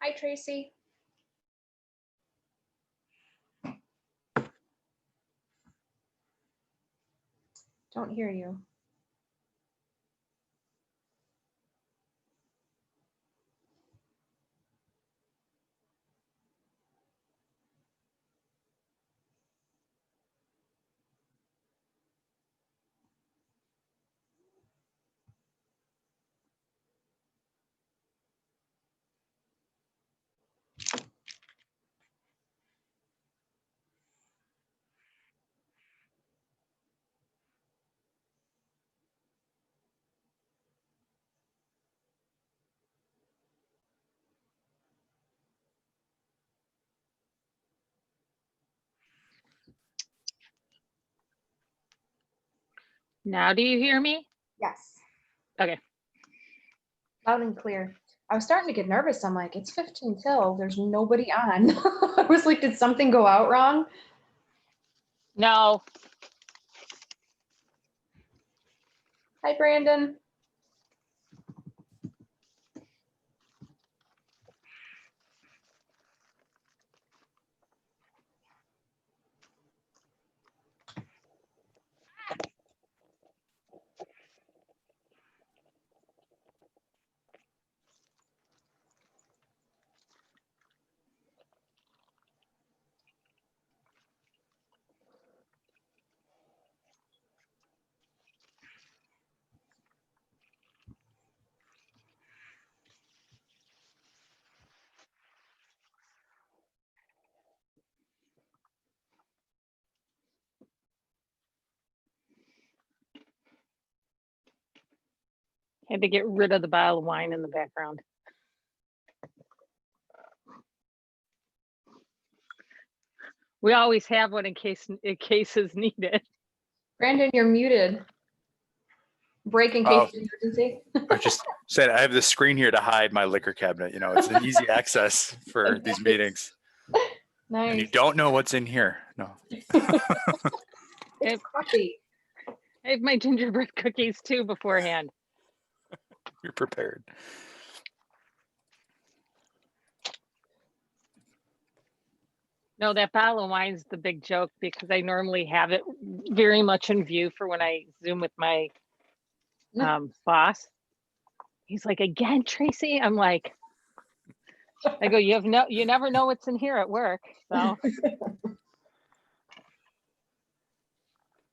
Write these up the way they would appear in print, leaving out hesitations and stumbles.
Hi, Tracy. Don't hear you. Now, do you hear me? Yes. Okay. Loud and clear. I was starting to get nervous. I'm like, it's 15 till. There's nobody on. I was like, did something go out wrong? No. Hi, Brandon. Had to get rid of the bottle of wine in the background. We always have one in case is needed. Brandon, you're muted. Break in case of emergency. I just said I have the screen here to hide my liquor cabinet. You know, it's an easy access for these meetings. Nice. And you don't know what's in here. No. It's coffee. I have my gingerbread cookies too beforehand. You're prepared. No, that bottle of wine is the big joke because I normally have it very much in view for when I Zoom with my boss. He's like, again, Tracy? I'm like, I go, you never know what's in here at work. So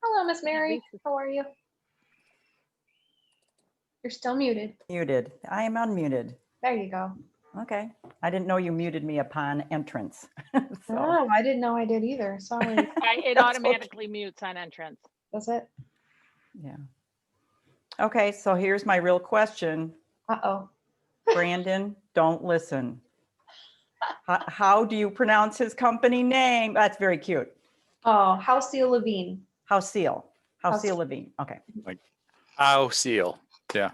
Hello, Miss Mary. How are you? You're still muted. Muted. I am unmuted. There you go. Okay. I didn't know you muted me upon entrance. So, Oh, I didn't know I did either. Sorry. it automatically mutes on entrance. That's it. yeah. Okay, so here's my real question. Uh-oh. Brandon, don't listen. How do you pronounce his company name? That's very cute. Oh, Houseal Lavigne. Houseal. Houseal Lavigne. Okay. Like Houseal. Yeah.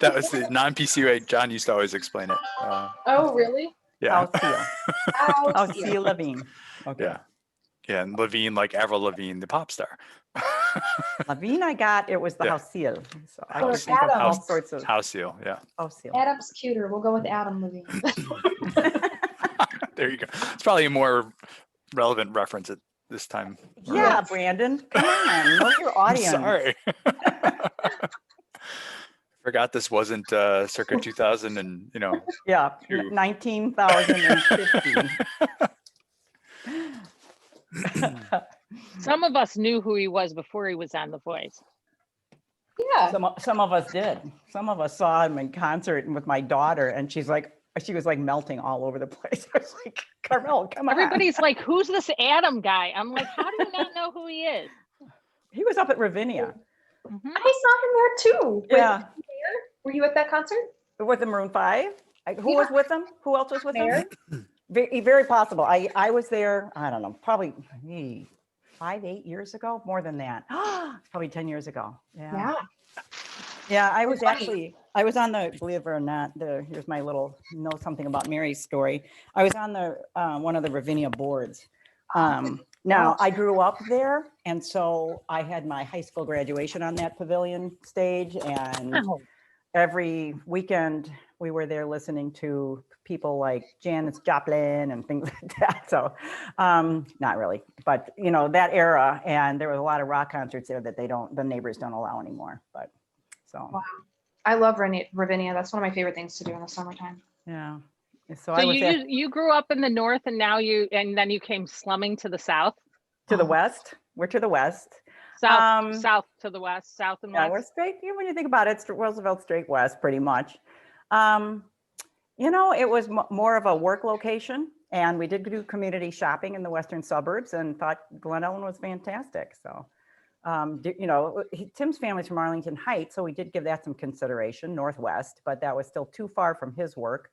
That was the non-PC way John used to always explain it. Oh, really? Yeah. Houseal. Houseal Lavigne. Okay. Yeah. Yeah. And Lavigne, like Avril Lavigne, the pop star. Lavigne, I got it was the Yeah. Houseal. So I Or could think of all Adams. sorts of Houseal. Yeah. Houseal. Adam's cuter. We'll go with Adam Levine. There you go. It's probably a more relevant reference at this time. Yeah, Brandon, come on, know your I'm audience. sorry. Forgot this wasn't circa 2000 and, you know. Yeah, Two. 19,050. Some of us knew who he was before he was on The Voice. Yeah. Some of us did. Some of us saw him in concert with my daughter, and she was like melting all over the place. I was like, Carmel, come on. Everybody's like, who's this Adam guy? I'm like, how do you not know who he is? He was up at Ravinia. Mhm. I saw him there too. Yeah. Were you at that concert? With the Maroon 5. Who was with him? Who else was with Mayor? him? Very possible. I was there, I don't know, probably 8 years ago, more than that. It's probably 10 years ago. Yeah. Yeah, I was funny. I was on the, believe it or not, here's my little know something about Mary's story. I was on the one of the Ravinia boards. Now I grew up there, and so I had my high school graduation on that pavilion stage, and Oh. every weekend we were there listening to people like Janis Joplin and things like that. So not really, but you know, that era. And there was a lot of rock concerts there that the neighbors don't allow anymore. But so, Wow. I love Ravinia. That's one of my favorite things to do in the summertime. yeah. So I was you grew up in the north and then you came slumming to the south? to the west. We're to the west. South to the west, south and Yeah, west. we're straight. When you think about it, it's Roosevelt straight west, pretty much. You know, it was more of a work location, and we did do community shopping in the western suburbs, and thought Glen Ellen was fantastic. So, you know, Tim's family's from Arlington Heights, so we did give that some consideration, northwest, but that was still too far from his work.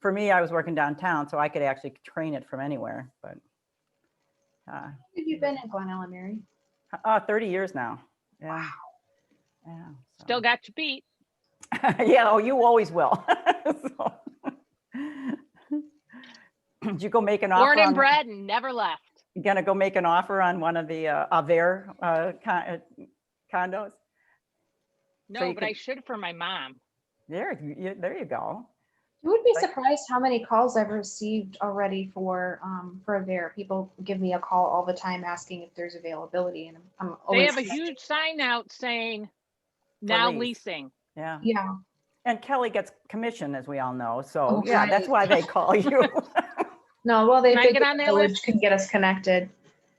For me, I was working downtown, so I could actually train it from anywhere. But How long have you been in Glen Ellen, Mary? 30 years now. Yeah. Wow. Yeah. Still got you beat. Yeah, oh, you always will. So, did you go make an offer? Born and bred and never left. You gonna go make an offer on one of the Aver condos? No, So you but could- I should for my mom. There you go. You would be Like- surprised how many calls I've received already for a VAR. People give me a call all the time asking if there's availability, and I'm They always have a huge sign out saying now lease. leasing. Yeah. yeah. And Kelly gets commission, as we all know. So Oh, yeah, that's right. why they call you. No, well, they Can I figured get on the their village list? can get us connected.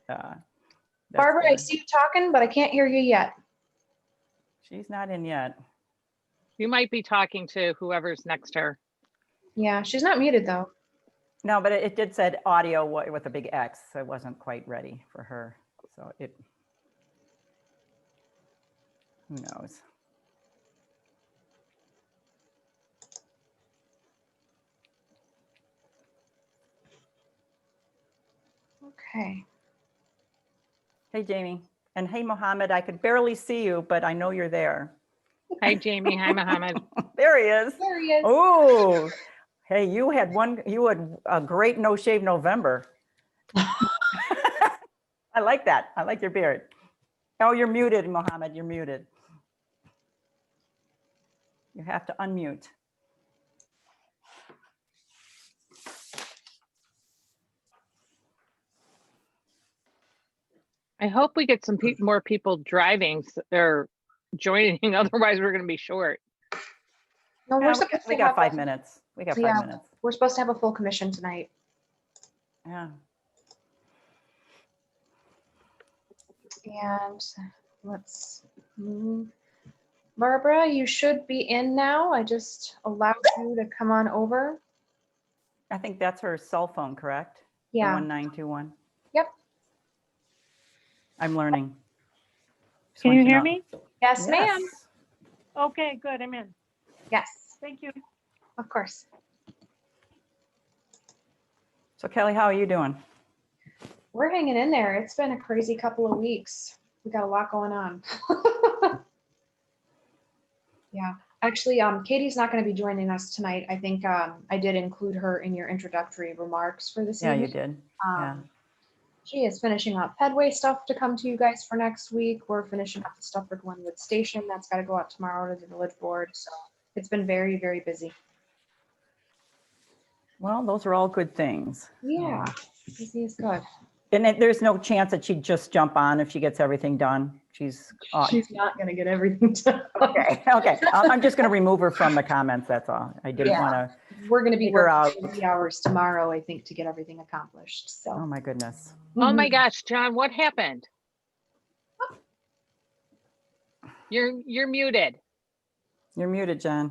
That's Barbara, I good. see you talking, but I can't hear you yet. She's not in yet. You might be talking to whoever's next to her. Yeah, she's not muted though. No, but it did said audio with a big X. So it wasn't quite ready for her. So who knows? Okay. Hey, Jamie. And hey, Mohammed, I could barely see you, but I know you're there. Hi, Jamie. Hi, Mohammed. There he is. There he is. Oh, hey, you had a great no shave November. I like that. I like your beard. Oh, you're muted, Mohammed. You're muted. You have to unmute. I hope we get some more people driving or joining. Otherwise, we're going to be short. No, Yeah, we're supposed we to got have 5 minutes. We got 5 Yeah. minutes. We're supposed to have a full commission tonight. Yeah. And let's move. Barbara, you should be in now. I just allowed you to come on over. I think that's her cell phone, correct? The Yeah. 1921. Yep. I'm learning. Just Can want you to hear know. me? Yes, ma'am. Yes. Okay, good, I'm in. Yes, Thank you. of course. So Kelly, how are you doing? We're hanging in there. It's been a crazy couple of weeks. We got a lot going on. Yeah, actually, Katie's not going to be joining us tonight. I think I did include her in your introductory remarks for this Yeah, evening. you did. Yeah. She is finishing up Pedway stuff to come to you guys for next week. We're finishing up the stuff for Glenwood Station. That's got to go out tomorrow to the village board. So it's been very, very busy. Well, those are all good things. Yeah, busy is good. And there's no chance that she'd just jump on if she gets everything done. She's She's not going to get everything done. okay. Okay. I'm just going to remove her from the comments. That's all. I didn't Yeah. want to. We're going to be Figure working out. 80 hours tomorrow, I think, to get everything accomplished. So. Oh my goodness. Oh my gosh, John, what happened? You're muted. You're muted, John.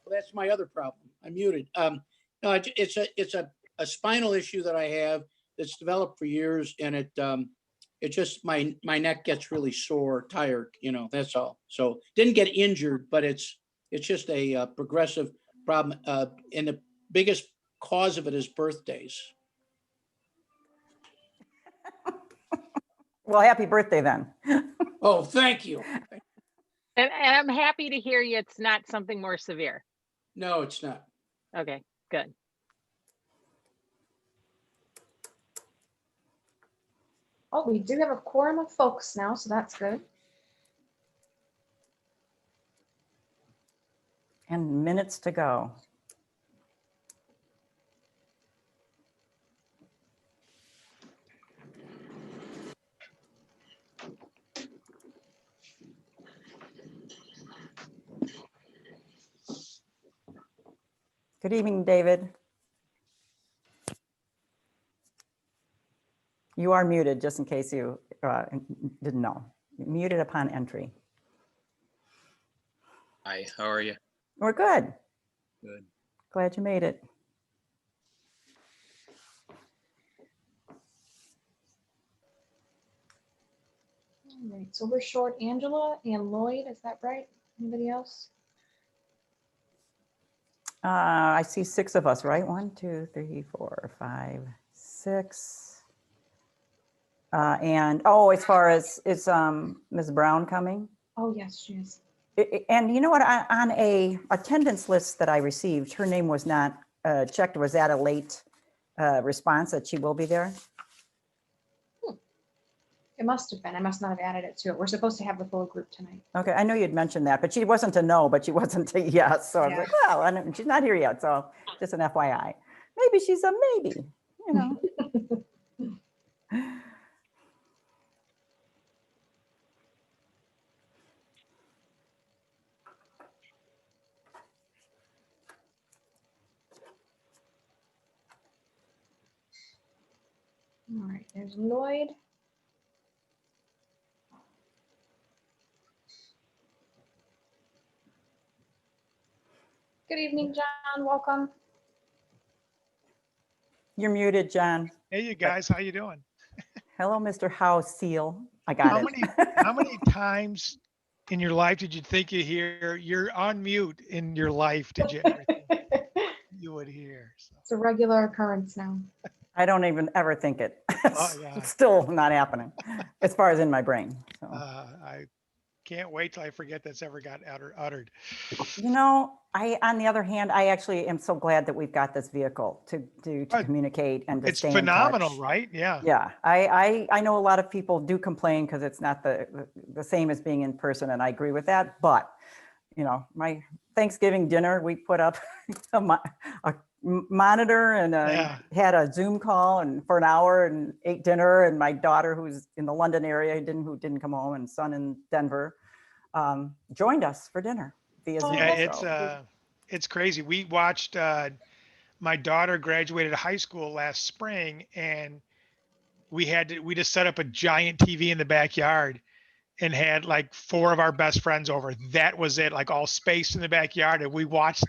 Well, that's my other problem. I'm muted. No, it's a spinal issue that I have that's developed for years, and it just my neck gets really sore, tired. That's all. So didn't get injured, but it's just a progressive problem, and the biggest cause of it is birthdays. Well, happy birthday then. Oh, thank you. And I'm happy to hear you. It's not something more severe. No, it's not. Okay, good. Oh, we do have a quorum of folks now, so that's good. And minutes to go. Good evening, David. You are muted, just in case you didn't know. You're muted upon entry. Hi, how are you? We're good. Good. Glad you made it. All right, so we're short Angela and Lloyd, is that right? Anybody else? I see 6 of us, right? 1, 2, 3, 4, 5, 6. And as far as is Ms. Brown coming? Oh, yes, she is. And you know what? On a attendance list that I received, her name was not checked. Was that a late response that she will be there? It must have been. I must not have added it to it. We're supposed to have the full group tonight. Okay, I know you'd mentioned that, but she wasn't a no, but she wasn't a yes. So I was like, well, she's not here yet. So just an FYI. Maybe she's a maybe, you know. All right, there's Lloyd. Good evening, John. Welcome. You're muted, John. Hey, you guys, how you doing? Hello, Mr. Houseal. I got How many times in your life did you think you're on mute in your life? Did you ever think you would hear? So, It's a regular occurrence now. I don't even ever think it. Oh, yeah. It's still not happening as far as in my brain. So. I can't wait till I forget that's ever got uttered. You know, on the other hand, I actually am so glad that we've got this vehicle to communicate and to It's stay phenomenal, in touch. right? Yeah. Yeah, I know a lot of people do complain because it's not the same as being in person, and I agree with that. But you know, my Thanksgiving dinner, we put up a monitor and had a Zoom call and for an hour and ate dinner. And my daughter, who's in the London area, who didn't come home, and son in Denver, joined us for dinner via Zoom. Yeah, it's crazy. We watched. My daughter graduated high school last spring, and we just set up a giant TV in the backyard and had like 4 of our best friends over. That was it, like all spaced in the backyard. And we watched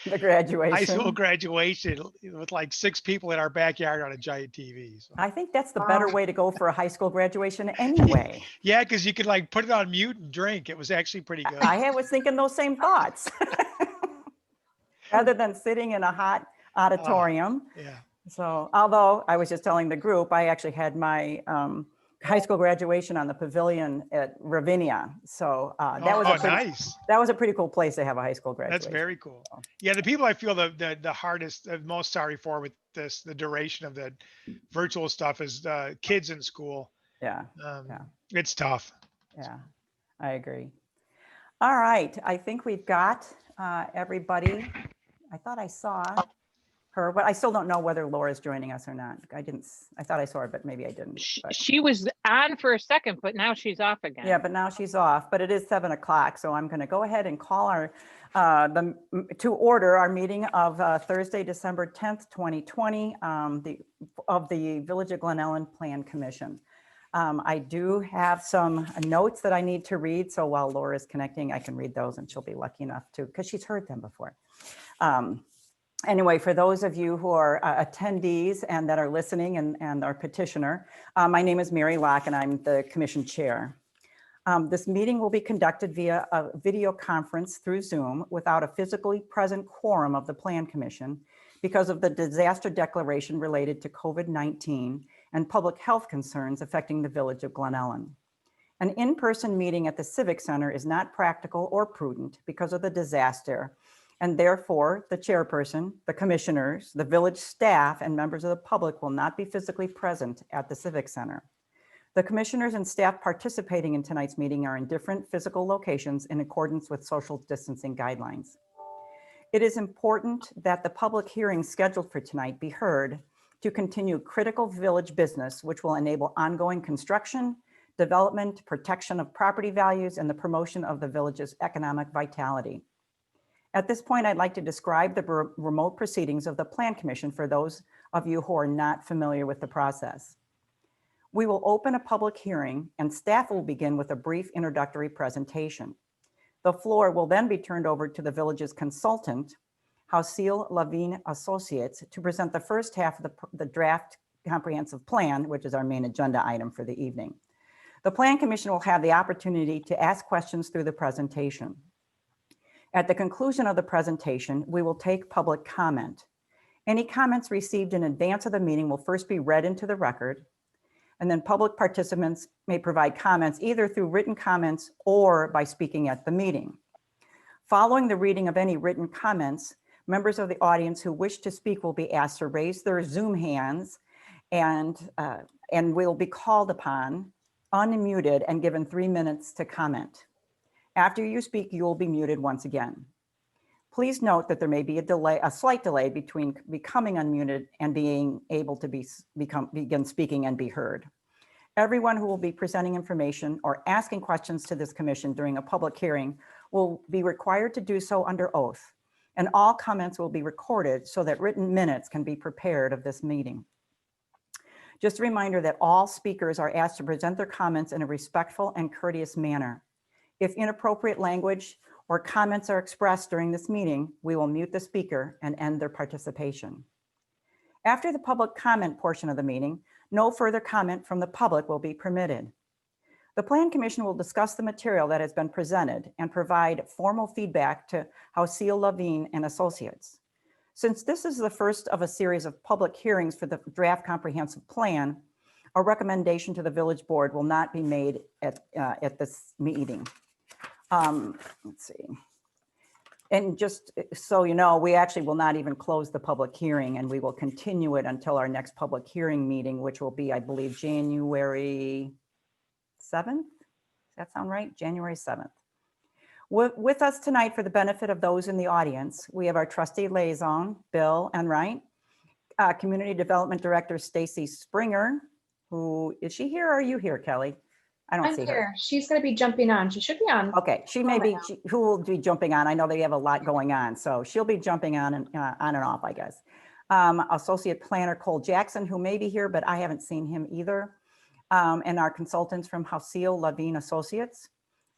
the graduation, high school graduation with like 6 people in our backyard on a giant TV. So. I think that's the better way to go for a high school graduation anyway. Yeah, because you could like put it on mute and drink. It was actually pretty good. I was thinking those same thoughts. Rather than sitting in a hot auditorium. Yeah. So although I was just telling the group, I actually had my high school graduation on the pavilion at Ravinia. So that was a pretty cool place to have a high school graduation. That's very cool. Yeah, the people I feel the hardest, the most sorry for with this, the duration of the virtual stuff is kids in school. Yeah. It's tough. Yeah, I agree. All right, I think we've got everybody. I thought I saw her, but I still don't know whether Laura's joining us or not. I thought I saw her, but maybe I didn't. But. She was on for a second, but now she's off again. Yeah, but now she's off, but it is 7 o'clock. So I'm going to go ahead and call to order our meeting of Thursday, December 10th, 2020, of the Village of Glen Ellen Plan Commission. I do have some notes that I need to read. So while Laura's connecting, I can read those, and she'll be lucky enough to, because she's heard them before. Anyway, for those of you who are attendees and that are listening and our petitioner, my name is Mary Locke and I'm the commission chair. This meeting will be conducted via a video conference through Zoom without a physically present quorum of the Plan Commission because of the disaster declaration related to COVID-19 and public health concerns affecting the Village of Glen Ellen. An in-person meeting at the Civic Center is not practical or prudent because of the disaster, and therefore the chairperson, the commissioners, the village staff, and members of the public will not be physically present at the Civic Center. The commissioners and staff participating in tonight's meeting are in different physical locations in accordance with social distancing guidelines. It is important that the public hearing scheduled for tonight be heard to continue critical village business, which will enable ongoing construction, development, protection of property values, and the promotion of the village's economic vitality. At this point, I'd like to describe the remote proceedings of the Plan Commission for those of you who are not familiar with the process. We will open a public hearing and staff will begin with a brief introductory presentation. The floor will then be turned over to the village's consultant, Houseal, Lavigne Associates, to present the first half of the draft comprehensive plan, which is our main agenda item for the evening. The Plan Commission will have the opportunity to ask questions through the presentation. At the conclusion of the presentation, we will take public comment. Any comments received in advance of the meeting will first be read into the record, and then public participants may provide comments either through written comments or by speaking at the meeting. Following the reading of any written comments, members of the audience who wish to speak will be asked to raise their Zoom hands and will be called upon, unmuted, and given 3 minutes to comment. After you speak, you will be muted once again. Please note that there may be a slight delay between becoming unmuted and being able to begin speaking and be heard. Everyone who will be presenting information or asking questions to this commission during a public hearing will be required to do so under oath, and all comments will be recorded so that written minutes can be prepared of this meeting. Just a reminder that all speakers are asked to present their comments in a respectful and courteous manner. If inappropriate language or comments are expressed during this meeting, we will mute the speaker and end their participation. After the public comment portion of the meeting, no further comment from the public will be permitted. The Plan Commission will discuss the material that has been presented and provide formal feedback to Houseal, Lavigne and Associates. Since this is the first of a series of public hearings for the draft comprehensive plan, a recommendation to the village board will not be made at this meeting. Let's see. And just so you know, we actually will not even close the public hearing, and we will continue it until our next public hearing meeting, which will be, I believe, January 7th. Does that sound right? January 7th. With us tonight, for the benefit of those in the audience, we have our trustee liaison, Bill Enright, Community Development Director, Stacy Springer, who, is she here or are you here, Kelly? I don't I'm see her. here. She's going to be jumping on. She should be on. Okay, she may be, who will be jumping on. I know they have a lot going on, so she'll be jumping on and off, I guess. Associate Planner Cole Jackson, who may be here, but I haven't seen him either. And our consultants from Houseal, Lavigne Associates,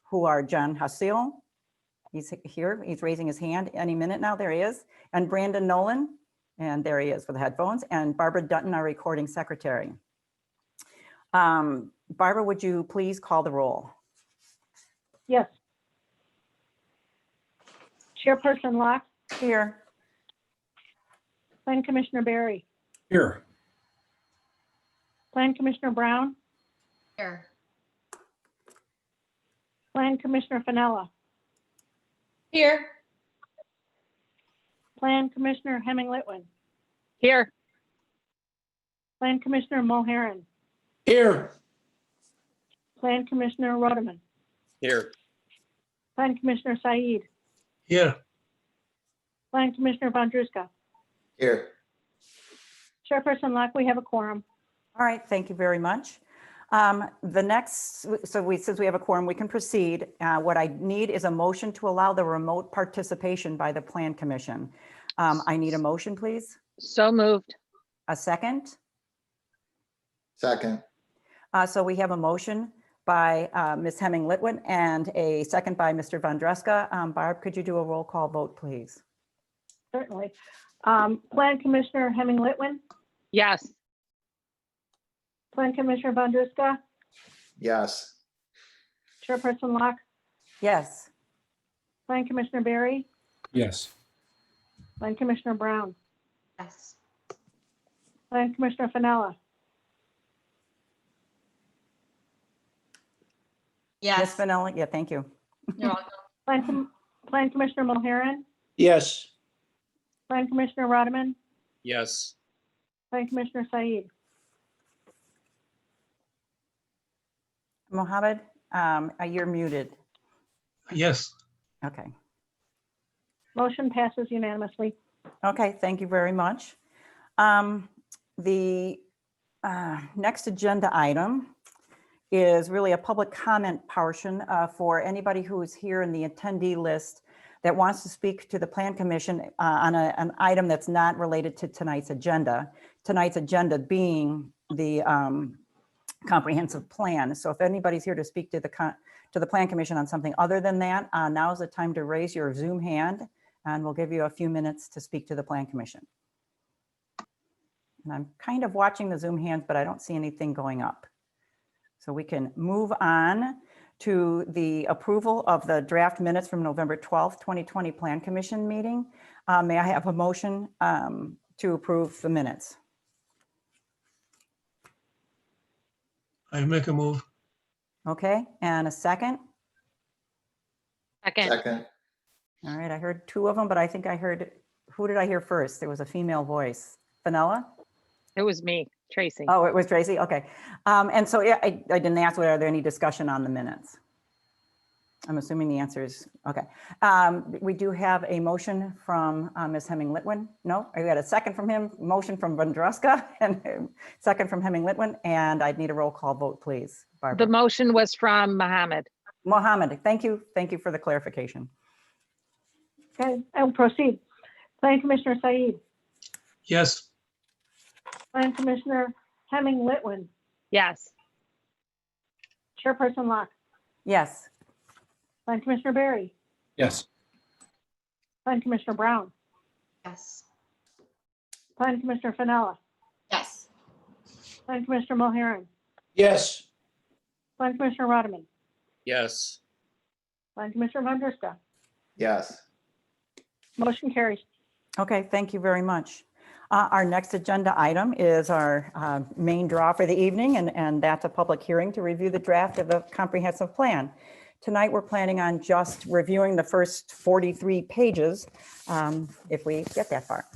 who are John Houseal. He's here. He's raising his hand any minute now. There he is. And Brandon Nolan, and there he is with the headphones. And Barbara Dutton, our recording secretary. Barbara, would you please call the roll? Yes. Chairperson Locke, Here. Plan Commissioner Barry, Here. Plan Commissioner Brown, Here. Plan Commissioner Fenella, Here. Plan Commissioner Hemming-Litwin, Here. Plan Commissioner Mulheron, Here. Plan Commissioner Rodeman, Here. Plan Commissioner Said, Here. Plan Commissioner Vondruska. Here. Chairperson Locke, we have a quorum. All right, thank you very much. Since we have a quorum, we can proceed. What I need is a motion to allow the remote participation by the Plan Commission. I need a motion, please. So moved. A second. Second. So we have a motion by Ms. Hemming-Litwin and a second by Mr. Vondruska. Barb, could you do a roll call vote, please? Certainly. Plan Commissioner Hemming-Litwin, Yes. Plan Commissioner Vondruska, Yes. Chairperson Locke, Yes. Plan Commissioner Barry, Yes. Plan Commissioner Brown, Yes. Plan Commissioner Fenella, Ms. Vanilla, yeah, thank you. You're welcome. Plan Commissioner Mulheron, Yes. Plan Commissioner Rodeman, Yes. Plan Commissioner Said. Mohammed, you're muted. Yes. Okay. Motion passes unanimously. Okay, thank you very much. The next agenda item is really a public comment portion for anybody who is here in the attendee list that wants to speak to the Plan Commission on an item that's not related to tonight's agenda. Tonight's agenda being the comprehensive plan. So if anybody's here to speak to the Plan Commission on something other than that, now's the time to raise your Zoom hand, and we'll give you a few minutes to speak to the Plan Commission. And I'm kind of watching the Zoom hands, but I don't see anything going up. So we can move on to the approval of the draft minutes from November 12th, 2020 Plan Commission meeting. May I have a motion to approve the minutes? I make a move. Okay, and a second? Second, Second. All right, I heard two of them, but I think I heard, who did I hear first? There was a female voice. Vanilla? it was me, Tracy. Oh, it was Tracy, okay. And so yeah, I didn't ask, are there any discussion on the minutes? I'm assuming the answer is, okay. We do have a motion from Ms. Hemming-Litwin. No, I got a second from him, motion from Vendruska, and second from Hemming-Litwin, and I'd need a roll call vote, please. The Barbara. motion was from Mohammed. Mohammed, thank you for the clarification. Okay, I will proceed. Plan Commissioner Said, Yes. Plan Commissioner Hemming-Litwin, Yes. Chairperson Locke, Yes, Plan Commissioner Barry, Yes. Plan Commissioner Brown, Yes. Plan Commissioner Fennella, Yes. Plan Commissioner Mulheron, Yes. Plan Commissioner Rodman, Yes. Plan Commissioner Vendruska. Yes. Motion carries. okay, thank you very much. Our next agenda item is our main draw for the evening, and that's a public hearing to review the draft of the comprehensive plan. Tonight, we're planning on just reviewing the first 43 pages, if we get that far.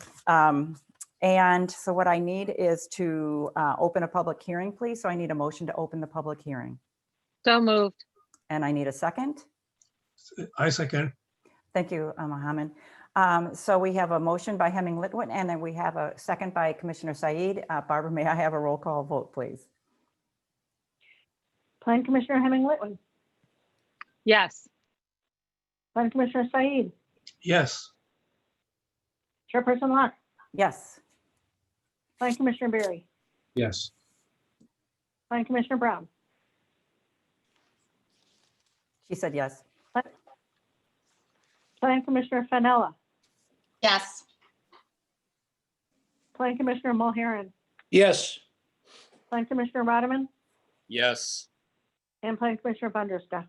And so what I need is to open a public hearing, please. So I need a motion to open the public hearing. So moved. And I need a second. I second. Thank you, Mohammed. So we have a motion by Hemming-Litwin, and then we have a second by Commissioner Said. Barbara, may I have a roll call vote, please? Plan Commissioner Hemming-Litwin, Yes. Plan Commissioner Said, Yes. Chairperson Locke, Yes. Plan Commissioner Barry, Yes. Plan Commissioner Brown, She said yes. Plan Commissioner Fennella, Yes. Plan Commissioner Mulheron, Yes. Plan Commissioner Rodman, Yes. and Plan Commissioner Vendruska.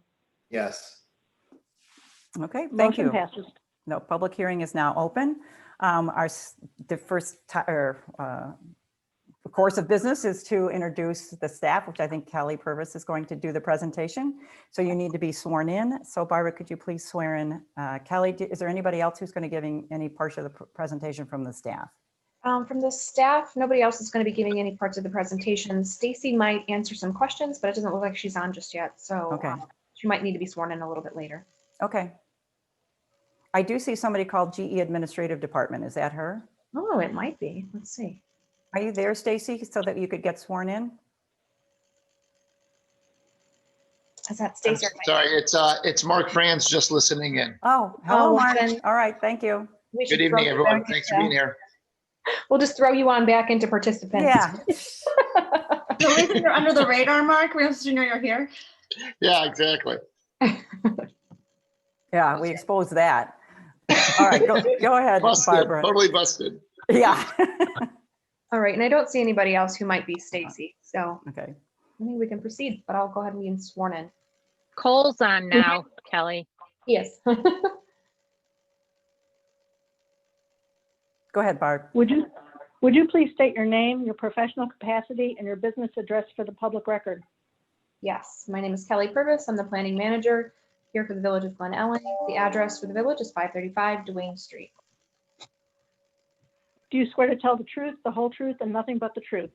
Yes. Okay, thank Motion you. passes. No, public hearing is now open. The first course of business is to introduce the staff, which I think Kelly Purvis is going to do the presentation. So you need to be sworn in. So Barbara, could you please swear in Kelly? Is there anybody else who's going to giving any parts of the presentation from the staff? From the staff, nobody else is going to be giving any parts of the presentation. Stacy might answer some questions, but it doesn't look like she's on just yet. So Okay. she might need to be sworn in a little bit later. Okay. I do see somebody called GE Administrative Department. Is that her? Oh, it might be. Let's see. Are you there, Stacy, so that you could get sworn in? Is that I'm Stacy? sorry, it's Mark Franz just listening in. Oh, hello, Oh, Mark. then- All right, thank you. We should Good throw evening, you everyone. back Thanks for into- being here. We'll just throw you on back into participants. Yeah. The reason you're under the radar, Mark, we don't know you're here. Yeah, exactly. Yeah, we exposed that. All right, go ahead, Busted, Barbara. totally busted. Yeah. All right, and I don't see anybody else who might be Stacy, so Okay. I think we can proceed, but I'll go ahead and be sworn in. Cole's on now, Kelly. Yes. Go ahead, Barb. Would you please state your name, your professional capacity, and your business address for the public record? Yes, my name is Kelly Purvis. I'm the planning manager here for the Village of Glen Ellen. The address for the village is 535 Duane Street. Do you swear to tell the truth, the whole truth, and nothing but the truth?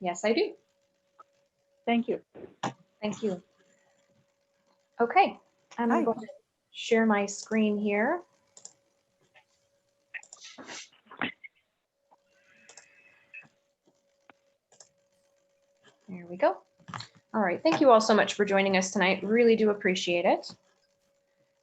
Yes, I do. Thank you. Thank you. Okay, I'm Hi. going to share my screen here. There we go. All right, thank you all so much for joining us tonight. Really do appreciate it.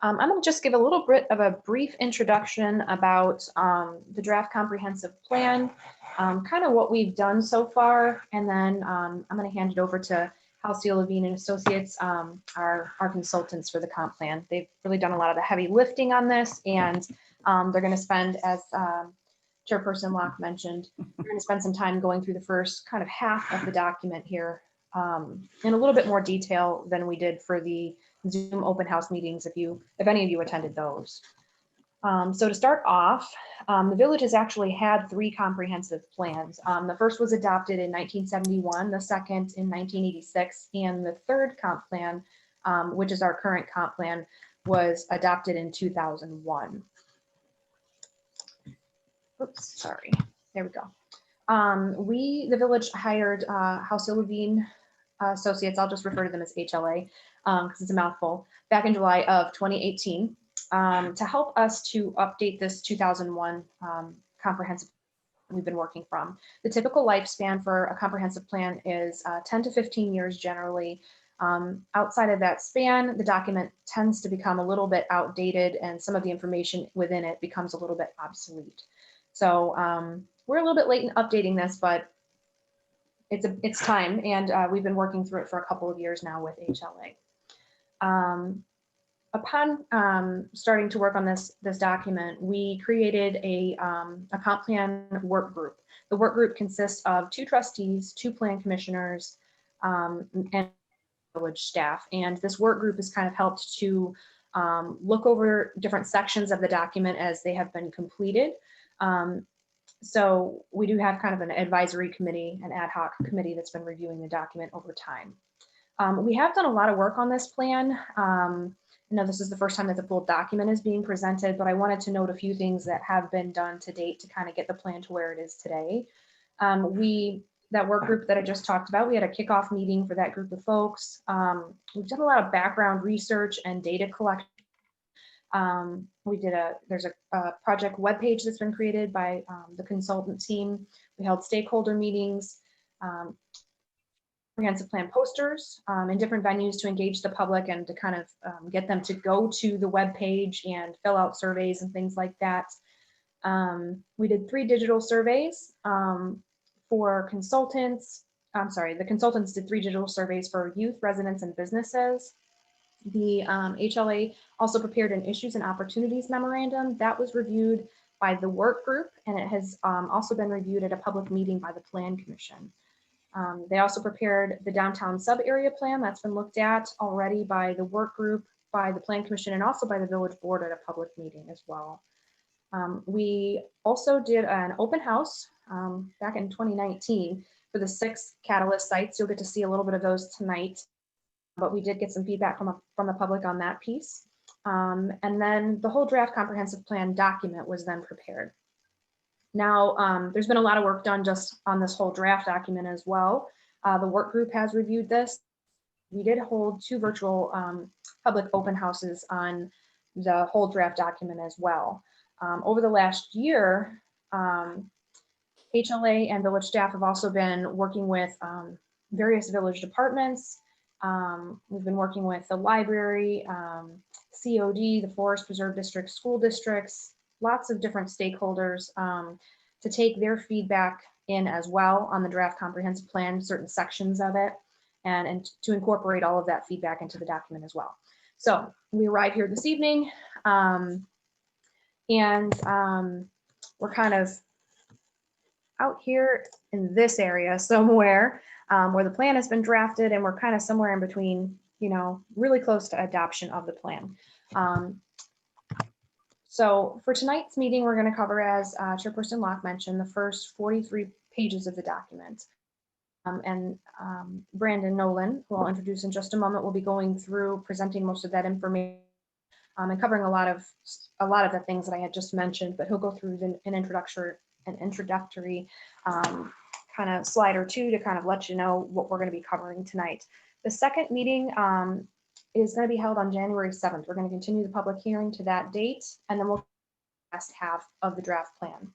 I'm going to just give a little bit of a brief introduction about the draft comprehensive plan, kind of what we've done so far, and then I'm going to hand it over to Houseal, Lavigne and Associates, our consultants for the comp plan. They've really done a lot of the heavy lifting on this, and they're going to spend, as Chairperson Locke mentioned, we're going to spend some time going through the first kind of half of the document here in a little bit more detail than we did for the Zoom open house meetings, if any of you attended those. So to start off, the village has actually had 3 comprehensive plans. The first was adopted in 1971, the second in 1986, and the third comp plan, which is our current comp plan, was adopted in 2001. Oops, sorry. There we go. The village hired Houseal, Lavigne Associates, I'll just refer to them as HLA because it's a mouthful, back in July of 2018 to help us to update this 2001 comprehensive we've been working from. The typical lifespan for a comprehensive plan is 10 to 15 years generally. Outside of that span, the document tends to become a little bit outdated and some of the information within it becomes a little bit obsolete. So we're a little bit late in updating this, but it's time, and we've been working through it for a couple of years now with HLA. Upon starting to work on this document, we created a comp plan work group. The work group consists of 2 trustees, 2 plan commissioners, and village staff. And this work group has kind of helped to look over different sections of the document as they have been completed. So we do have kind of an advisory committee, an ad hoc committee that's been reviewing the document over time. We have done a lot of work on this plan. I know this is the first time that the full document is being presented, but I wanted to note a few things that have been done to date to kind of get the plan to where it is today. That work group that I just talked about, we had a kickoff meeting for that group of folks. We've done a lot of background research and data collection. There's a project webpage that's been created by the consultant team. We held stakeholder meetings, comprehensive plan posters in different venues to engage the public and to kind of get them to go to the webpage and fill out surveys and things like that. We did 3 digital surveys for consultants. The consultants did 3 digital surveys for youth, residents, and businesses. The HLA also prepared an issues and opportunities memorandum that was reviewed by the work group, and it has also been reviewed at a public meeting by the Plan Commission. They also prepared the downtown sub-area plan that's been looked at already by the work group, by the Plan Commission, and also by the village board at a public meeting as well. We also did an open house back in 2019 for the 6 Catalyst sites. You'll get to see a little bit of those tonight, but we did get some feedback from the public on that piece. And then the whole draft comprehensive plan document was then prepared. Now, there's been a lot of work done just on this whole draft document as well. The work group has reviewed this. We did hold 2 virtual public open houses on the whole draft document as well. Over the last year, HLA and village staff have also been working with various village departments. We've been working with the library, COD, the Forest Preserve District, school districts, lots of different stakeholders to take their feedback in as well on the draft comprehensive plan, certain sections of it, and to incorporate all of that feedback into the document as well. So we arrived here this evening, and we're kind of out here in this area somewhere where the plan has been drafted, and we're kind of somewhere in between, you know, really close to adoption of the plan. So for tonight's meeting, we're going to cover, as Chairperson Locke mentioned, the first 43 pages of the document. Brandon Nolan, who I'll introduce in just a moment, will be going through presenting most of that information and covering a lot of the things that I had just mentioned, but he'll go through an introductory kind of slide or 2 to kind of let you know what we're going to be covering tonight. The second meeting is going to be held on January 7th. We're going to continue the public hearing to that date, and then we'll last half of the draft plan.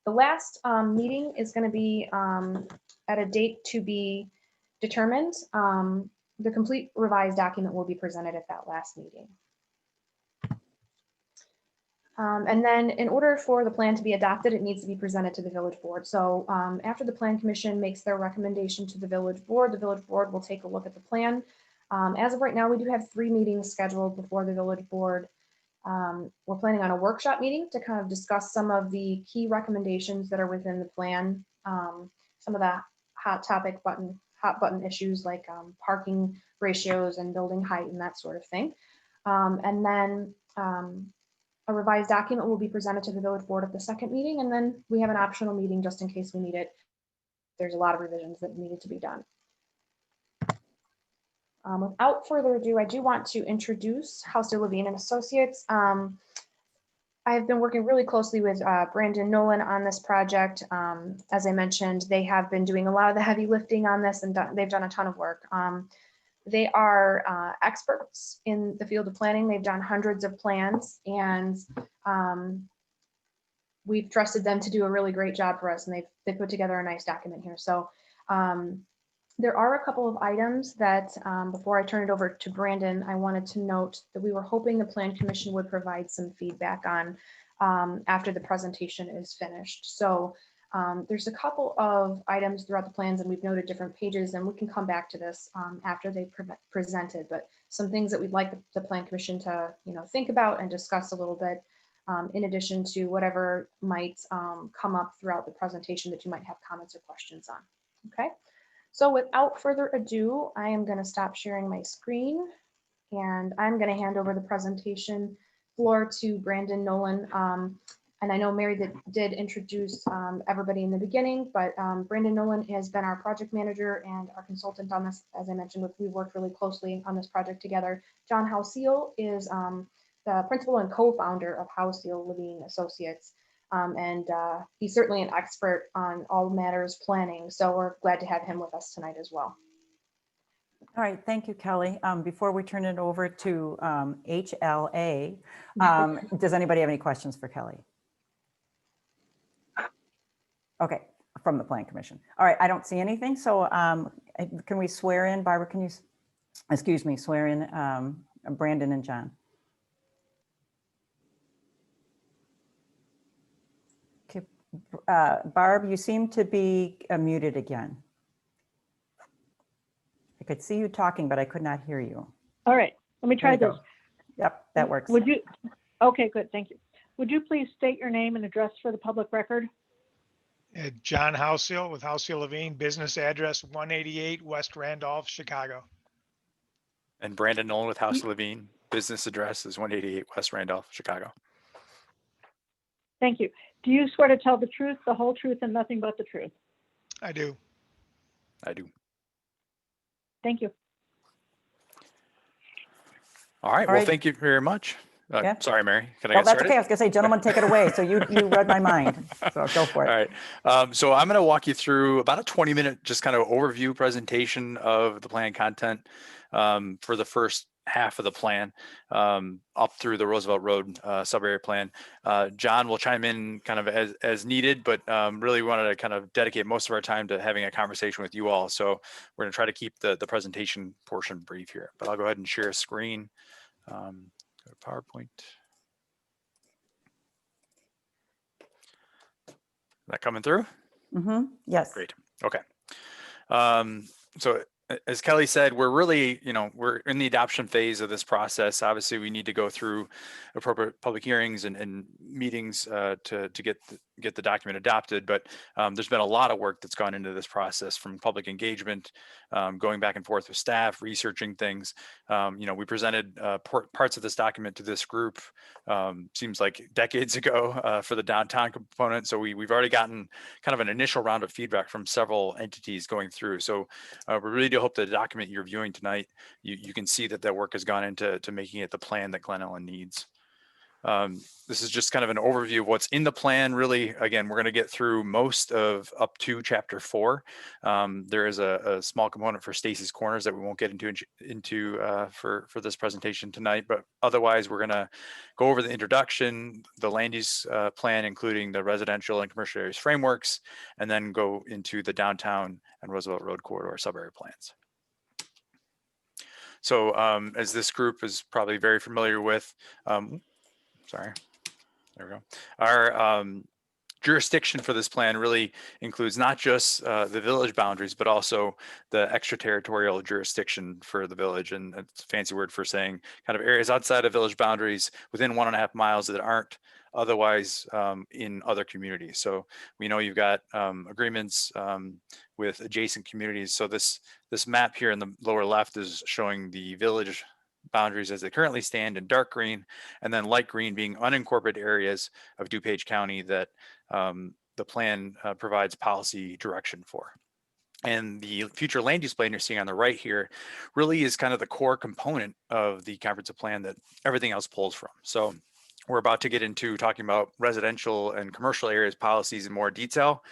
The last meeting is going to be at a date to be determined. The complete revised document will be presented at that last meeting. And then in order for the plan to be adopted, it needs to be presented to the village board. So after the plan commission makes their recommendation to the village board will take a look at the plan. As of right now, we do have 3 meetings scheduled before the village board. We're planning on a workshop meeting to kind of discuss some of the key recommendations that are within the plan. Some of the hot button issues like parking ratios and building height and that sort of thing. And then a revised document will be presented to the village board at the second meeting, and then we have an optional meeting just in case we need it. There's a lot of revisions that needed to be done. Without further ado, I do want to introduce Houseal, Lavigne and Associates. I've been working really closely with Brandon Nolan on this project. As I mentioned, they have been doing a lot of the heavy lifting on this, and they've done a ton of work. They are experts in the field of planning. They've done hundreds of plans, and we've trusted them to do a really great job for us, and they put together a nice document here. So there are a couple of items that before I turn it over to Brandon, I wanted to note that we were hoping the Plan Commission would provide some feedback on after the presentation is finished. So there's a couple of items throughout the plans, and we've noted different pages, and we can come back to this after they presented, but some things that we'd like the Plan Commission to think about and discuss a little bit, in addition to whatever might come up throughout the presentation that you might have comments or questions on. Okay, so without further ado, I am going to stop sharing my screen, and I'm going to hand over the presentation floor to Brandon Nolan. And I know Mary did introduce everybody in the beginning, but Brandon Nolan has been our project manager and our consultant on this. As I mentioned, we've worked really closely on this project together. John Houseal is the principal and co-founder of Houseal, Lavigne Associates. And he's certainly an expert on all matters planning. So we're glad to have him with us tonight as well. All right, thank you, Kelly. Before we turn it over to HLA, does anybody have any questions for Kelly? Okay, from the Plan Commission. All right, I don't see anything. So can we swear in, Barbara, can you, excuse me, swear in Brandon and John? Okay, Barb, you seem to be muted again. I could see you talking, but I could not hear you. All right, let me try this. Yep, that works. Would you? Okay, good, thank you. Would you please state your name and address for the public record? John Houseal with Houseal Lavigne, business address 188 West Randolph, Chicago. And Brandon Nolan with Houseal Lavigne, business address is 188 West Randolph, Chicago. Thank you. Do you swear to tell the truth, the whole truth, and nothing but the truth? I do. I do. Thank you. All right. All Well, right. thank you very much. Yeah. Sorry, Mary. Can I Oh, get that's started? okay. I was gonna say, gentlemen, take it away. So you read my mind. So go for it. All right. So I'm going to walk you through about a 20-minute just kind of overview presentation of the plan content for the first half of the plan up through the Roosevelt Road sub-area plan. John will chime in kind of as needed, but really wanted to kind of dedicate most of our time to having a conversation with you all. So we're going to try to keep the presentation portion brief here, but I'll go ahead and share a screen. Go to PowerPoint. Is that coming through? Mm-hmm. Yes. Great. Okay. So as Kelly said, we're really, we're in the adoption phase of this process. Obviously, we need to go through appropriate public hearings and meetings to get the document adopted. But there's been a lot of work that's gone into this process, from public engagement, going back and forth with staff, researching things. We presented parts of this document to this group, seems like decades ago for the downtown component. So we've already gotten kind of an initial round of feedback from several entities going through. So we really do hope the document you're viewing tonight, you can see that work has gone into making it the plan that Glen Ellen needs. This is just kind of an overview of what's in the plan. Really, again, we're going to get through most of up to chapter 4. There is a small component for Stacy's Corners that we won't get into for this presentation tonight, but otherwise we're going to go over the introduction, the land use plan, including the residential and commercial areas frameworks, and then go into the downtown and Roosevelt Road corridor sub-area plans. So as this group is probably very familiar with, sorry, there we go. Our jurisdiction for this plan really includes not just the village boundaries, but also the extraterritorial jurisdiction for the village. And it's a fancy word for saying kind of areas outside of village boundaries within 1.5 miles that aren't otherwise in other communities. So we know you've got agreements with adjacent communities. So this map here in the lower left is showing the village boundaries as they currently stand in dark green, and then light green being unincorporated areas of DuPage County that the plan provides policy direction for. And the future land use plan you're seeing on the right here really is kind of the core component of the comprehensive plan that everything else pulls from. So we're about to get into talking about residential and commercial areas policies in more detail.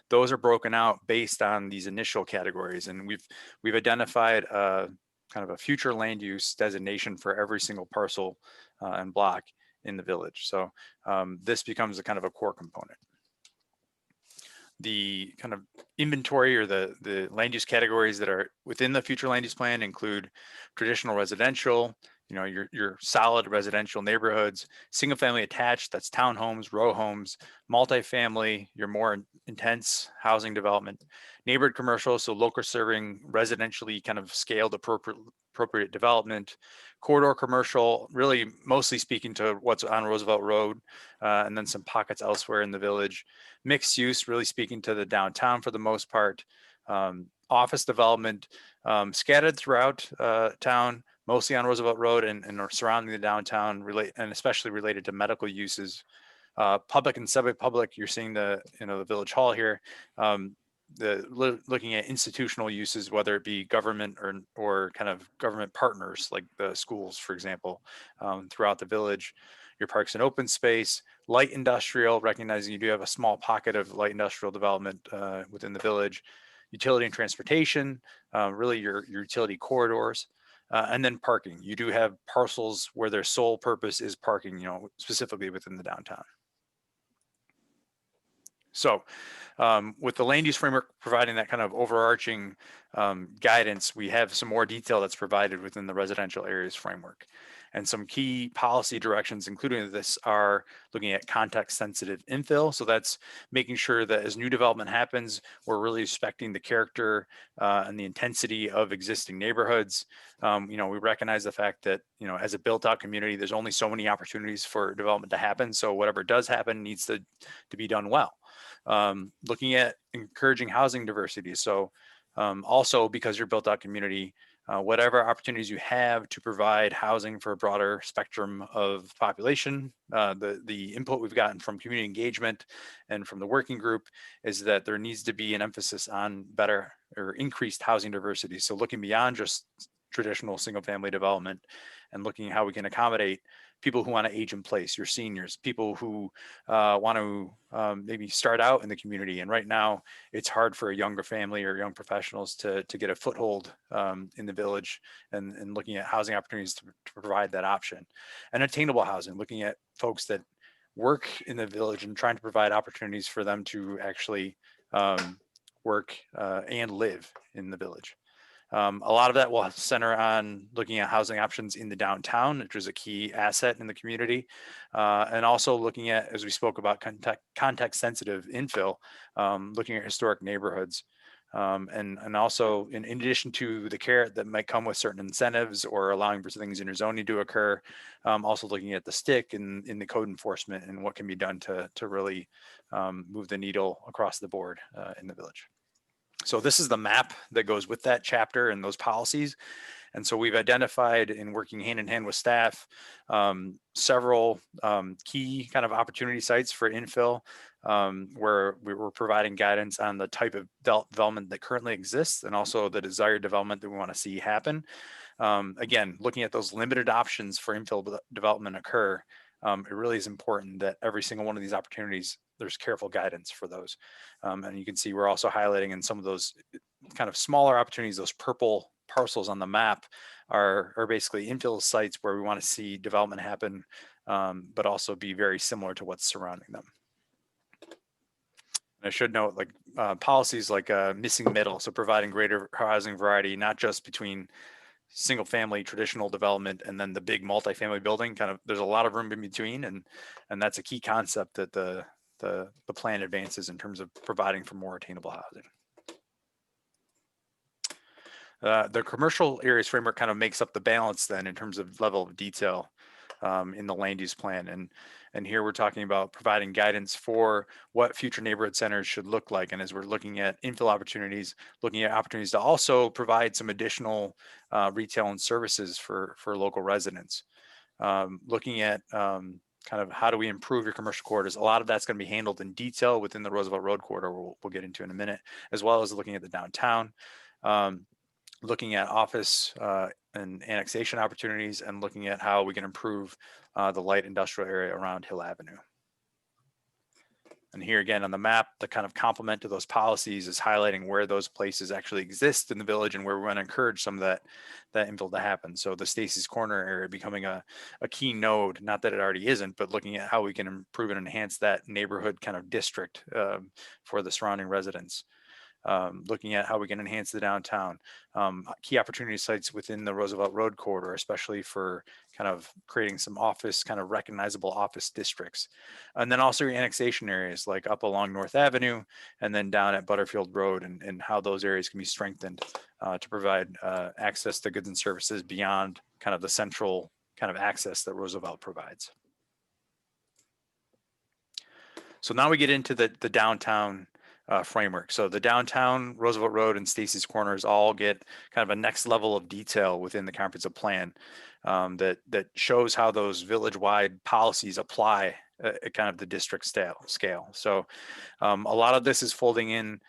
Those are broken out based on these initial categories, and we've identified kind of a future land use designation for every single parcel and block in the village. So this becomes a kind of a core component. The kind of inventory or the land use categories that are within the future land use plan include traditional residential, your solid residential neighborhoods, single family attached, that's townhomes, row homes, multifamily, your more intense housing development, neighborhood commercial, so local serving, residentially kind of scaled appropriate development, corridor commercial, really mostly speaking to what's on Roosevelt Road, and then some pockets elsewhere in the village, mixed use, really speaking to the downtown for the most part, office development scattered throughout town, mostly on Roosevelt Road and surrounding the downtown, and especially related to medical uses. Public and semi-public, you're seeing the village hall here. Looking at institutional uses, whether it be government or kind of government partners like the schools, for example, throughout the village. Your parks and open space, light industrial, recognizing you do have a small pocket of light industrial development within the village. Utility and transportation, really your utility corridors. And then parking. You do have parcels where their sole purpose is parking, specifically within the downtown. So with the land use framework providing that kind of overarching guidance, we have some more detail that's provided within the residential areas framework. And some key policy directions, including this, are looking at context sensitive infill. So that's making sure that as new development happens, we're really respecting the character and the intensity of existing neighborhoods. We recognize the fact that, as a built out community, there's only so many opportunities for development to happen. So whatever does happen needs to be done well. Looking at encouraging housing diversity. So also, because you're built out community, whatever opportunities you have to provide housing for a broader spectrum of population, the input we've gotten from community engagement and from the working group is that there needs to be an emphasis on better or increased housing diversity. So looking beyond just traditional single family development and looking at how we can accommodate people who want to age in place, your seniors, people who want to maybe start out in the community. And right now it's hard for a younger family or young professionals to get a foothold in the village, and looking at housing opportunities to provide that option. And attainable housing, looking at folks that work in the village and trying to provide opportunities for them to actually work and live in the village. A lot of that will center on looking at housing options in the downtown, which is a key asset in the community, and also looking at, as we spoke about, context sensitive infill, looking at historic neighborhoods. And also in addition to the carrot that might come with certain incentives or allowing for things in your zoning to occur, also looking at the stick in the code enforcement and what can be done to really move the needle across the board in the village. So this is the map that goes with that chapter and those policies. And so we've identified, in working hand in hand with staff, several key kind of opportunity sites for infill, where we were providing guidance on the type of development that currently exists and also the desired development that we want to see happen. Again, looking at those limited options for infill development occur, it really is important that every single one of these opportunities, there's careful guidance for those. And you can see we're also highlighting in some of those kind of smaller opportunities, those purple parcels on the map are basically infill sites where we want to see development happen, but also be very similar to what's surrounding them. And I should note, like policies like missing middle, so providing greater housing variety, not just between single family traditional development and then the big multifamily building. Kind of, there's a lot of room in between, and that's a key concept that the plan advances in terms of providing for more attainable housing. The commercial areas framework kind of makes up the balance then in terms of level of detail in the land use plan. And here we're talking about providing guidance for what future neighborhood centers should look like. And as we're looking at infill opportunities, looking at opportunities to also provide some additional retail and services for local residents. Looking at kind of how do we improve your commercial corridors. A lot of that's going to be handled in detail within the Roosevelt Road corridor, we'll get into in a minute, as well as looking at the downtown. Looking at office and annexation opportunities, and looking at how we can improve the light industrial area around Hill Avenue. And here again on the map, the kind of complement to those policies is highlighting where those places actually exist in the village and where we want to encourage some of that infill to happen. So the Stacey's Corner area becoming a key node, not that it already isn't, but looking at how we can improve and enhance that neighborhood kind of district for the surrounding residents. Looking at how we can enhance the downtown, key opportunity sites within the Roosevelt Road corridor, especially for kind of creating some office, kind of recognizable office districts. And then also your annexation areas like up along North Avenue and then down at Butterfield Road, and how those areas can be strengthened to provide access to goods and services beyond kind of the central kind of access that Roosevelt provides. So now we get into the downtown framework. So the downtown, Roosevelt Road, and Stacey's Corners all get kind of a next level of detail within the comprehensive plan that shows how those village-wide policies apply at kind of the district scale. So a lot of this is folding in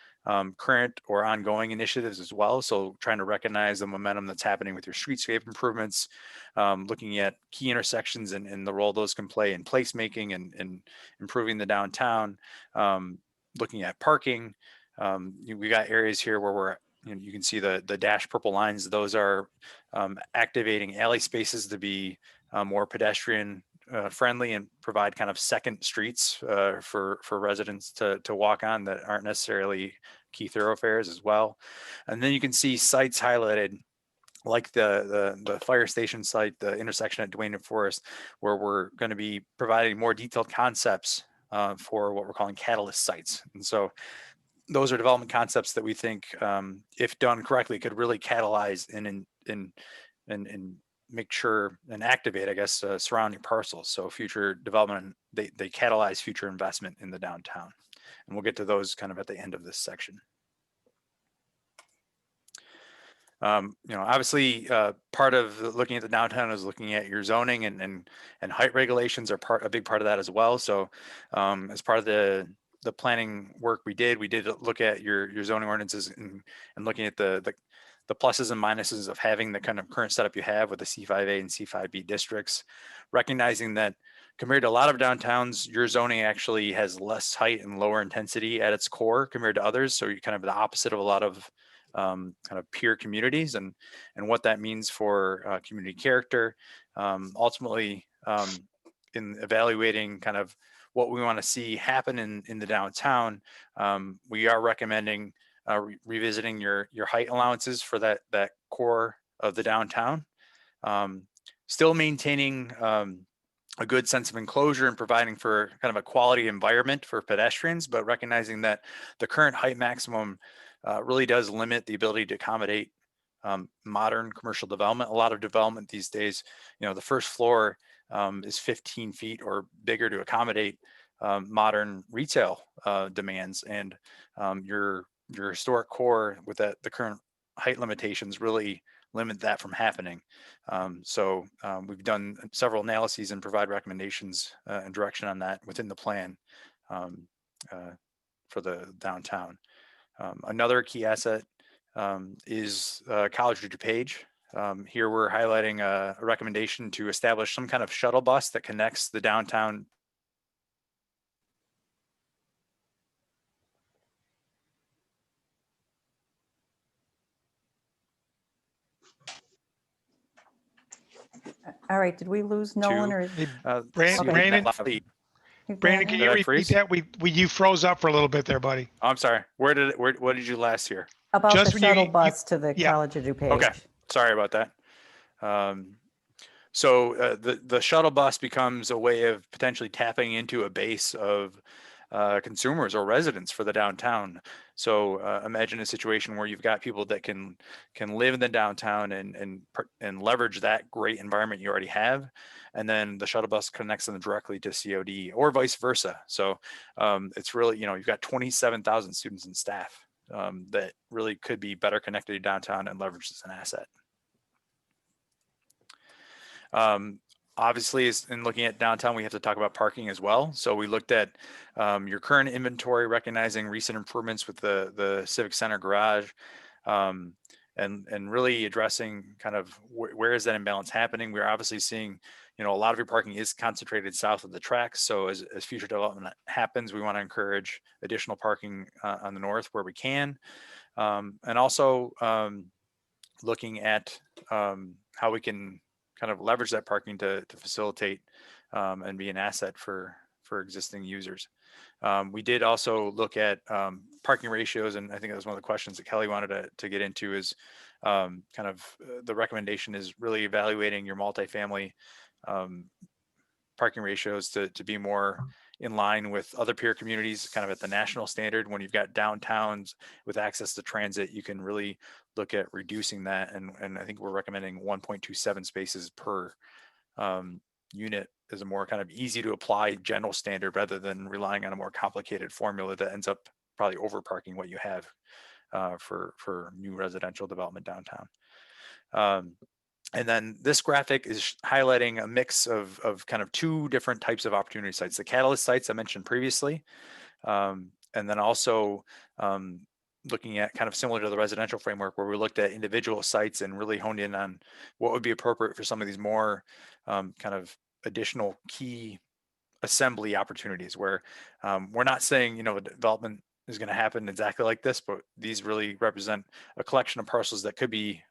current or ongoing initiatives as well. So trying to recognize the momentum that's happening with your streetscape improvements, looking at key intersections and the role those can play in placemaking and improving the downtown. Looking at parking, we got areas here where you can see the dashed purple lines. Those are activating alley spaces to be more pedestrian friendly and provide kind of second streets for residents to walk on that aren't necessarily key thoroughfares as well. And then you can see sites highlighted like the fire station site, the intersection at Duane and Forest, where we're going to be providing more detailed concepts for what we're calling catalyst sites. And so those are development concepts that we think, if done correctly, could really catalyze and make sure and activate, I guess, surrounding parcels. So future development, they catalyze future investment in the downtown. And we'll get to those kind of at the end of this section. Obviously, part of looking at the downtown is looking at your zoning and height regulations are a big part of that as well. So as part of the planning work we did look at your zoning ordinances and looking at the pluses and minuses of having the kind of current setup you have with the C5A and C5B districts, recognizing that compared to a lot of downtowns, your zoning actually has less height and lower intensity at its core compared to others. So you're kind of the opposite of a lot of kind of peer communities and what that means for community character. Ultimately, in evaluating kind of what we want to see happen in the downtown, we are recommending revisiting your height allowances for that core of the downtown, still maintaining a good sense of enclosure and providing for kind of a quality environment for pedestrians, but recognizing that the current height maximum really does limit the ability to accommodate modern commercial development. A lot of development these days, the first floor is 15 feet or bigger to accommodate modern retail demands, and your historic core with the current height limitations really limit that from happening. So we've done several analyses and provide recommendations and direction on that within the plan for the downtown. Another key asset is College Ridge DuPage. Here we're highlighting a recommendation to establish some kind of shuttle bus that connects the downtown All right, did we lose Nolan or? Hey, COD Brandon, levy. Brandon, can Did you I repeat freeze? that? You froze up for a little bit there, buddy. Oh, I'm sorry. What did you last hear? About Just the when you- shuttle you- bus to the yeah. College of DuPage. Okay, sorry about that. So the shuttle bus becomes a way of potentially tapping into a base of consumers or residents for the downtown. So imagine a situation where you've got people that can live in the downtown and leverage that great environment you already have, and then the shuttle bus connects them directly to COD or vice versa. So it's really, you've got 27,000 students and staff that really could be better connected to downtown and leveraged as an asset. Obviously, in looking at downtown, we have to talk about parking as well. So we looked at your current inventory, recognizing recent improvements with the Civic Center garage, and really addressing kind of where is that imbalance happening. We're obviously seeing, a lot of your parking is concentrated south of the tracks. So as future development happens, we want to encourage additional parking on the north where we can, and also looking at how we can kind of leverage that parking to facilitate and be an asset for existing users. We did also look at parking ratios, and I think that was one of the questions that Kelly wanted to get into is kind of the recommendation is really evaluating your multifamily parking ratios to be more in line with other peer communities, kind of at the national standard. When you've got downtowns with access to transit, you can really look at reducing that. And I think we're recommending 1.27 spaces per unit as a more kind of easy to apply general standard rather than relying on a more complicated formula that ends up probably over parking what you have for new residential development downtown. And then this graphic is highlighting a mix of kind of two different types of opportunity sites, the catalyst sites I mentioned previously, and then also looking at kind of similar to the residential framework where we looked at individual sites and really honed in on what would be appropriate for some of these more kind of additional key assembly opportunities where we're not saying, the development is going to happen exactly like this, but these really represent a collection of parcels that could be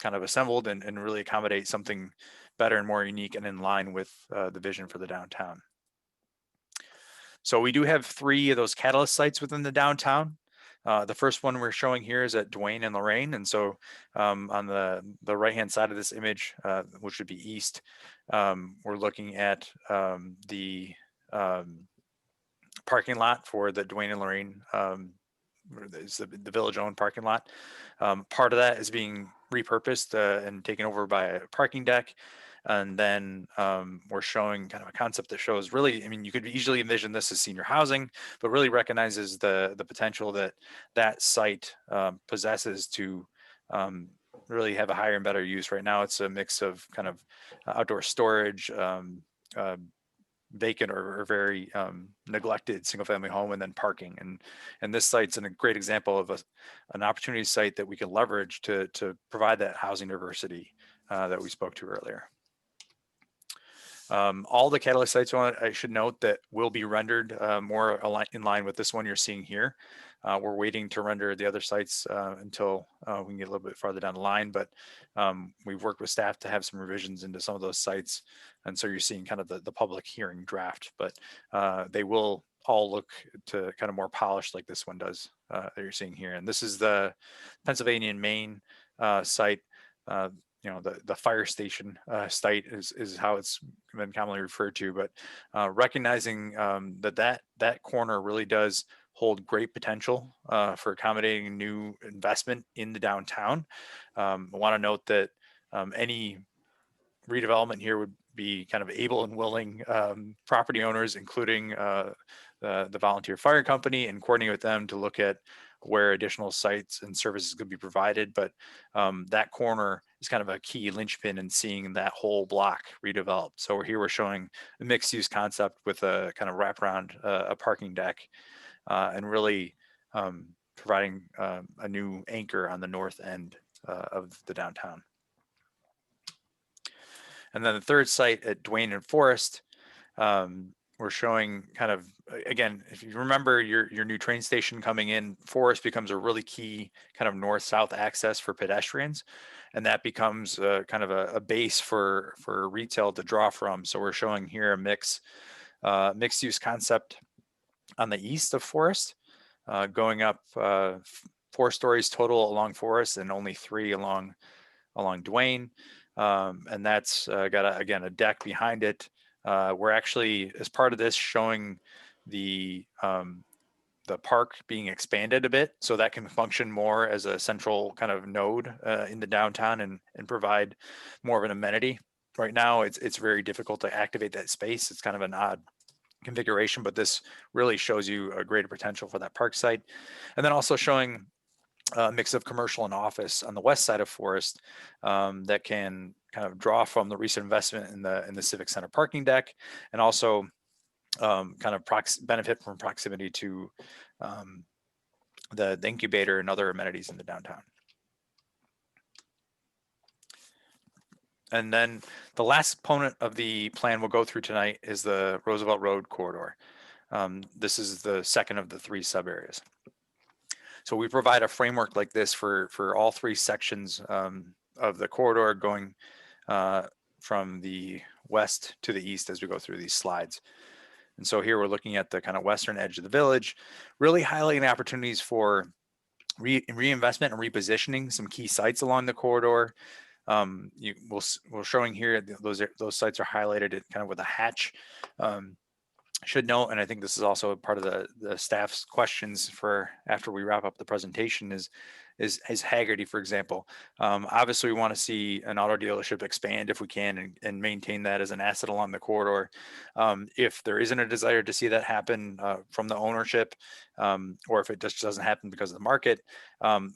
kind of assembled and really accommodate something better and more unique and in line with the vision for the downtown. So we do have 3 of those catalyst sites within the downtown. The first one we're showing here is at Duane and Lorraine. And so on the right-hand side of this image, which would be east, we're looking at the parking lot for the Duane and Lorraine, is the village-owned parking lot. Part of that is being repurposed and taken over by a parking deck. And then we're showing kind of a concept that shows really, you could easily envision this as senior housing, but really recognizes the potential that site possesses to really have a higher and better use. Right now, it's a mix of kind of outdoor storage, vacant or very neglected single family home, and then parking. And this site's a great example of an opportunity site that we can leverage to provide that housing diversity that we spoke to earlier. All the catalyst sites, I should note, that will be rendered more in line with this one you're seeing here. We're waiting to render the other sites until we can get a little bit farther down the line, but we've worked with staff to have some revisions into some of those sites. And so you're seeing kind of the public hearing draft, but they will all look to kind of more polished like this one does that you're seeing here. And this is the Pennsylvania and Maine site. The fire station site is how it's been commonly referred to, but recognizing that corner really does hold great potential for accommodating new investment in the downtown. I want to note that any redevelopment here would be kind of able and willing property owners, including the volunteer fire company, and coordinate with them to look at where additional sites and services could be provided. But that corner is kind of a key linchpin in seeing that whole block redeveloped. So we're showing a mixed use concept with a kind of wraparound a parking deck and really providing a new anchor on the north end of the downtown. And then the third site at Duane and Forest, we're showing kind of, again, if you remember your new train station coming in, Forest becomes a really key kind of north-south access for pedestrians. And that becomes kind of a base for retail to draw from. So we're showing here a mixed use concept on the east of Forest, going up 4 stories total along Forest and only 3 along Duane. And that's got again a deck behind it. We're actually, as part of this, showing the park being expanded a bit so that can function more as a central kind of node in the downtown and provide more of an amenity. Right now, it's very difficult to activate that space. It's kind of an odd configuration, but this really shows you a greater potential for that park site. And then also showing a mix of commercial and office on the west side of Forest that can kind of draw from the recent investment in the Civic Center parking deck, and also kind of benefit from proximity to the incubator and other amenities in the downtown. And then the last component of the plan we'll go through tonight is the Roosevelt Road corridor. This is the second of the 3 sub areas. So we provide a framework like this for all 3 sections of the corridor, going from the west to the east as we go through these slides. And so here we're looking at the kind of western edge of the village, really highlighting opportunities for reinvestment and repositioning some key sites along the corridor. We're showing here those sites are highlighted kind of with a hatch. Should note, and I think this is also part of the staff's questions for after we wrap up the presentation, is Haggerty, for example. Obviously, we want to see an auto dealership expand if we can and maintain that as an asset along the corridor. If there isn't a desire to see that happen from the ownership, or if it just doesn't happen because of the market,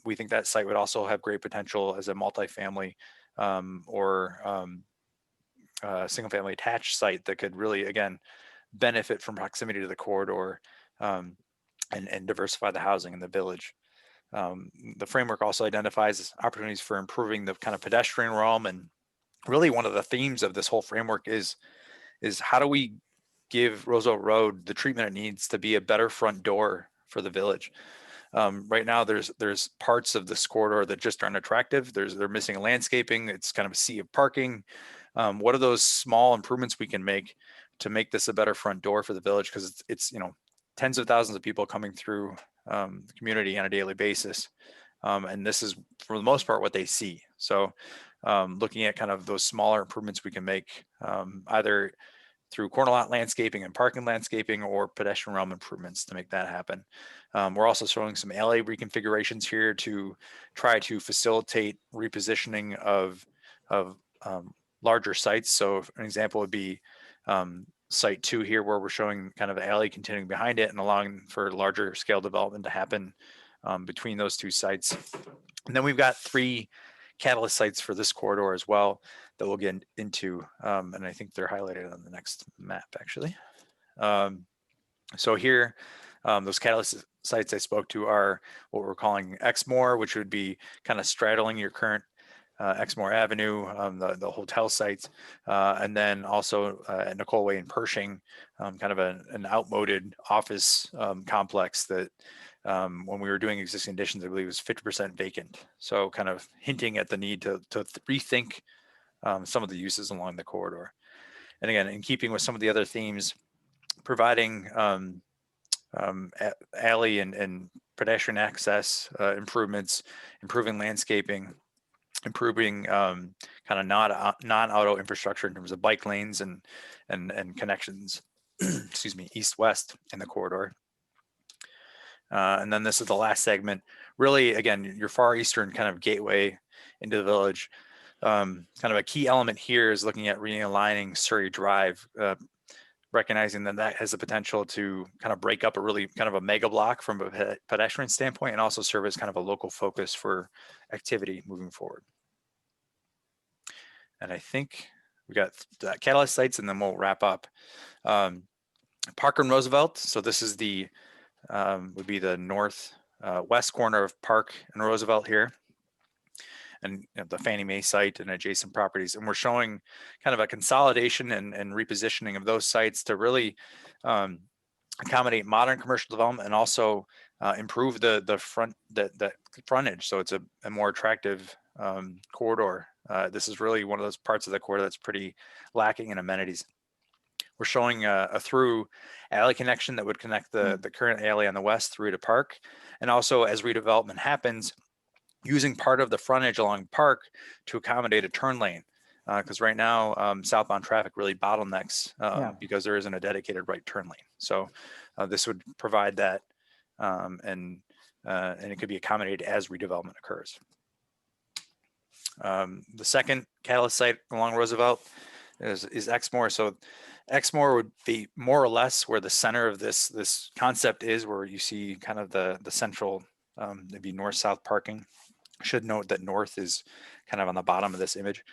we think that site would also have great potential as a multifamily or single family attached site that could really, again, benefit from proximity to the corridor and diversify the housing in the village. The framework also identifies opportunities for improving the kind of pedestrian realm, and really one of the themes of this whole framework is how do we give Roosevelt Road the treatment it needs to be a better front door for the village. Right now, there's parts of this corridor that just aren't attractive. They're missing landscaping. It's kind of a sea of parking. What are those small improvements we can make to make this a better front door for the village? Because it's tens of thousands of people coming through the community on a daily basis, and this is for the most part what they see. So looking at kind of those smaller improvements we can make, either through corner lot landscaping and parking landscaping or pedestrian realm improvements to make that happen. We're also showing some alley reconfigurations here to try to facilitate repositioning of larger sites. So an example would be site 2 here, where we're showing kind of the alley continuing behind it and allowing for larger scale development to happen between those 2 sites. And then we've got 3 catalyst sites for this corridor as well that we'll get into, and I think they're highlighted on the next map actually. So here, those catalyst sites I spoke to are what we're calling Exmoor, which would be kind of straddling your current Exmoor Avenue, the hotel sites, and then also at Nicole Way in Pershing, kind of an outmoded office complex that when we were doing existing additions, I believe was 50% vacant. So kind of hinting at the need to rethink some of the uses along the corridor. And again, in keeping with some of the other themes, providing alley and pedestrian access improvements, improving landscaping, improving kind of non-auto infrastructure in terms of bike lanes and connections, excuse me, east-west in the corridor. And then this is the last segment. Really, again, your far eastern kind of gateway into the village. Kind of a key element here is looking at realigning Surrey Drive, recognizing that has the potential to kind of break up a really kind of a mega block from a pedestrian standpoint, and also serve as kind of a local focus for activity moving forward. And I think we got catalyst sites, and then we'll wrap up. Park and Roosevelt. So this is the would be the north west corner of Park and Roosevelt here. and the Fannie Mae site and adjacent properties. And we're showing kind of a consolidation and repositioning of those sites to really accommodate modern commercial development and also improve the frontage. So it's a more attractive corridor. This is really one of those parts of the corridor that's pretty lacking in amenities. We're showing a through alley connection that would connect the current alley on the west through to Park. And also as redevelopment happens, using part of the frontage along Park to accommodate a turn lane. Because right now, southbound traffic really bottlenecks because there isn't a dedicated right turn lane. So this would provide that and it could be accommodated as redevelopment occurs. The second catalyst site along Roosevelt is Exmoor. So Exmoor would be more or less where the center of this concept is, where you see kind of the central, it'd be north-south parking. Should note that north is kind of on the bottom of this image.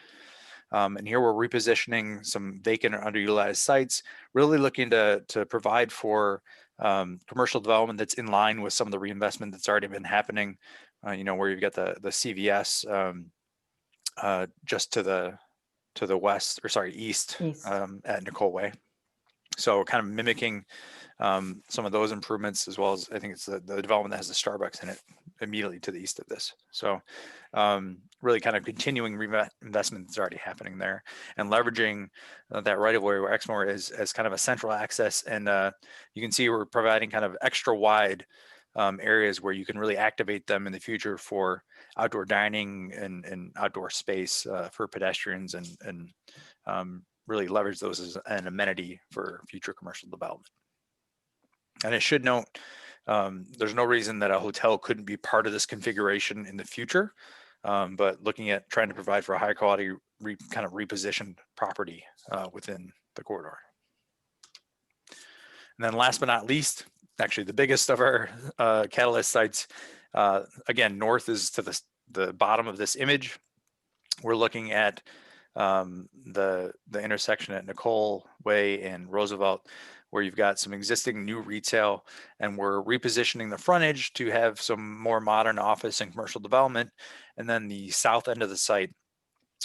And here we're repositioning some vacant or underutilized sites, really looking to provide for commercial development that's in line with some of the reinvestment that's already been happening. Where you've got the CVS just to the west, or sorry, east. At Nicole Way. So kind of mimicking some of those improvements, as well as I think it's the development that has the Starbucks in it immediately to the east of this. So really kind of continuing investment that's already happening there and leveraging that right of way where Exmoor is as kind of a central access. And you can see we're providing kind of extra wide areas where you can really activate them in the future for outdoor dining and outdoor space for pedestrians and really leverage those as an amenity for future commercial development. And I should note, there's no reason that a hotel couldn't be part of this configuration in the future, but looking at trying to provide for a high quality, kind of repositioned property within the corridor. And then last but not least, actually the biggest of our catalyst sites, again, north is to the bottom of this image. We're looking at the intersection at Nicole Way and Roosevelt, where you've got some existing new retail, and we're repositioning the frontage to have some more modern office and commercial development. And then the south end of the site,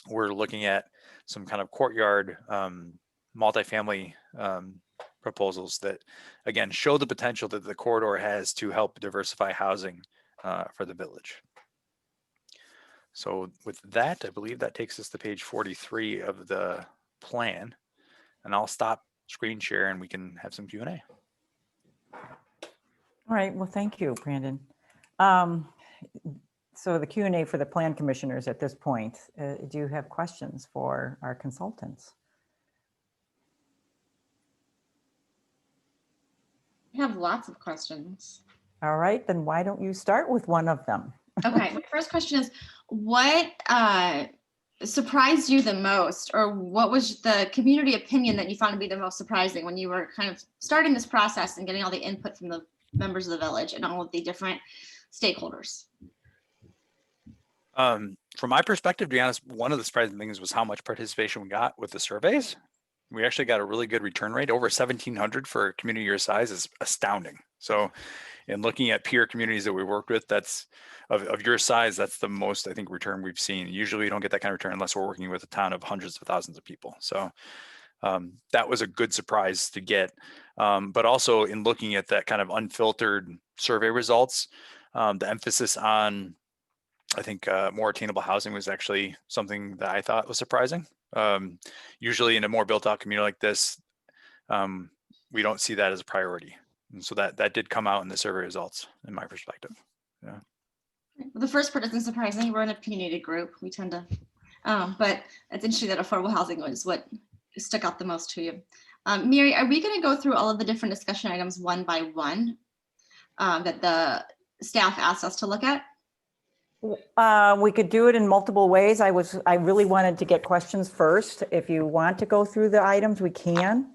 we're looking at some kind of courtyard multifamily proposals that, again, show the potential that the corridor has to help diversify housing for the village. So with that, I believe that takes us to page 43 of the plan, and I'll stop screen share and we can have some Q&A. All right, well, thank you, Brandon. So the Q&A for the plan commissioners at this point, do you have questions for our consultants? I have lots of questions. All right, then why don't you start with one of them? Okay, my first question is, what surprised you the most, or what was the community opinion that you found to be the most surprising when you were kind of starting this process and getting all the input from the members of the village and all of the different stakeholders? From my perspective, to be honest, one of the surprising things was how much participation we got with the surveys. We actually got a really good return rate. Over 1,700 for a community your size is astounding. So in looking at peer communities that we worked with, that's of your size, that's the most, I think, return we've seen. Usually we don't get that kind of return unless we're working with a town of hundreds of thousands of people. So that was a good surprise to get. But also in looking at that kind of unfiltered survey results, the emphasis on, I think, more attainable housing was actually something that I thought was surprising. Usually in a more built out community like this, we don't see that as a priority. And so that did come out in the survey results, in my perspective. Yeah. The first part isn't surprising. We're in a community group. We tend to, but it's interesting that affordable housing was what stuck out the most to you. Mary, are we going to go through all of the different discussion items one by one that the staff asked us to look at? We could do it in multiple ways. I really wanted to get questions first. If you want to go through the items, we can.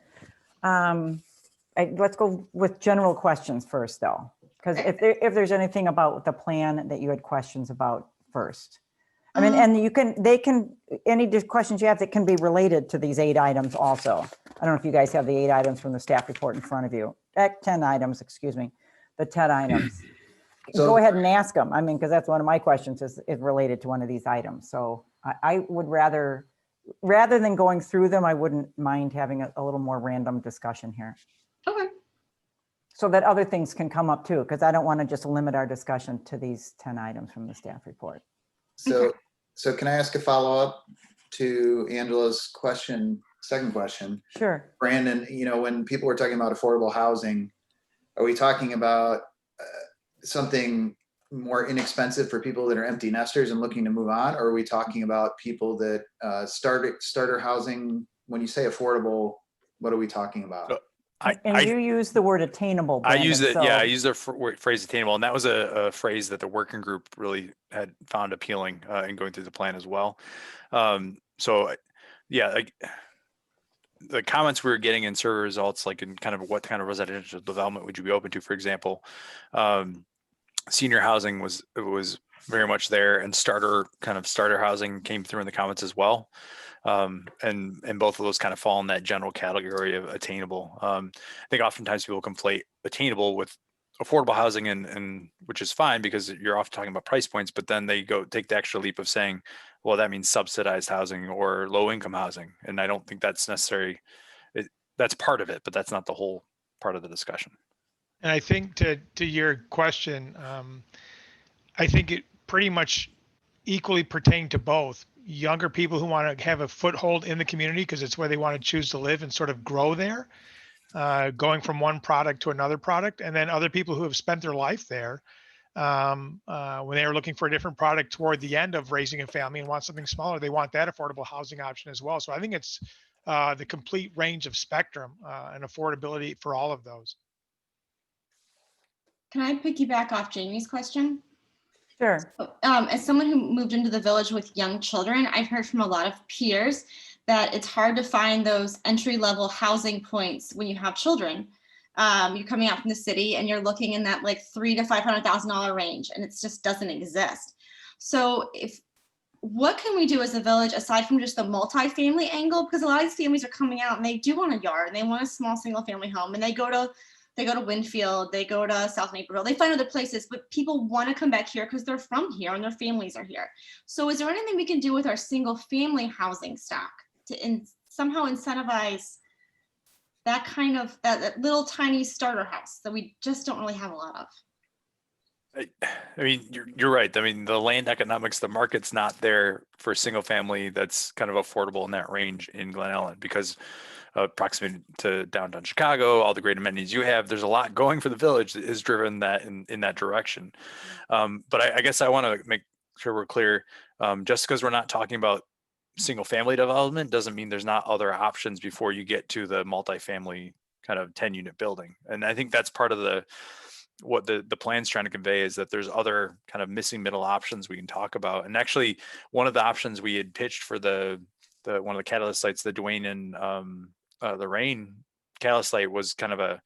Let's go with general questions first, though, because if there's anything about the plan that you had questions about first, I mean, and any questions you have that can be related to these 8 items also. I don't know if you guys have the 8 items from the staff report in front of you. 10 items, excuse me, the 10 items. go ahead and ask them. I mean, because that's one of my questions is related to one of these items. So I would rather than going through them, I wouldn't mind having a little more random discussion here. Okay. So that other things can come up too, because I don't want to just limit our discussion to these 10 items from the staff report. So can I ask a follow-up to Angela's question, second question? Sure. Brandon, when people were talking about affordable housing, are we talking about something more inexpensive for people that are empty nesters and looking to move on? Or are we talking about people that starter housing? When you say affordable, what are we talking about? You use the word attainable, Brandon, I use it. so. Yeah, I use the phrase attainable, and that was a phrase that the working group really had found appealing in going through the plan as well. So, yeah, the comments we were getting in survey results, like in kind of what kind of residential development would you be open to, for example, senior housing was very much there, and starter housing came through in the comments as well. And both of those kind of fall in that general category of attainable. I think oftentimes people conflate attainable with affordable housing, and which is fine because you're often talking about price points, but then they go take the extra leap of saying, well, that means subsidized housing or low income housing. And I don't think that's necessary. That's part of it, but that's not the whole part of the discussion. And I think to your question, I think it pretty much equally pertain to both. Younger people who want to have a foothold in the community because it's where they want to choose to live and sort of grow there, going from one product to another product. And then other people who have spent their life there when they are looking for a different product toward the end of raising a family and want something smaller, they want that affordable housing option as well. So I think it's the complete range of spectrum and affordability for all of those. Can I piggyback off Jamie's question? Sure. As someone who moved into the village with young children, I've heard from a lot of peers that it's hard to find those entry-level housing points when you have children. You're coming out from the city and you're looking in that like $300,000 to $500,000 range, and it just doesn't exist. So what can we do as a village aside from just the multifamily angle? Because a lot of these families are coming out and they do want a yard and they want a small single-family home, and they go to Winfield, they go to South Naperville, they find other places, but people want to come back here because they're from here and their families are here. So is there anything we can do with our single family housing stock to somehow incentivize that kind of, that little tiny starter house that we just don't really have a lot of? I mean, you're right. I mean, the land economics, the market's not there for single family that's kind of affordable in that range in Glen Ellen because proximity to downtown Chicago, all the great amenities you have, there's a lot going for the village that is driven that in that direction. But I guess I want to make sure we're clear, just because we're not talking about single family development doesn't mean there's not other options before you get to the multifamily kind of 10-unit building. And I think that's part of what the plan's trying to convey is that there's other kind of missing middle options we can talk about. And actually, one of the options we had pitched for one of the catalyst sites, the Dwayne and the Rain catalyst site, was kind of a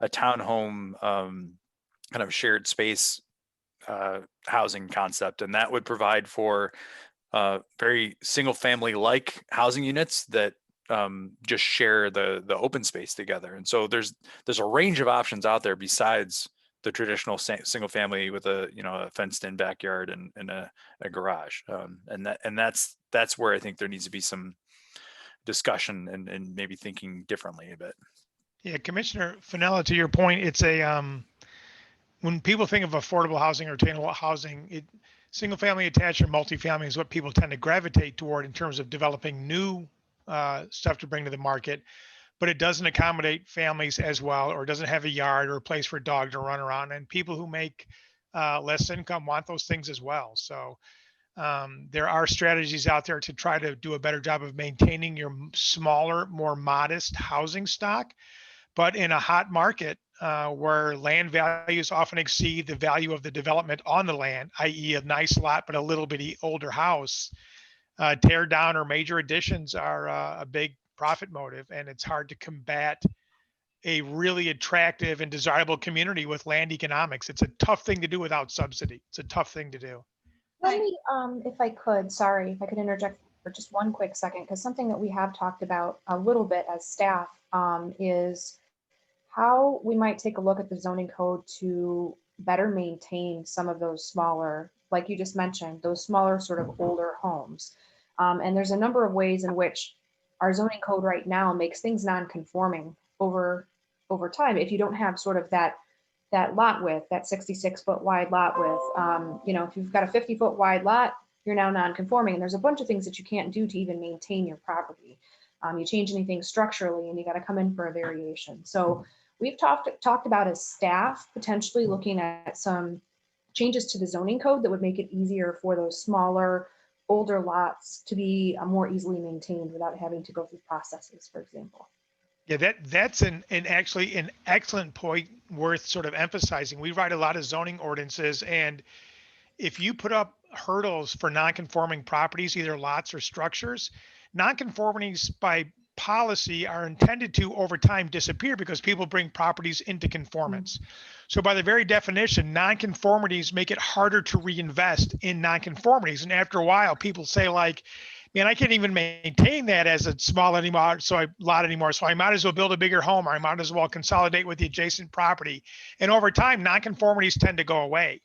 townhome kind of shared space housing concept, and that would provide for very single family like housing units that just share the open space together. And so there's a range of options out there besides the traditional single family with a fenced in backyard and a garage. And that's where I think there needs to be some discussion and maybe thinking differently a bit. Yeah, Commissioner Fenella, to your point, it's when people think of affordable housing or attainable housing, single family attached or multifamily is what people tend to gravitate toward in terms of developing new stuff to bring to the market, but it doesn't accommodate families as well, or doesn't have a yard or a place for a dog to run around. And people who make less income want those things as well. So there are strategies out there to try to do a better job of maintaining your smaller, more modest housing stock. But in a hot market where land values often exceed the value of the development on the land, i.e. a nice lot, but a little bitty older house, tear down or major additions are a big profit motive. And it's hard to combat a really attractive and desirable community with land economics. It's a tough thing to do without subsidy. It's a tough thing to do. Let me, if I could, sorry, if I could interject for just one quick second, because something that we have talked about a little bit as staff is how we might take a look at the zoning code to better maintain some of those smaller, like you just mentioned, those smaller sort of older homes. And there's a number of ways in which our zoning code right now makes things non-conforming over time. If you don't have sort of that lot width, that 66-foot wide lot width, you know, if you've got a 50-foot wide lot, you're now non-conforming. And there's a bunch of things that you can't do to even maintain your property. You change anything structurally and you got to come in for a variation. So we've talked about as staff potentially looking at some changes to the zoning code that would make it easier for those smaller, older lots to be more easily maintained without having to go through processes, for example. Yeah, that's actually an excellent point worth sort of emphasizing. We write a lot of zoning ordinances, and if you put up hurdles for non-conforming properties, either lots or structures, non-conformities by policy are intended to over time disappear because people bring properties into conformance. So by the very definition, non-conformities make it harder to reinvest in non-conformities. And after a while, people say like, man, I can't even maintain that as a small lot anymore. So I might as well build a bigger home, or I might as well consolidate with the adjacent property. And over time, non-conformities tend to go away.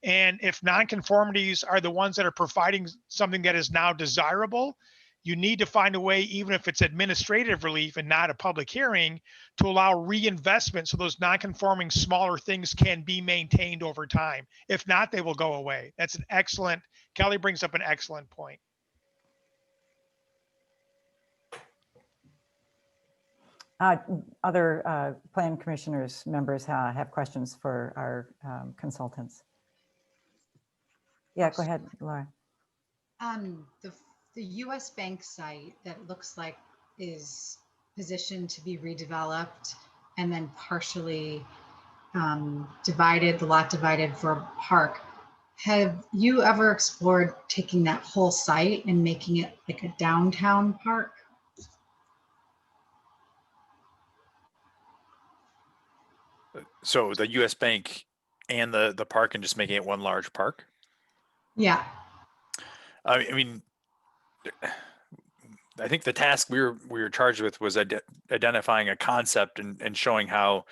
And if nonconformities are the ones that are providing something that is now desirable, you need to find a way, even if it's administrative relief and not a public hearing, to allow reinvestment so those nonconforming smaller things can be maintained over time. If not, they will go away. That's an excellent, Kelly brings up an excellent point. Other plan commissioners members have questions for our consultants. Yeah, go ahead, Laura. The US Bank site that looks like is positioned to be redeveloped and then partially divided, the lot divided for a park. Have you ever explored taking that whole site and making it like a downtown park? So the US Bank and the park and just making it one large park? Yeah. I mean, I think the task we were charged with was identifying a concept and showing how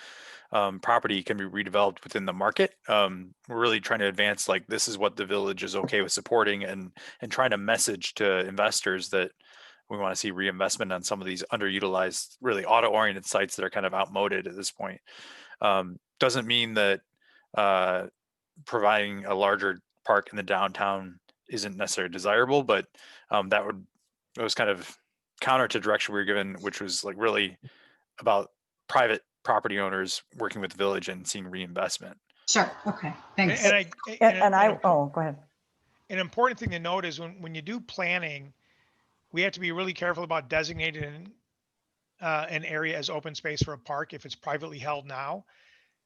property can be redeveloped within the market. We're really trying to advance like this is what the village is okay with supporting, and trying to message to investors that we want to see reinvestment on some of these underutilized, really auto-oriented sites that are kind of outmoded at this point. Doesn't mean that providing a larger park in the downtown isn't necessarily desirable, but it was kind of counter to direction we were given, which was like really about private property owners working with the village and seeing reinvestment. Sure. Okay. Thanks. Go ahead. An important thing to note is when you do planning, we have to be really careful about designating an area as open space for a park if it's privately held now,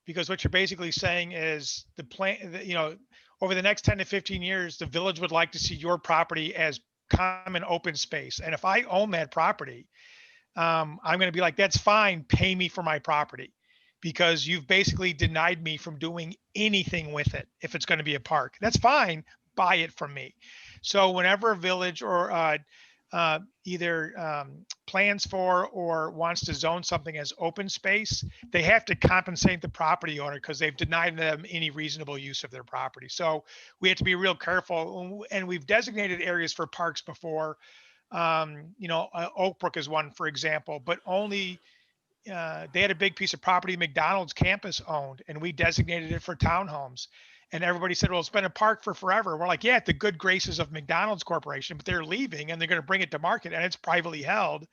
because what you're basically saying is the plan, you know, over the next 10 to 15 years, the village would like to see your property as common open space. And if I own that property, I'm going to be like, that's fine, pay me for my property, because you've basically denied me from doing anything with it. If it's going to be a park, that's fine, buy it from me. So whenever a village or either plans for or wants to zone something as open space, they have to compensate the property owner because they've denied them any reasonable use of their property. So we have to be real careful, and we've designated areas for parks before. You know, Oak Brook is one, for example, but only they had a big piece of property McDonald's campus owned, and we designated it for townhomes. And everybody said, well, it's been a park for forever. We're like, yeah, at the good graces of McDonald's Corporation, but they're leaving and they're going to bring it to market, and it's privately held.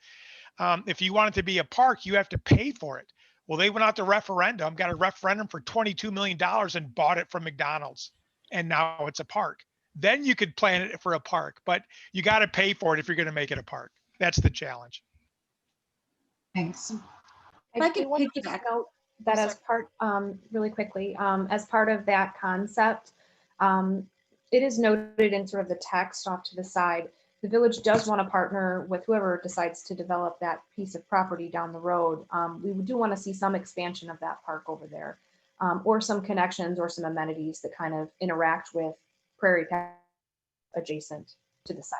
If you want it to be a park, you have to pay for it. Well, they went out to referendum, got a referendum for $22 million and bought it from McDonald's. And now it's a park. Then you could plan it for a park, but you got to pay for it if you're going to make it a park. That's the challenge. Thanks. I do want to just note that as part, really quickly, as part of that concept, it is noted in sort of the text off to the side, the village does want to partner with whoever decides to develop that piece of property down the road. We do want to see some expansion of that park over there, or some connections or some amenities that kind of interact with Prairie Path adjacent to the site.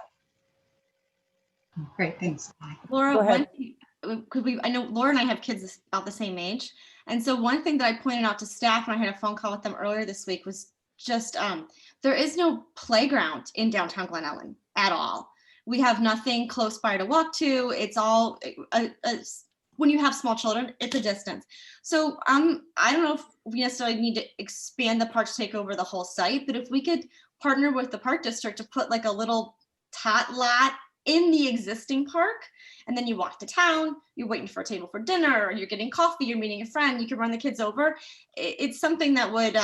Great, thanks. Laura, Go ahead. could we, I know Laura and I have kids about the same age. And so one thing that I pointed out to staff when I had a phone call with them earlier this week was just there is no playground in downtown Glen Ellen at all. We have nothing close by to walk to. It's all when you have small children, it's a distance. So I don't know if we necessarily need to expand the park to take over the whole site, but if we could partner with the park district to put like a little tot lot in the existing park, and then you walk to town, you're waiting for a table for dinner, or you're getting coffee, you're meeting a friend, you can run the kids over. It's something that would,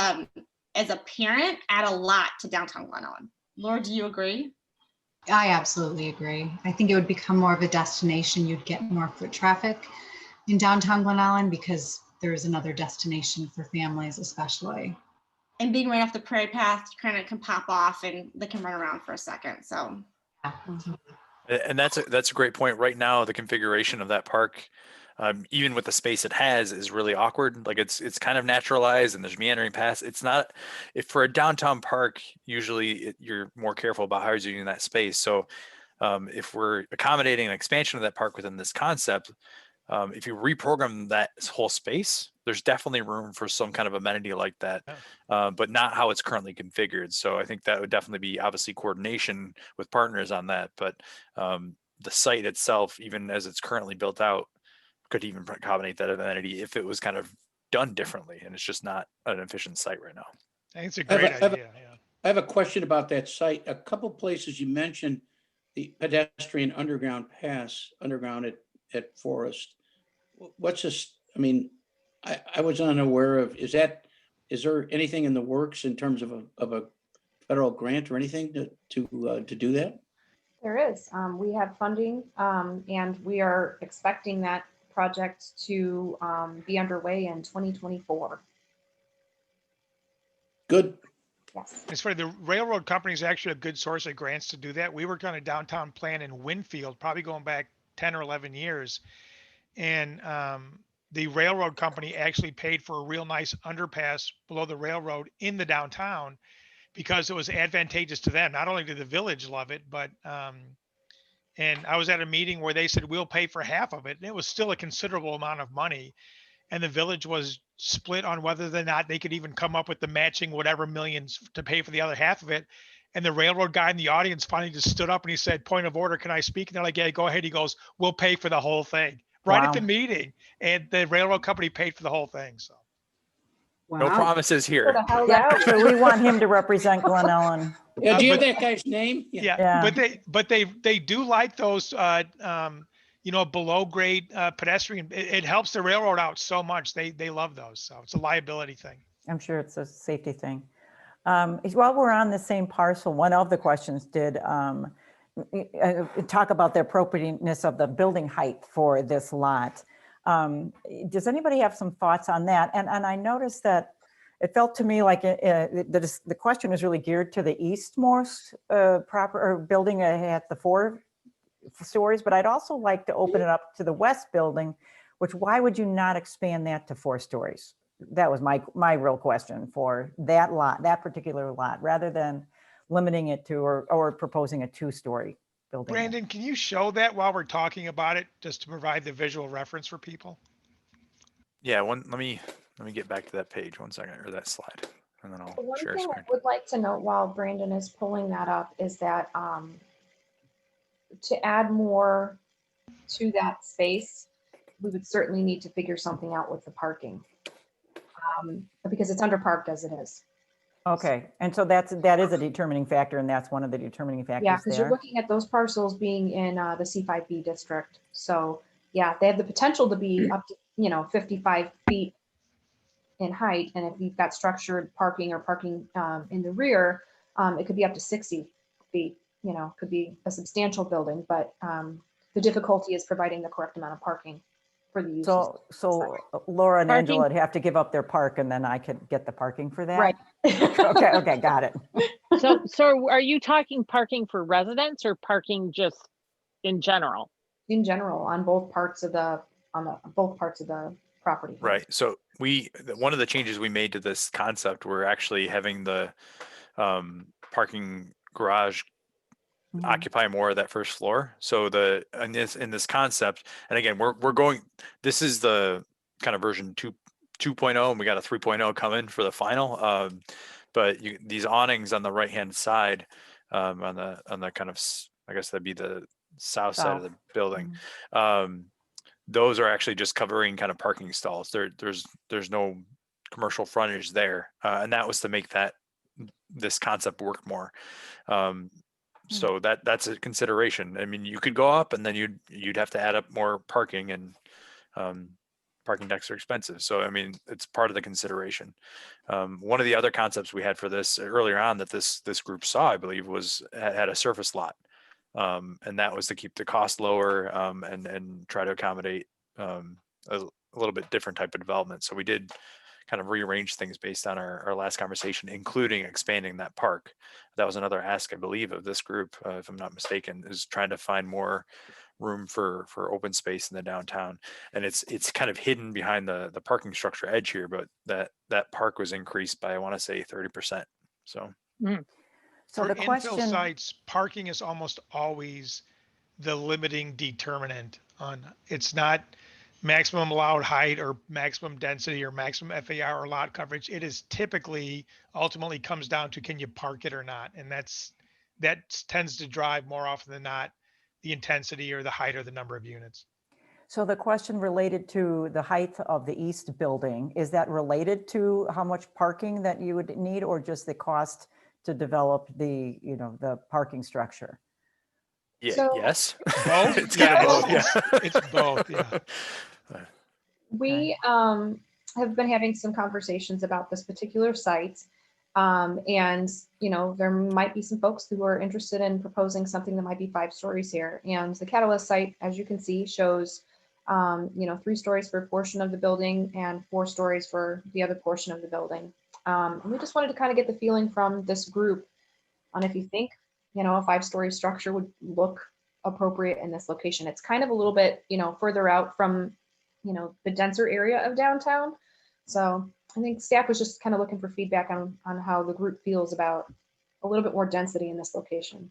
as a parent, add a lot to downtown Glen Ellen. Laura, do you agree? I absolutely agree. I think it would become more of a destination. You'd get more foot traffic in downtown Glen Ellen because there is another destination for families, especially. And being right off the Prairie Path, kind of can pop off and they can run around for a second. So. And that's a great point. Right now, the configuration of that park, even with the space it has, is really awkward. Like it's kind of naturalized, and there's meandering paths. It's not, if for a downtown park, usually you're more careful about how you're using that space. So if we're accommodating an expansion of that park within this concept, if you reprogram that whole space, there's definitely room for some kind of amenity like that, but not how it's currently configured. So I think that would definitely be obviously coordination with partners on that. But the site itself, even as it's currently built out, could even accommodate that amenity if it was kind of done differently. And it's just not an efficient site right now. I think it's a great idea. I have a question about that site. A couple places you mentioned the pedestrian underground pass, underground at Forest. What's this? I mean, I was unaware of, is there anything in the works in terms of a federal grant or anything to do that? There is. We have funding, and we are expecting that project to be underway in 2024. Good. Yes. It's funny, the railroad company is actually a good source of grants to do that. We worked on a downtown plan in Winfield, probably going back 10 or 11 years. And the railroad company actually paid for a real nice underpass below the railroad in the downtown because it was advantageous to them. Not only did the village love it, but and I was at a meeting where they said, we'll pay for half of it. And it was still a considerable amount of money. And the village was split on whether or not they could even come up with the matching whatever millions to pay for the other half of it. And the railroad guy in the audience finally just stood up and he said, point of order, can I speak? And they're like, yeah, go ahead. He goes, we'll pay for the whole thing. Right at the meeting, and the railroad company paid for the whole thing. So, no promises here. Yeah, so we want him to represent Glen Ellen. Yeah, do you have that guy's name? Yeah. But they do like those below grade pedestrian. It helps the railroad out so much. They love those. So it's a liability thing. I'm sure it's a safety thing. While we're on the same parcel, one of the questions did talk about the appropriateness of the building height for this lot. Does anybody have some thoughts on that? And I noticed that it felt to me like the question was really geared to the eastmost building at the 4 stories, but I'd also like to open it up to the west building, which why would you not expand that to 4 stories? That was my real question for that lot, that particular lot, rather than limiting it to or proposing a 2-story building. Brandon, can you show that while we're talking about it, just to provide the visual reference for people? Yeah, let me get back to that page 1 second, or that slide, and then I'll share One thing screen. I would like to note while Brandon is pulling that up is that to add more to that space, we would certainly need to figure something out with the parking, because it's underparked as it is. Okay, and so that is a determining factor, and that's one of the determining factors. Yeah, because you're there. looking at those parcels being in the C5B district. So yeah, they have the potential to be up to 55 feet in height, and if you've got structured parking or parking in the rear, it could be up to 60 feet. Could be a substantial building, but the difficulty is providing the correct amount of parking for the uses. So Laura and Angela would have to give up their park, and then I could get the parking for that? Right. Okay, got it. So are you talking parking for residents or parking just in general? In general, on both parts of the property. Right. So one of the changes we made to this concept, we're actually having the parking garage occupy more of that first floor. So in this concept, and again, we're going, this is the kind of version 2.0 and we got a 3.0 coming for the final. But these awnings on the right-hand side, on the kind of, I guess that'd be the south side of the building. Those are actually just covering kind of parking stalls. There's no commercial frontage there. And that was to make this concept work more. So that's a consideration. I mean, you could go up and then you'd have to add up more parking, and parking decks are expensive. So, I mean, it's part of the consideration. One of the other concepts we had for this earlier on that this group saw, I believe, had a surface lot. And that was to keep the cost lower, and try to accommodate a little bit different type of development. So we did kind of rearrange things based on our last conversation, including expanding that park. That was another ask, I believe, of this group, if I'm not mistaken, is trying to find more room for open space in the downtown. And it's kind of hidden behind the parking structure edge here, but that park was increased by, I want to say, 30%. So. So For the infill question, sites, parking is almost always the limiting determinant on, it's not maximum allowed height or maximum density or maximum FAR or lot coverage. It is typically ultimately comes down to, can you park it or not? And that tends to drive more often than not the intensity or the height or the number of units. so the question related to the height of the east building, is that related to how much parking that you would need, or just the cost to develop the parking structure? Yeah, So- yes. Both? It's kind of both. Yeah. It's both, yeah. We have been having some conversations about this particular site. And, there might be some folks who are interested in proposing something that might be 5 stories here. And the Catalyst site, as you can see, shows, 3 stories for a portion of the building and 4 stories for the other portion of the building. And we just wanted to kind of get the feeling from this group on if you think, a 5-story structure would look appropriate in this location. It's kind of a little bit, further out from, the denser area of downtown. So I think staff was just kind of looking for feedback on how the group feels about a little bit more density in this location.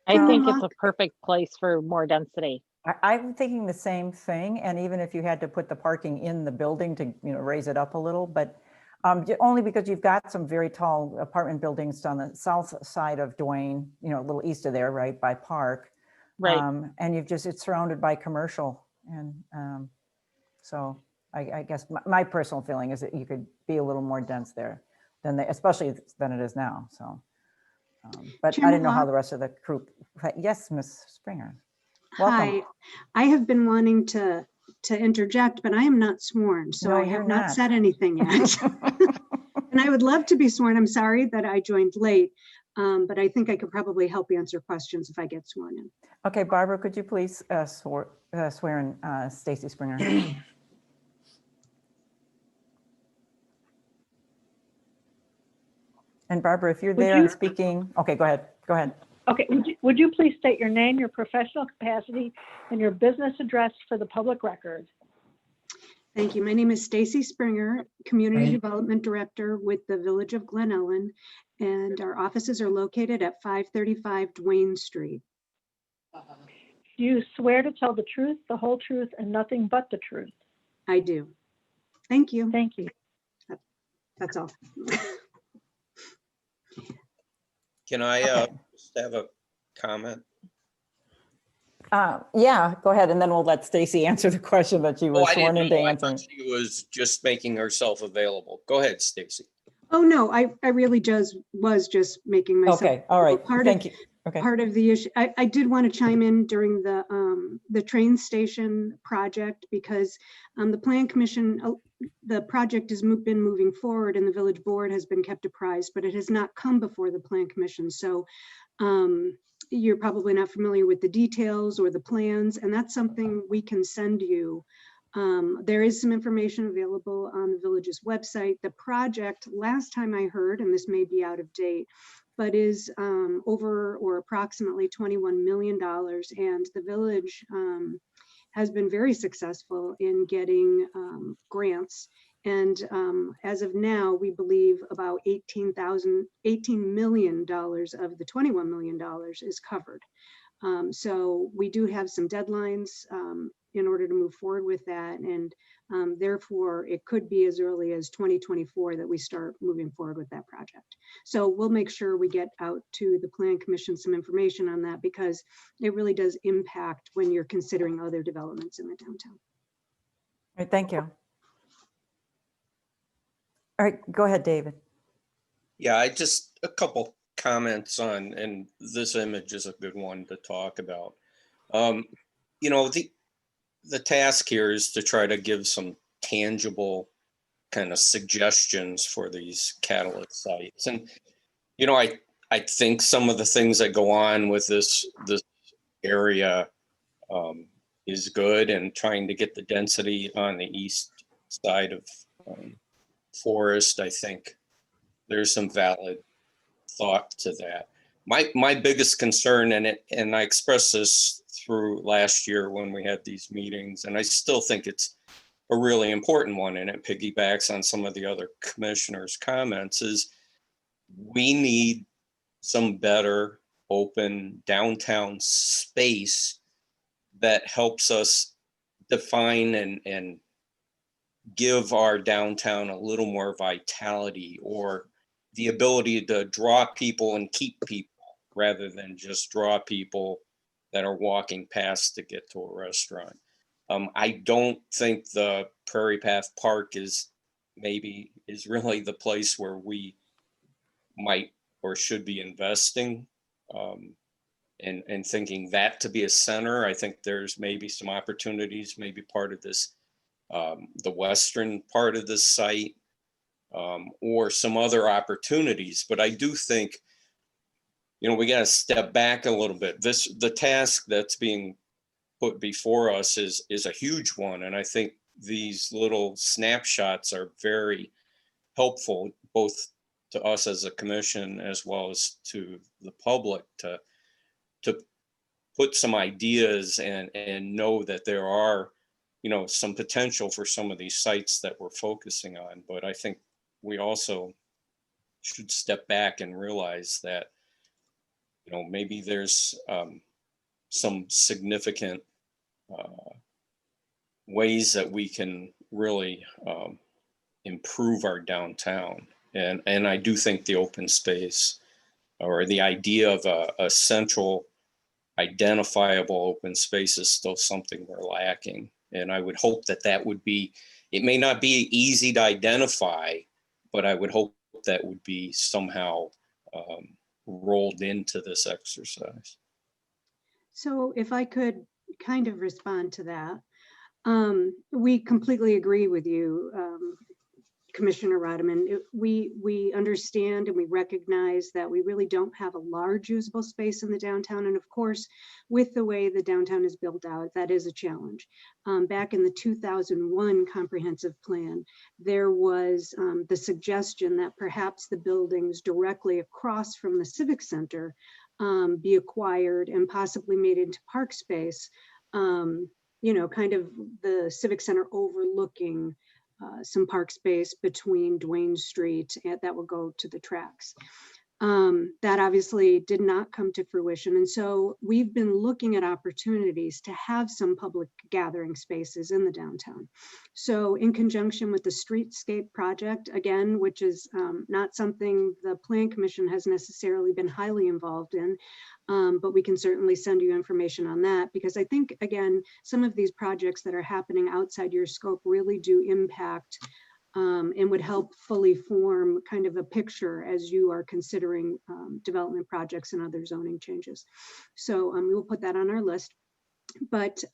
I think it's a perfect place for more density. I'm thinking the same thing. And even if you had to put the parking in the building to, raise it up a little, but only because you've got some very tall apartment buildings on the south side of Duane, a little east of there, right by Park. Right. And it's surrounded by commercial. And so I guess my personal feeling is that you could be a little more dense there especially than it is now. So, but I didn't know how the rest of the group. Yes, Ms. Springer. Welcome. Hi, I have been wanting to interject, but I am not sworn, so No, I you're have not not. said anything yet. And I would love to be sworn. I'm sorry that I joined late, but I think I could probably help answer questions if I get sworn in. Okay, Barbara, could you please swear in Stacy Springer? And Barbara, if you're there and speaking, okay, go ahead. Okay, would you please state your name, your professional capacity, and your business address for the public record? Thank you. My name is Stacy Springer, Community Development Director with the Village of Glen Ellen, and our offices are located at 535 Duane Street. Do you swear to tell the truth, the whole truth, and nothing but the truth? I do. Thank you. Thank you. That's all. Can I just have a comment? Yeah, go ahead, and then we'll let Stacy answer the question that she was I sworn didn't into know. I answering. thought she was just making herself available. Go ahead, Stacy. Oh, no, I really was just making myself. Okay, all right, thank you. Okay. Part of the issue, I did want to chime in during the train station project, because the Plan Commission, the project has been moving forward and the village board has been kept apprised, but it has not come before the Plan Commission. So you're probably not familiar with the details or the plans, and that's something we can send you. There is some information available on the village's website. The project, last time I heard, and this may be out of date, but is over or approximately $21 million. And the village has been very successful in getting grants. And as of now, we believe about $18 million of the $21 million is covered. So we do have some deadlines in order to move forward with that. And therefore, it could be as early as 2024 that we start moving forward with that project. So we'll make sure we get out to the Plan Commission some information on that, because it really does impact when you're considering other developments in the downtown. All right, thank you. All right, go ahead, David. Yeah, I just a couple comments on, and this image is a good one to talk about. You know, the task here is to try to give some tangible kind of suggestions for these catalyst sites. And, you know, I think some of the things that go on with this area is good, and trying to get the density on the east side of Forest. I think there's some valid thought to that. My biggest concern, and I expressed this through last year when we had these meetings, and I still think it's a really important one, and it piggybacks on some of the other commissioners' comments, is we need some better open downtown space that helps us define and give our downtown a little more vitality, or the ability to draw people and keep people, rather than just draw people that are walking past to get to a restaurant. I don't think the Prairie Path Park is really the place where we might or should be investing, and thinking that to be a center. I think there's maybe some opportunities, maybe part of this, the western part of this site, or some other opportunities. But I do think, you know, we got to step back a little bit. The task that's being put before us is a huge one. And I think these little snapshots are very helpful, both to us as a commission as well as to the public, to put some ideas and know that there are, you know, some potential for some of these sites that we're focusing on. But I think we also should step back and realize that, you know, maybe there's some significant ways that we can really improve our downtown. And I do think the open space, or the idea of a central identifiable open space, is still something we're lacking. And I would hope that would be, it may not be easy to identify, but I would hope that would be somehow rolled into this exercise. So if I could kind of respond to that, we completely agree with you, Commissioner Rodman. We understand and we recognize that we really don't have a large usable space in the downtown. And of course, with the way the downtown is built out, that is a challenge. Back in the 2001 comprehensive plan, there was the suggestion that perhaps the buildings directly across from the Civic Center be acquired and possibly made into park space, you know, kind of the Civic Center overlooking some park space between Duane Street that will go to the tracks. That obviously did not come to fruition. And so we've been looking at opportunities to have some public gathering spaces in the downtown. So in conjunction with the streetscape project, again, which is not something the Plan Commission has necessarily been highly involved in, but we can certainly send you information on that, because I think, again, some of these projects that are happening outside your scope really do impact and would help fully form kind of a picture as you are considering development projects and other zoning changes. So we will put that on our list. But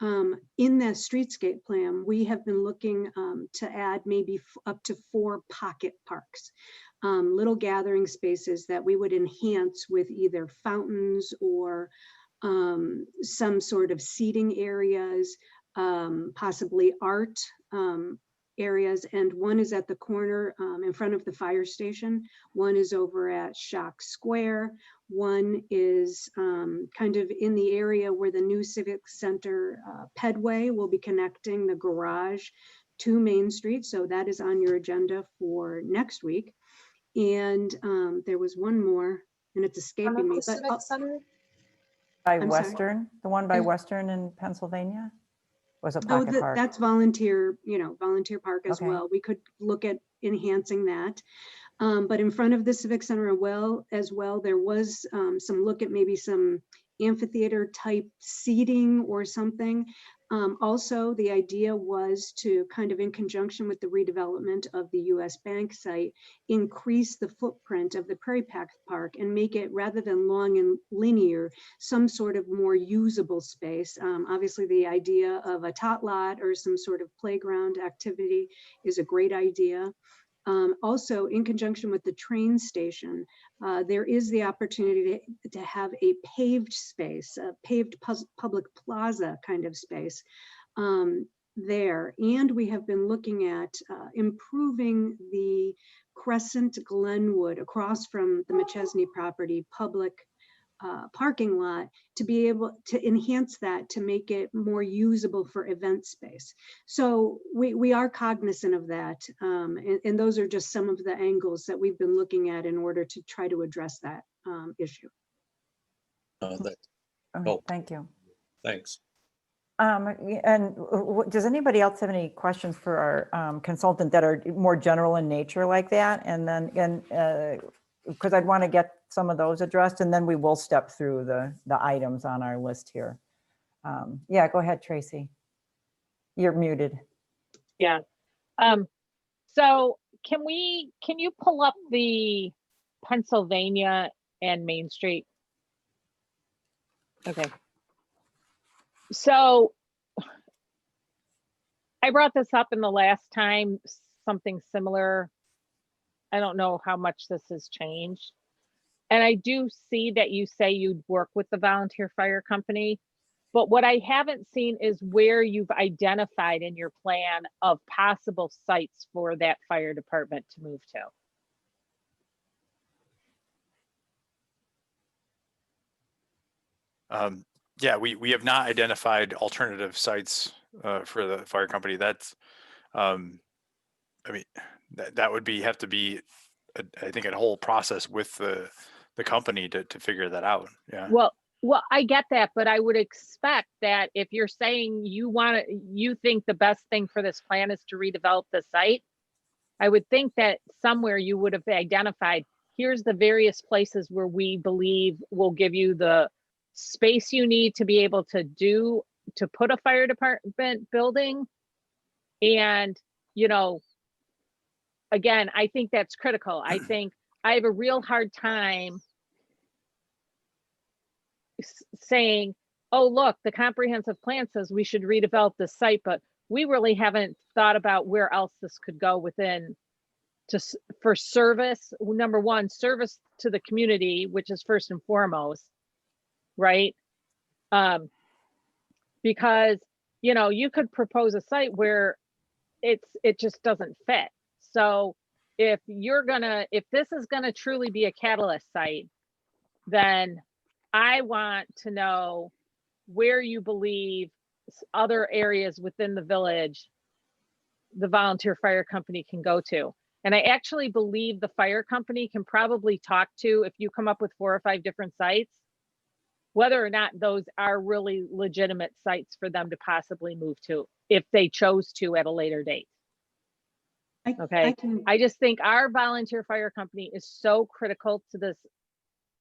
in that streetscape plan, we have been looking to add maybe up to 4 pocket parks, little gathering spaces that we would enhance with either fountains or some sort of seating areas, possibly art areas. And one is at the corner in front of the fire station. One is over at Shock Square. One is kind of in the area where the new Civic Center pedway will be connecting the garage to Main Street. So that is on your agenda for next week. And there was one more, and it's escaping me. But Civic Center? By I'm sorry? Western, the one by There's- Western in Pennsylvania? Was a Oh, pocket park? that's volunteer, volunteer park as Okay. well. We could look at enhancing that. But in front of the Civic Center as well, there was some look at maybe some amphitheater type seating or something. Also, the idea was to kind of in conjunction with the redevelopment of the US Bank site, increase the footprint of the Prairie Pack Park and make it, rather than long and linear, some sort of more usable space. Obviously, the idea of a tot lot or some sort of playground activity is a great idea. Also, in conjunction with the train station, there is the opportunity to have a paved space, a paved public plaza kind of space there. And we have been looking at improving the Crescent Glenwood across from the McChesney property public parking lot to be able to enhance that, to make it more usable for event space. So we are cognizant of that. And those are just some of the angles that we've been looking at in order to try to address that issue. That Okay, helped. thank you. Thanks. And does anybody else have any questions for our consultant that are more general in nature like that? And then, because I'd want to get some of those addressed, and then we will step through the items on our list here. Yeah, go ahead, Tracy. You're muted. Yeah. So can you pull up the Pennsylvania and Main Street? Okay. So I brought this up in the last time, something similar. I don't know how much this has changed. And I do see that you say you'd work with the volunteer fire company, but what I haven't seen is where you've identified in your plan of possible sites for that fire department to move to. Yeah, we have not identified alternative sites for the fire company. That's, I mean, that would have to be, I think, a whole process with the company to figure that out. Yeah. Well, I get that, but I would expect that if you're saying you think the best thing for this plan is to redevelop the site, I would think that somewhere you would have identified, here's the various places where we believe will give you the space you need to be able to put a fire department building. And, again, I think that's critical. I think I have a real hard time saying, oh, look, the comprehensive plan says we should redevelop the site, but we really haven't thought about where else this could go within for service. Number one, service to the community, which is first and foremost, right? Because, you could propose a site where it just doesn't fit. So if this is gonna truly be a catalyst site, then I want to know where you believe other areas within the village the volunteer fire company can go to. And I actually believe the fire company can probably talk to, if you come up with 4 or 5 different sites, whether or not those are really legitimate sites for them to possibly move to if they chose to at a later date. Okay. I just think our volunteer fire company is so critical to this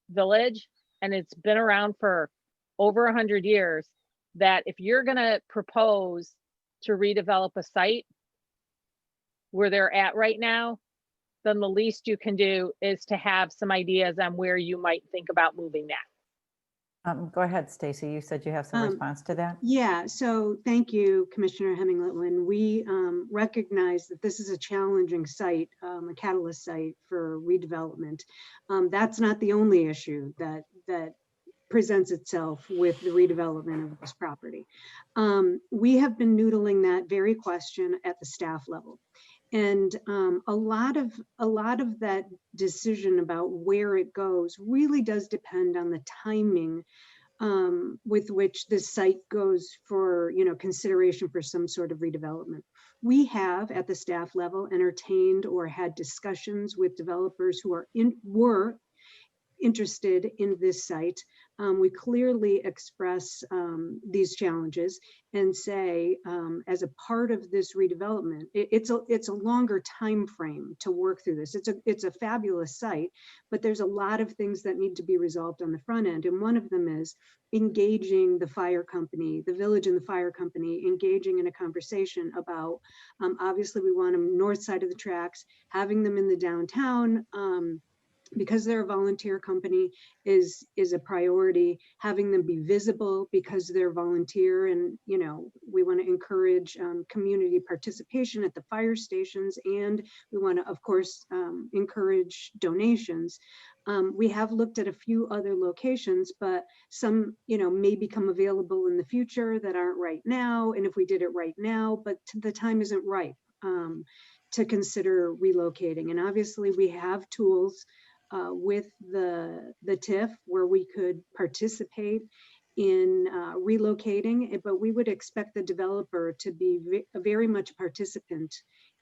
village, and it's been around for over 100 years, that if you're going to propose to redevelop a site where they're at right now, then the least you can do is to have some ideas on where you might think about moving that. Go ahead, Stacy. You said you have some response to that. Yeah, so thank you, Commissioner Hemming-Litwin. We recognize that this is a challenging site, a catalyst site for redevelopment. That's not the only issue that presents itself with the redevelopment of this property. We have been noodling that very question at the staff level. And a lot of that decision about where it goes really does depend on the timing with which this site goes for consideration for some sort of redevelopment. We have at the staff level entertained or had discussions with developers who were interested in this site, we clearly express these challenges and say, as a part of this redevelopment, it's a longer time frame to work through this. It's a fabulous site, but there's a lot of things that need to be resolved on the front end. And one of them is engaging the fire company, the village and the fire company, engaging in a conversation about, obviously we want them north side of the tracks, having them in the downtown, because they're a volunteer company is a priority. Having them be visible because they're volunteer, and we want to encourage community participation at the fire stations, and we want to, of course, encourage donations. We have looked at a few other locations, but some may become available in the future that aren't right now, and if we did it right now, but the time isn't ripe to consider relocating. And obviously we have tools with the TIF where we could participate in relocating, but we would expect the developer to be very much a participant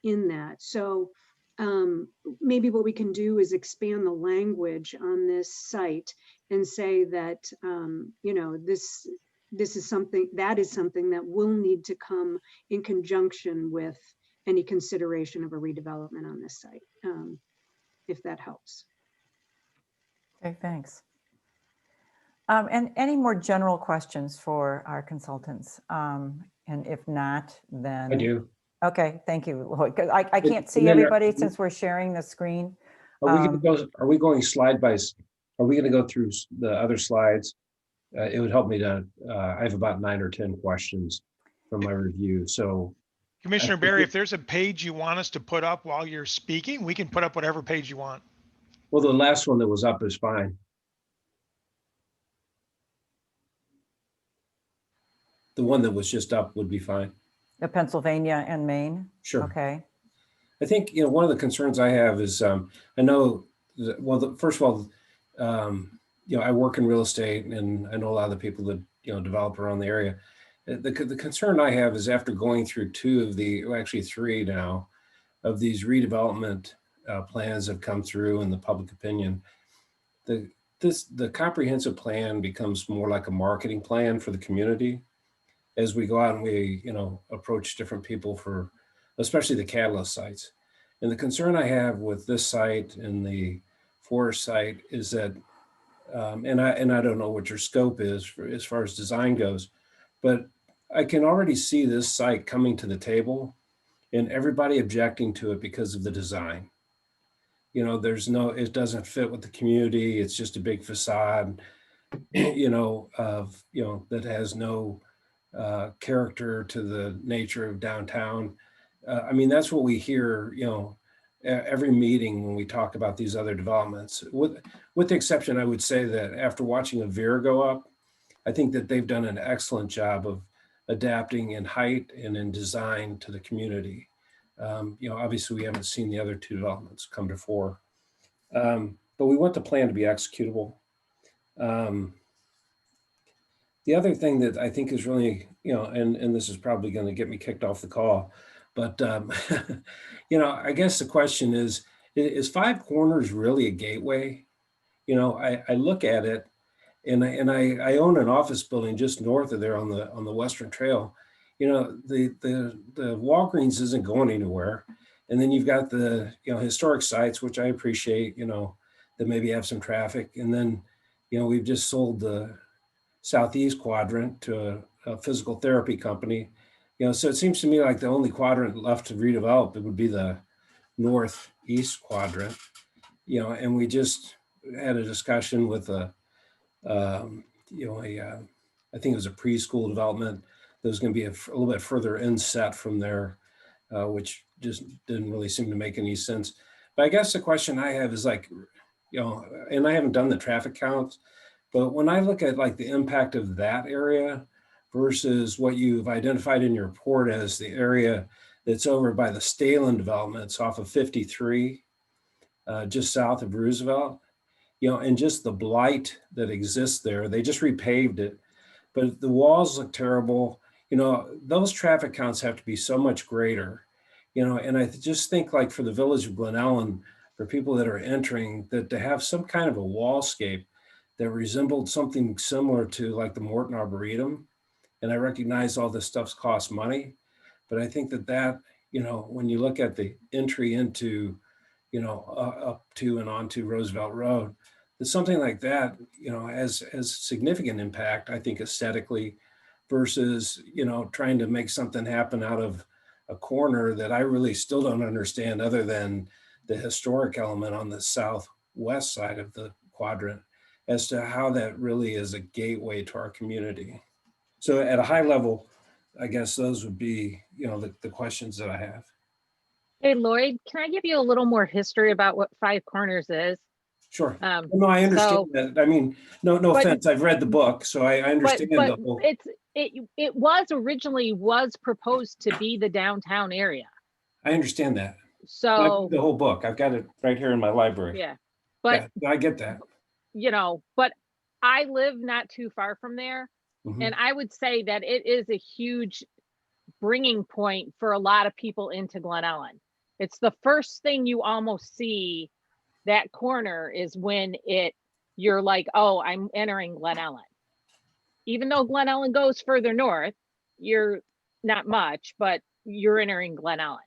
in that. So maybe what we can do is expand the language on this site and say that this is something that will need to come in conjunction with any consideration of a redevelopment on this site, if that helps. Okay, thanks. And any more general questions for our consultants? And if not, then. I do. Okay, thank you, Lloyd, because I can't And see then everybody since we're sharing the screen. Are we going slide by, are we going to go through the other slides? It would help me to, I have about 9 or 10 questions from my review. So Commissioner Barry, if there's a page you want us to put up while you're speaking, we can put up whatever page you want. well, the last one that was up is fine. The one that was just up would be fine. The Pennsylvania and Maine? Sure. Okay. I think, one of the concerns I have is, I know, first of all, I work in real estate and I know a lot of the people that, develop around the area. The concern I have is after going through actually 3 now, of these redevelopment plans have come through in the public opinion, the comprehensive plan becomes more like a marketing plan for the community as we go out and we, approach different people for, especially the catalyst sites. And the concern I have with this site and the Forest site is that, and I don't know what your scope is as far as design goes, but I can already see this site coming to the table and everybody objecting to it because of the design. It doesn't fit with the community. It's just a big facade, that has no character to the nature of downtown. That's what we hear, every meeting when we talk about these other developments. With the exception, I would say that after watching Avira go up, I think that they've done an excellent job of adapting in height and in design to the community. Obviously we haven't seen the other 2 developments come to fore, but we want the plan to be executable. The other thing that I think is really, and this is probably going to get me kicked off the call, but, I guess the question is 5 Corners really a gateway? I look at it and I own an office building just north of there on the Western Trail. The Walgreens isn't going anywhere. And then you've got the, historic sites, which I appreciate, that maybe have some traffic. And then, we've just sold the southeast quadrant to a physical therapy company. So it seems to me like the only quadrant left to redevelop, it would be the northeast quadrant. And we just had a discussion with I think it was a preschool development that was going to be a little bit further inset from there, which just didn't really seem to make any sense. But I guess the question I have is and I haven't done the traffic counts, but when I look at the impact of that area versus what you've identified in your report as the area that's over by the Stalen developments off of 53, just south of Roosevelt, and just the blight that exists there. They just repaved it, but the walls look terrible. Those traffic counts have to be so much greater, and I just think for the village of Glen Ellen for people that are entering, that to have some kind of a wallscape that resembled something similar to like the Morton Arboretum. And I recognize all this stuff costs money, but I think that, you know, when you look at the entry into, you know, up to and onto Roosevelt Road, that something like that, you know, has significant impact, I think, aesthetically, versus, you know, trying to make something happen out of a corner that I really still don't understand, other than the historic element on the southwest side of the quadrant, as to how that really is a gateway to our community. So at a high level, I guess those would be, you know, the questions that I have. Hey, Lloyd, can I give you a little more history about what Five Corners is? Sure. No, I understand So, that. I mean, no but- offense. I've read the book, so I understand but the whole. it was originally proposed to be the downtown area. I understand that. So The whole book. I've got it right here in my library. yeah, but yeah, I get that. you know, but I live not too far from there, and I would say that it is a huge bringing point for a lot of people into Glen Ellen. It's the first thing you almost see. That corner is when you're like, oh, I'm entering Glen Ellen. Even though Glen Ellen goes further north, you're not much, but you're entering Glen Ellen.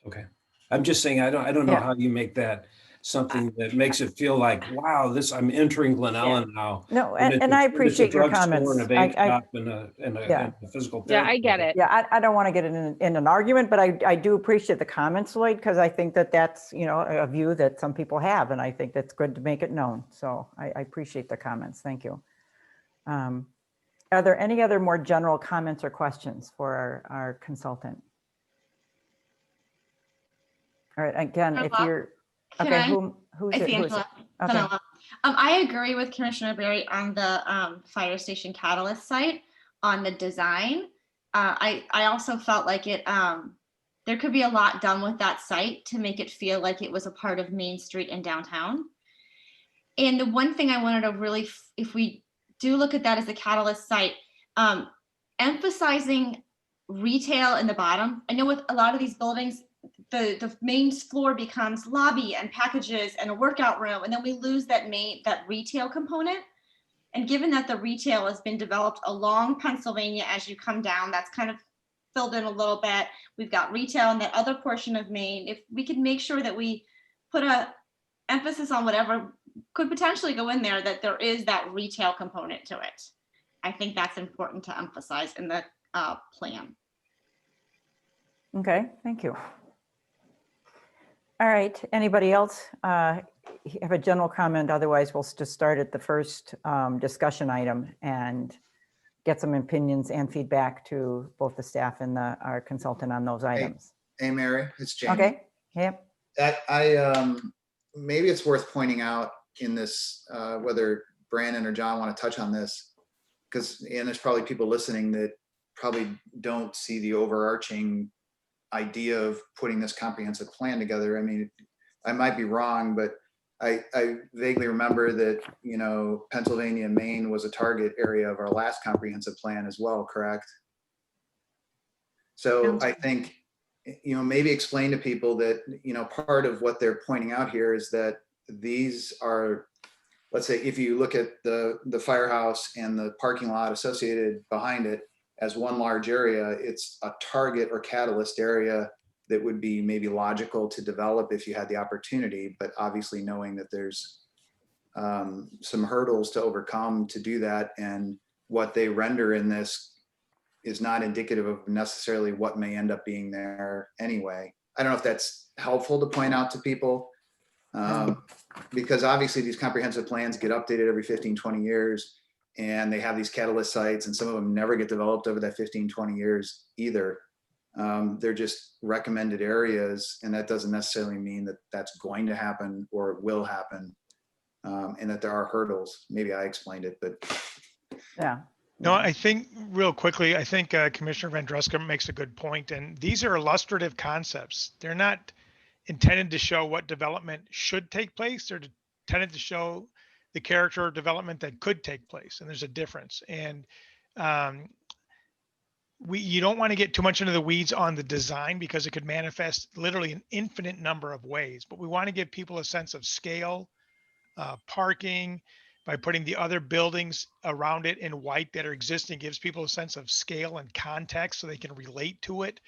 Okay. I'm just saying, I don't know how you make that something that makes it feel like, wow, I'm entering Glen Ellen now. No, and I appreciate your comments. And a vape shop and a physical therapy. Yeah, I get it. Yeah, I don't want to get in an argument, but I do appreciate the comments, Lloyd, because I think that's, you know, a view that some people have, and I think that's good to make it known. So I appreciate the comments. Thank you. Are there any other more general comments or questions for our consultant? All right, again, if you're, okay, who's it? Angela. Okay. I agree with Commissioner Berry on the fire station catalyst site on the design. I also felt like there could be a lot done with that site to make it feel like it was a part of Main Street and downtown. And the one thing I wanted to really, if we do look at that as a catalyst site, emphasizing retail in the bottom. I know with a lot of these buildings, the main floor becomes lobby and packages and a workout room, and then we lose that retail component. And given that the retail has been developed along Pennsylvania as you come down, that's kind of filled in a little bit. We've got retail in that other portion of Maine. If we could make sure that we put a emphasis on whatever could potentially go in there, that there is that retail component to it. I think that's important to emphasize in the plan. Okay, thank you. All right, anybody else have a general comment? Otherwise, we'll just start at the first discussion item and get some opinions and feedback to both the staff and our consultant on those items. Hey, Mary, it's Jamie. Okay, yep. Maybe it's worth pointing out in this, whether Brandon or John want to touch on this, and there's probably people listening that probably don't see the overarching idea of putting this comprehensive plan together. I mean, I might be wrong, but I vaguely remember that, you know, Pennsylvania and Maine was a target area of our last comprehensive plan as well, correct? So I think, you know, maybe explain to people that, you know, part of what they're pointing out here is that these are, let's say, if you look at the firehouse and the parking lot associated behind it as one large area, it's a target or catalyst area that would be maybe logical to develop if you had the opportunity, but obviously knowing that there's some hurdles to overcome to do that, and what they render in this is not indicative of necessarily what may end up being there anyway. I don't know if that's helpful to point out to people, because obviously these comprehensive plans get updated every 15, 20 years, and they have these catalyst sites, and some of them never get developed over that 15, 20 years either. They're just recommended areas, and that doesn't necessarily mean that that's going to happen or it will happen, and that there are hurdles. Maybe I explained it, but yeah. No, I think real quickly, I think Commissioner Vendruska makes a good point, and these are illustrative concepts. They're not intended to show what development should take place. They're intended to show the character of development that could take place, and there's a difference. And you don't want to get too much into the weeds on the design because it could manifest literally an infinite number of ways, but we want to give people a sense of scale, parking, by putting the other buildings around it in white that are existing, gives people a sense of scale and context so they can relate to it.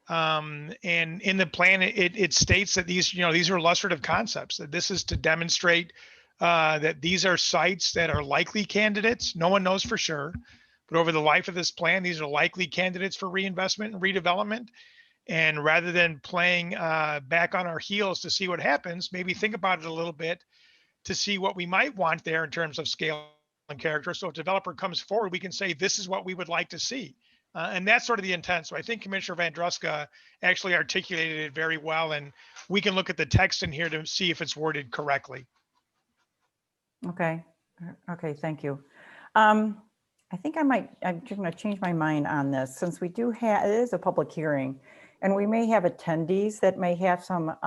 And in the plan, it states that these are illustrative concepts, that this is to demonstrate that these are sites that are likely candidates. No one knows for sure, but over the life of this plan, these are likely candidates for reinvestment and redevelopment. And rather than playing back on our heels to see what happens, maybe think about it a little bit to see what we might want there in terms of scale and character. So if a developer comes forward, we can say, this is what we would like to see. And that's sort of the intent. So I think Commissioner Vandruska actually articulated it very well, and we can look at the text in here to see if it's worded correctly. Okay. Okay, thank you. I think I'm going to change my mind on this, since we do have, it is a public hearing, and we may have attendees that may have some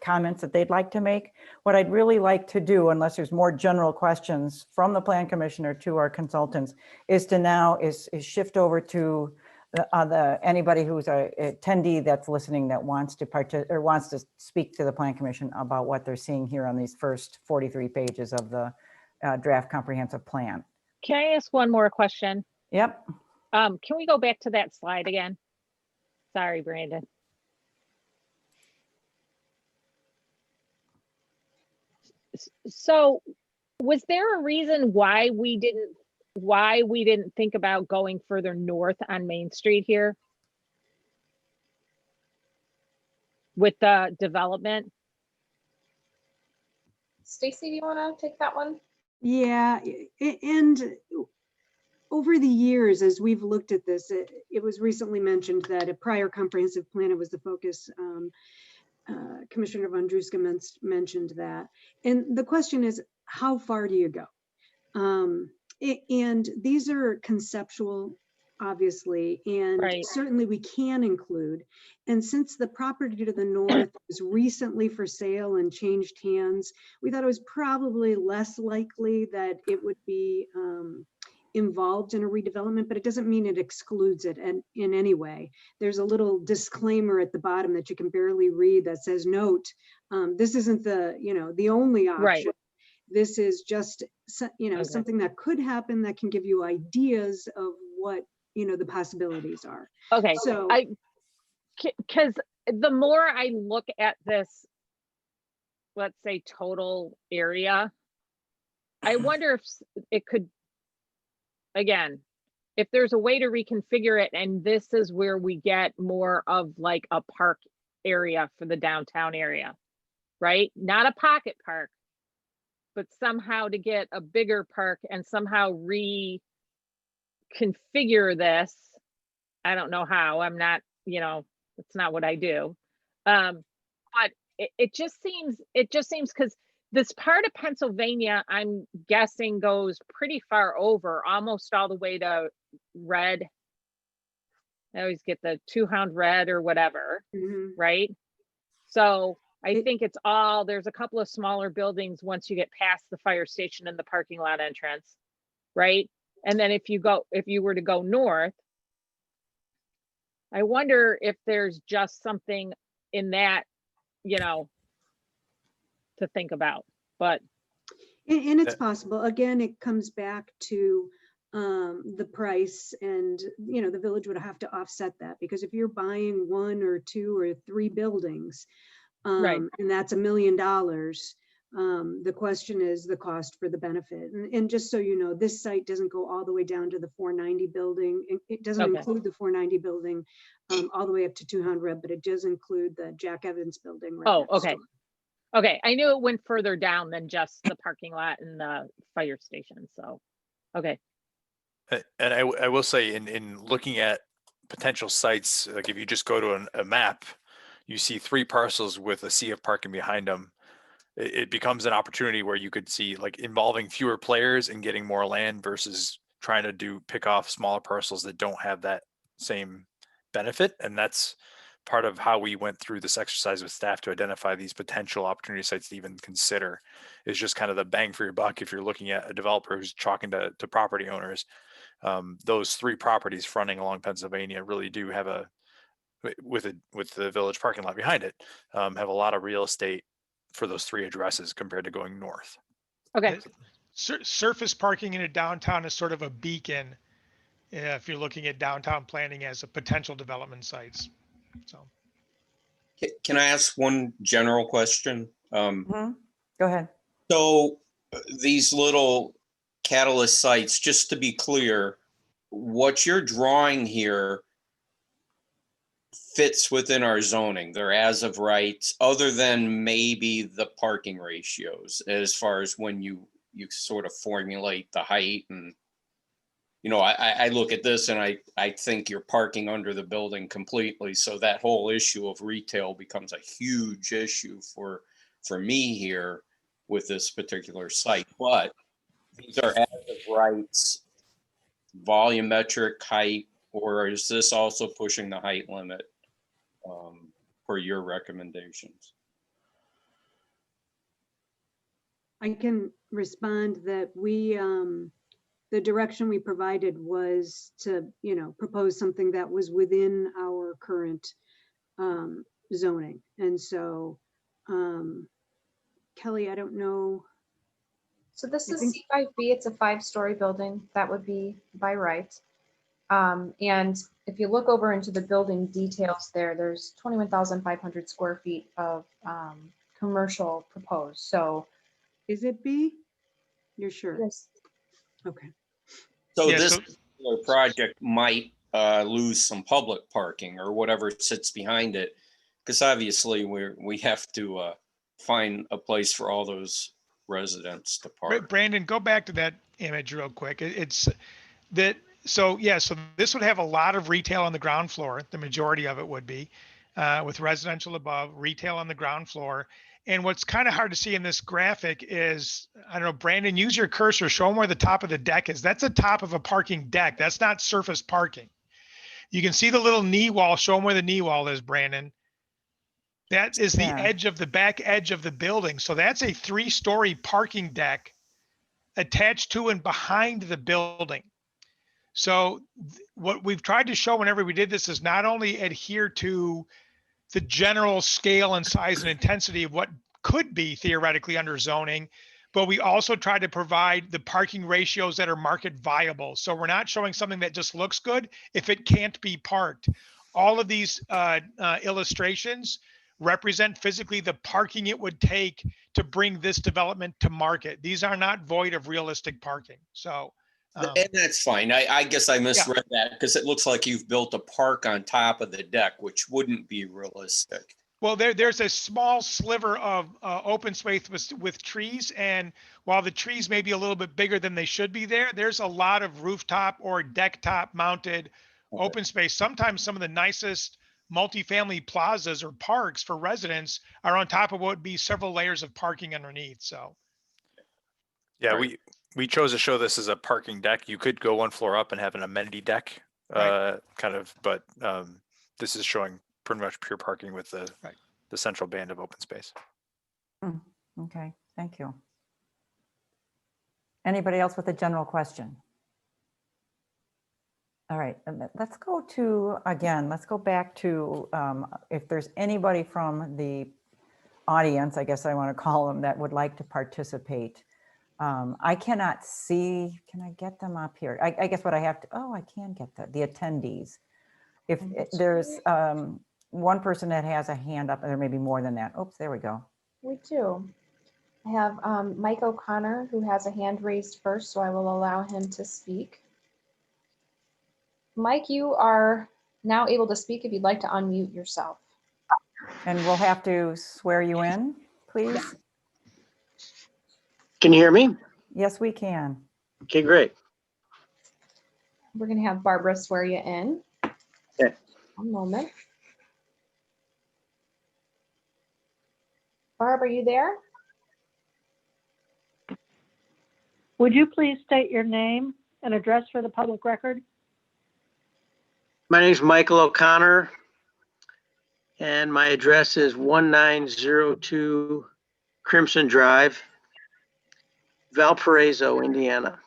comments that they'd like to make. What I'd really like to do, unless there's more general questions from the plan commissioner to our consultants, is to now shift over to anybody who's a attendee that's listening that wants to speak to the plan commission about what they're seeing here on these first 43 pages of the draft comprehensive plan. Can I ask one more question? Yep. Can we go back to that slide again? Sorry, Brandon. So was there a reason why we didn't think about going further north on Main Street here with the development? Stacy, do you want to take that one? Yeah, and over the years, as we've looked at this, it was recently mentioned that a prior comprehensive plan, it was the focus. Commissioner Vandruska mentioned that. And the question is, how far do you go? And these are conceptual, obviously, and right. Certainly we can include. And since the property to the north was recently for sale and changed hands, we thought it was probably less likely that it would be involved in a redevelopment, but it doesn't mean it excludes it in any way. There's a little disclaimer at the bottom that you can barely read that says, note, this isn't the only option. Right. This is just, Okay. something that could happen that can give you ideas of what, the possibilities are. Okay. So because the more I look at this, let's say total area, I wonder if it could, again, if there's a way to reconfigure it, and this is where we get more of like a park area for the downtown area, right? Not a pocket park, but somehow to get a bigger park and somehow reconfigure this. I don't know how. I'm not, it's not what I do. But it just seems because this part of Pennsylvania, I'm guessing, goes pretty far over, almost all the way to Red. I always get the Two Hound Red or whatever, right? So I think it's all, there's a couple of smaller buildings once you get past the fire station and the parking lot entrance, right? And then if you were to go north, I wonder if there's just something in that, to think about, but. And it's possible. Again, it comes back to the price, and the village would have to offset that, because if you're buying 1 or 2 or 3 buildings, right, and that's $1 million, the question is the cost for the benefit. And just so you know, this site doesn't go all the way down to the 490 building. It doesn't include the 490 building all the way up to 200, but it does include the Jack Evans building. Right okay. Okay, I knew it went further down than just the parking lot and the fire station, so, okay. And I will say, in looking at potential sites, like if you just go to a map, you see 3 parcels with a sea of parking behind them. It becomes an opportunity where you could see, like, involving fewer players and getting more land versus trying to pick off smaller parcels that don't have that same benefit. And that's part of how we went through this exercise with staff to identify these potential opportunity sites to even consider, is just kind of the bang for your buck if you're looking at a developer who's talking to property owners. those three properties fronting along Pennsylvania really do have with the village parking lot behind it, have a lot of real estate for those three addresses compared to going north. Okay. Surface parking in a downtown is sort of a beacon if you're looking at downtown planning as a potential development sites. So, Can I ask one general question? Go ahead. So these little catalyst sites, just to be clear, what you're drawing here fits within our zoning. They're as of rights, other than maybe the parking ratios as far as when you sort of formulate the height. And, you know, I look at this and I think you're parking under the building completely. So that whole issue of retail becomes a huge issue for me here with this particular site. But these are as of rights, volumetric height, or is this also pushing the height limit for your recommendations? I can respond that we, the direction we provided was to, you know, propose something that was within our current zoning. And so, Kelly, I don't know. So this I is think- C5B. It's a 5-story building. That would be by right. And if you look over into the building details there's 21,500 square feet of commercial proposed. So is it B? You're sure? Yes. Okay. So Yeah, this so- particular project might lose some public parking or whatever sits behind it, because obviously we have to find a place for all those residents to park. Brandon, go back to that image real quick. It's that, so yeah, so this would have a lot of retail on the ground floor. The majority of it would be with residential above, retail on the ground floor. And what's kind of hard to see in this graphic is, I don't know, Brandon, use your cursor, show them where the top of the deck is. That's the top of a parking deck. That's not surface parking. You can see the little knee wall. Show them where the knee wall is, Brandon. That is the edge of the back edge of the building. So that's a 3-story parking deck attached to and behind the building. So what we've tried to show whenever we did this is not only adhere to the general scale and size and intensity of what could be theoretically under zoning, but we also try to provide the parking ratios that are market viable. So we're not showing something that just looks good if it can't be parked. All of these illustrations represent physically the parking it would take to bring this development to market. These are not void of realistic parking. So, and that's fine. I guess I misread that because it looks like you've built a park on top of the deck, which wouldn't be realistic. Well, there's a small sliver of open space with trees, and while the trees may be a little bit bigger than they should be there's a lot of rooftop or deck top mounted open space. Sometimes some of the nicest multifamily plazas or parks for residents are on top of what would be several layers of parking underneath. So, yeah, we chose to show this as a parking deck. You could go one floor up and have an amenity deck, kind of, but this is showing pretty much pure parking with the central band of open space. Okay, thank you. Anybody else with a general question? All right, let's go back to if there's anybody from the audience, I guess I want to call them, that would like to participate. I cannot see, can I get them up here? I guess what I have to, I can get the attendees. If there's one person that has a hand up, and there may be more than that. Oops, there we go. We do. I have Mike O'Connor, who has a hand raised first, so I will allow him to speak. Mike, you are now able to speak if you'd like to unmute yourself. And we'll have to swear you in, please. Can you hear me? Yes, we can. Okay, great. We're going to have Barbara swear you in. Okay. One moment. Barb, are you there? Would you please state your name and address for the public record? My name is Michael O'Connor, and my address is 1902 Crimson Drive, Valparaiso, Indiana.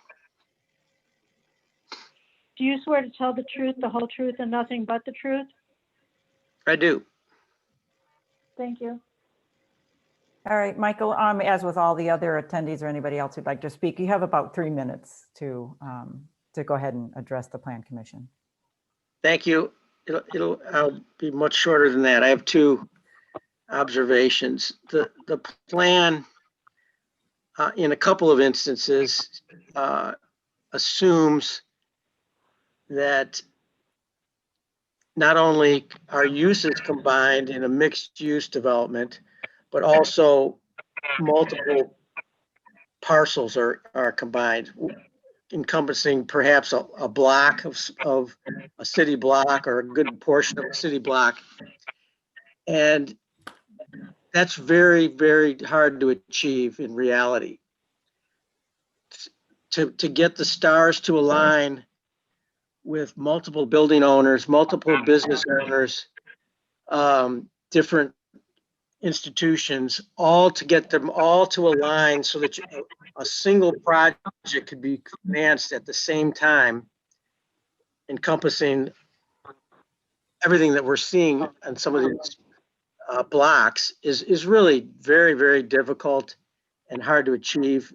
Do you swear to tell the truth, the whole truth, and nothing but the truth? I do. Thank you. All right, Michael, as with all the other attendees or anybody else who'd like to speak, you have about 3 minutes to go ahead and address the Plan Commission. Thank you. I'll be much shorter than that. I have 2 observations. The plan, in a couple of instances, assumes that not only are uses combined in a mixed use development, but also multiple parcels are combined, encompassing perhaps a block of a city block or a good portion of a city block. And that's very, very hard to achieve in reality. To get the stars to align with multiple building owners, multiple business owners, different institutions, all to get them all to align so that a single project could be financed at the same time, encompassing everything that we're seeing on some of these blocks is really very, very difficult and hard to achieve,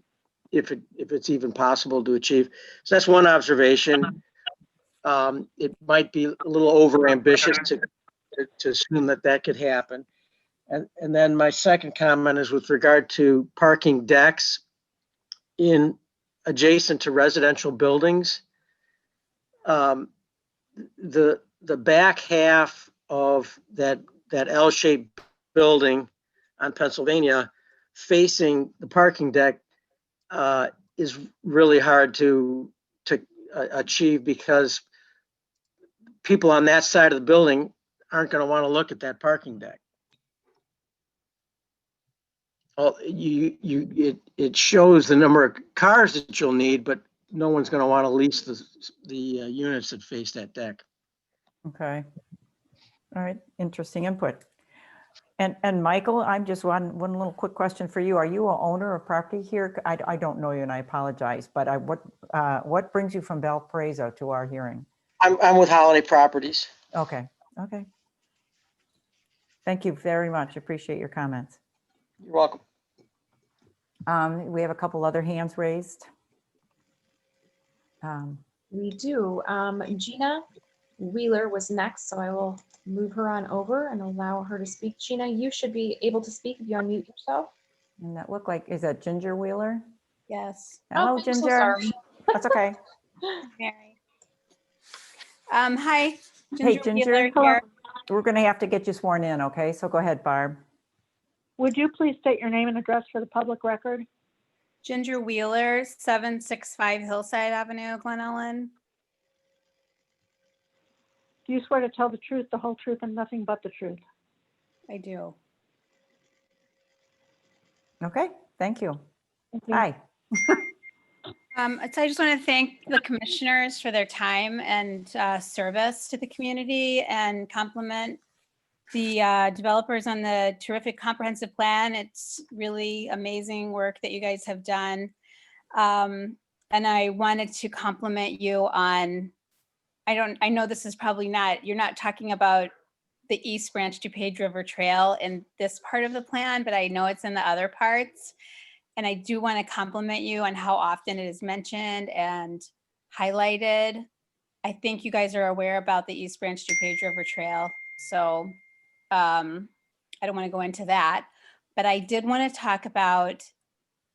if it's even possible to achieve. So that's one observation. It might be a little over ambitious to assume that could happen. And then my second comment is with regard to parking decks in adjacent to residential buildings. The back half of that L-shaped building on Pennsylvania facing the parking deck is really hard to achieve, because people on that side of the building aren't going to want to look at that parking deck. It shows the number of cars that you'll need, but no one's going to want to lease the units that face that deck. Okay. All right, interesting input. And Michael, I'm just one little quick question for you. Are you an owner of property here? I don't know you, and I apologize, but what brings you from Valparaiso to our hearing? I'm with Holiday Properties. Okay. Thank you very much. Appreciate your comments. You're welcome. We have a couple other hands raised. We do. Gina Wheeler was next, so I will move her on over and allow her to speak. Gina, you should be able to speak if you unmute yourself. And that looked like, is that Ginger Wheeler? Yes. Hello, I'm so Ginger. sorry. That's okay. Mary. Hi. Hey, Ginger. Wheeler here. We're going to have to get you sworn in, okay? So go ahead, Barb. Would you please state your name and address for the public record? Ginger Wheeler, 765 Hillside Avenue, Glen Ellen. Do you swear to tell the truth, the whole truth, and nothing but the truth? I do. Okay, thank you. Thank you. Hi. So I just want to thank the commissioners for their time and service to the community, and compliment the developers on the terrific comprehensive plan. It's really amazing work that you guys have done. And I wanted to compliment you on, I know this is probably not, you're not talking about the East Branch DuPage River Trail in this part of the plan, but I know it's in the other parts. And I do want to compliment you on how often it is mentioned and highlighted. I think you guys are aware about the East Branch DuPage River Trail. So I don't want to go into that, but I did want to talk about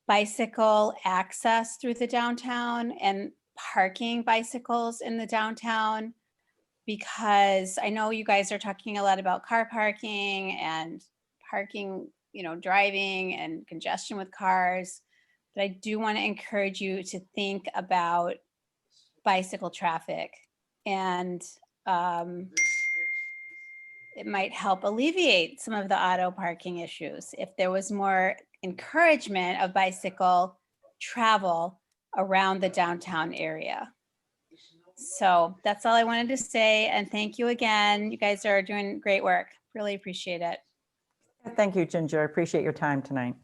bicycle access through the downtown and parking bicycles in the downtown, because I know you guys are talking a lot about car parking and parking, driving and congestion with cars, but I do want to encourage you to think about bicycle traffic, and it might help alleviate some of the auto parking issues if there was more encouragement of bicycle travel around the downtown area. So that's all I wanted to say. And thank you again. You guys are doing great work. Really appreciate it. Thank you, Ginger. I appreciate your time tonight.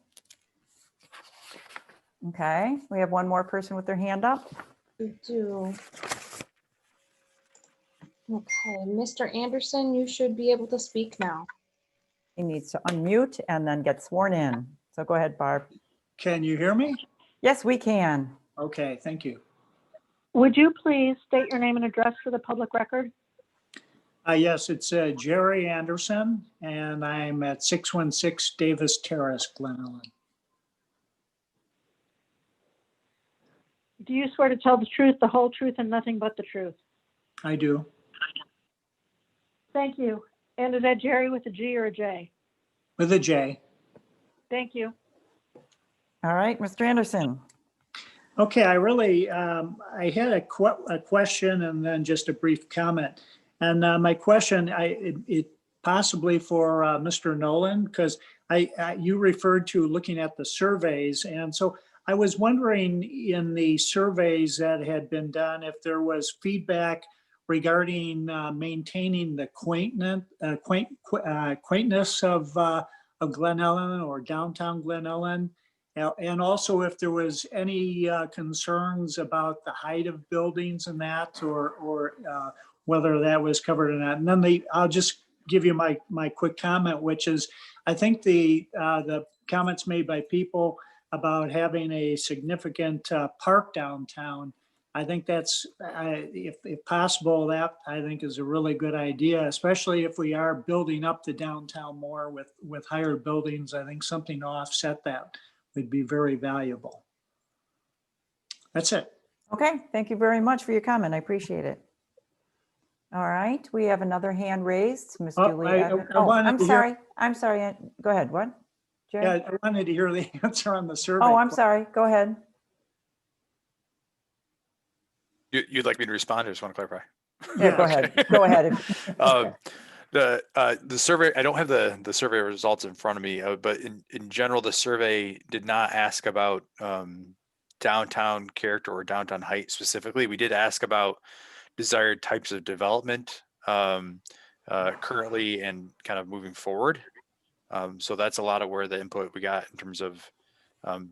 Okay, we have one more person with their hand up. We do. Okay, Mr. Anderson, you should be able to speak now. He needs to unmute and then get sworn in. So go ahead, Barb. Can you hear me? Yes, we can. Okay, thank you. Would you please state your name and address for the public record? Yes, it's Jerry Anderson, and I'm at 616 Davis Terrace, Glen Ellen. Do you swear to tell the truth, the whole truth, and nothing but the truth? I do. Thank you. And is that Jerry with a G or a J? With a J. Thank you. All right, Mr. Anderson. Okay, I had a question and then just a brief comment. And my question, it possibly for Mr. Nolan, because you referred to looking at the surveys. And so I was wondering in the surveys that had been done, if there was feedback regarding maintaining the quaintness of Glen Ellen or downtown Glen Ellen. And also if there was any concerns about the height of buildings and that, or whether that was covered or not. And then I'll just give you my quick comment, which is, I think the comments made by people about having a significant park downtown, I think that's, if possible, that I think is a really good idea, especially if we are building up the downtown more with higher buildings. I think something to offset that would be very valuable. That's it. Okay, thank you very much for your comment. I appreciate it. All right, we have another hand raised, Ms. Julie Evans. Oh, I'm sorry. I'm sorry. Go ahead. What? Jerry? Yeah, I wanted to hear the answer on the survey. Oh, I'm sorry. Go ahead. You'd like me to respond? I just want to clarify. Yeah, go ahead. Go ahead. The survey, I don't have the survey results in front of me, but in general, the survey did not ask about downtown character or downtown height specifically. We did ask about desired types of development currently and kind of moving forward. So that's a lot of where the input we got in terms of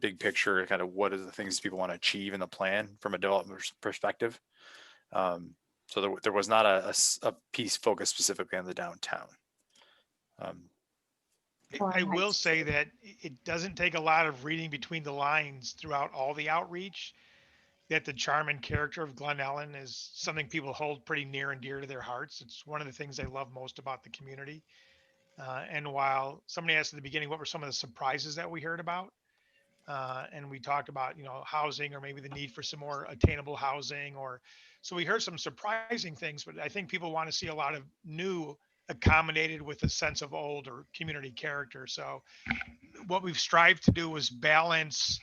big picture, kind of what are the things people want to achieve in the plan from a development perspective. So there was not a piece focused specifically on the downtown. I will say that it doesn't take a lot of reading between the lines throughout all the outreach that the charm and character of Glen Ellen is something people hold pretty near and dear to their hearts. It's one of the things they love most about the community. And while somebody asked at the beginning, what were some of the surprises that we heard about? And we talked about, housing, or maybe the need for some more attainable housing, so we heard some surprising things, but I think people want to see a lot of new accommodated with a sense of old or community character. So what we've strived to do was balance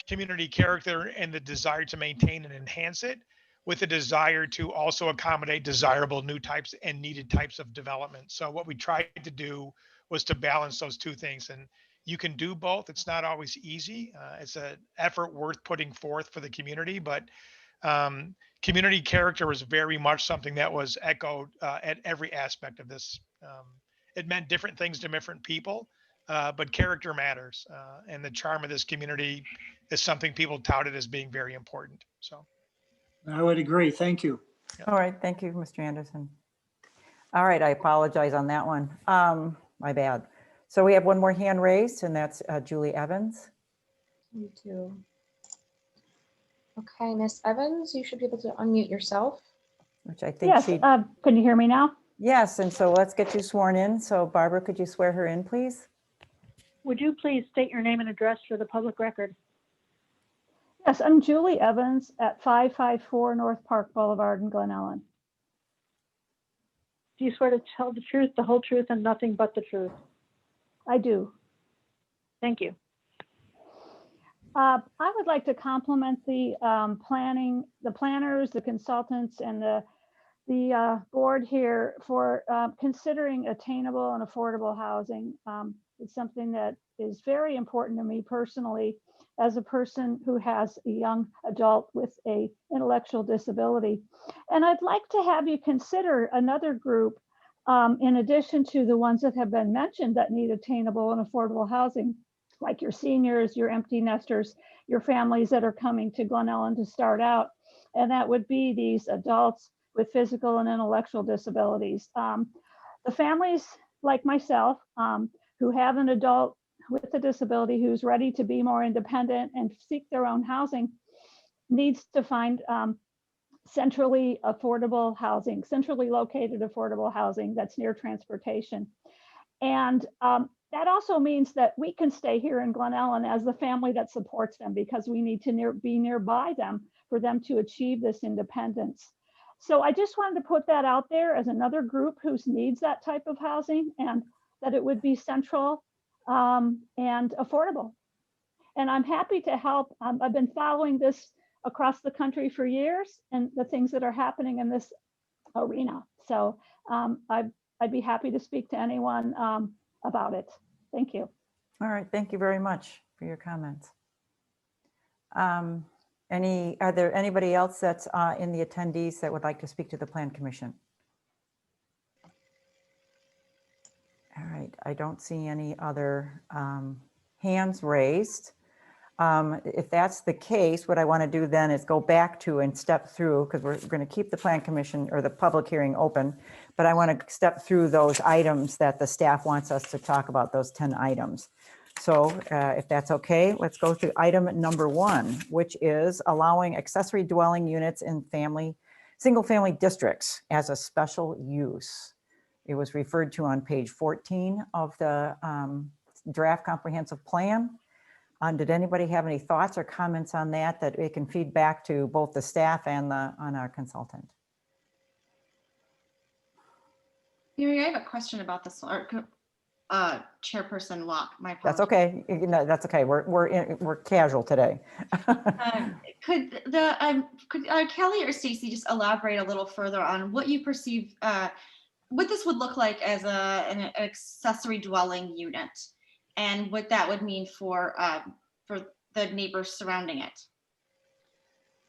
community character and the desire to maintain and enhance it with a desire to also accommodate desirable new types and needed types of development. So what we tried to do was to balance those two things, and you can do both. It's not always easy. It's an effort worth putting forth for the community, but community character was very much something that was echoed at every aspect of this. It meant different things to different people, but character matters. And the charm of this community is something people touted as being very important. So I would agree. Thank you. All right. Thank you, Mr. Anderson. All right. I apologize on that one. My bad. So we have one more hand raised, and that's Julie Evans. Me too. Okay, Miss Evans, you should be able to unmute yourself. Which I think Yes, she. can you hear me now? Yes, and so let's get you sworn in. So Barbara, could you swear her in, please? Would you please state your name and address for the public record? Yes, I'm Julie Evans at 554 North Park Boulevard in Glen Ellen. Do you swear to tell the truth, the whole truth, and nothing but the truth? I do. Thank you. I would like to compliment the planners, the consultants, and the board here for considering attainable and affordable housing. It's something that is very important to me personally, as a person who has a young adult with an intellectual disability. And I'd like to have you consider another group in addition to the ones that have been mentioned that need attainable and affordable housing, like your seniors, your empty nesters, your families that are coming to Glen Ellen to start out. And that would be these adults with physical and intellectual disabilities. The families like myself who have an adult with a disability who's ready to be more independent and seek their own housing needs to find centrally affordable housing, centrally located affordable housing that's near transportation. And that also means that we can stay here in Glen Ellen as the family that supports them, because we need to be nearby them for them to achieve this independence. So I just wanted to put that out there as another group who needs that type of housing, and that it would be central and affordable. And I'm happy to help. I've been following this across the country for years and the things that are happening in this arena. So I'd be happy to speak to anyone about it. Thank you. All right, thank you very much for your comments. Are there anybody else that's in the attendees that would like to speak to the Plan Commission? All right, I don't see any other hands raised. If that's the case, what I want to do then is go back to and step through, because we're going to keep the Plan Commission or the public hearing open, but I want to step through those items that the staff wants us to talk about, those 10 items. So if that's okay, let's go through item number 1, which is allowing accessory dwelling units in single family districts as a special use. It was referred to on page 14 of the draft comprehensive plan. Did anybody have any thoughts or comments on that it can feed back to both the staff and on our consultant? Mary, I have a question about this, or Chairperson Locke. My apologies. That's okay. No, that's okay. We're casual today. Could Kelly or Stacy just elaborate a little further on what you perceive, what this would look like as an accessory dwelling unit, and what that would mean for the neighbors surrounding it?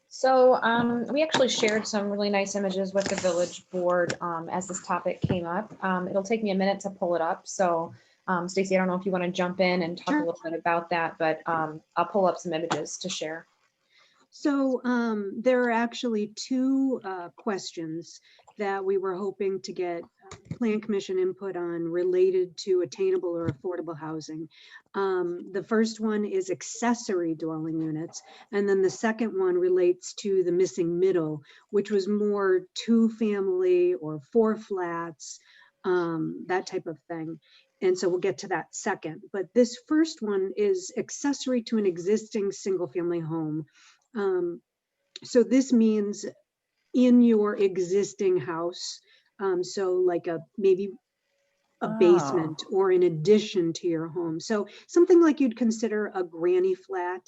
So we actually shared some really nice images with the village board as this topic came up. It'll take me a minute to pull it up. So Stacy, I don't know if you want to jump in and talk a little bit about that, but I'll pull up some images to share. So there are actually 2 questions that we were hoping to get Plan Commission input on related to attainable or affordable housing. The first one is accessory dwelling units, and then the second one relates to the missing middle, which was more 2-family or 4 flats, that type of thing. And so we'll get to that second. But this first one is accessory to an existing single-family home. So this means in your existing house, so like maybe a basement or an addition to your home. So something like you'd consider a granny flat.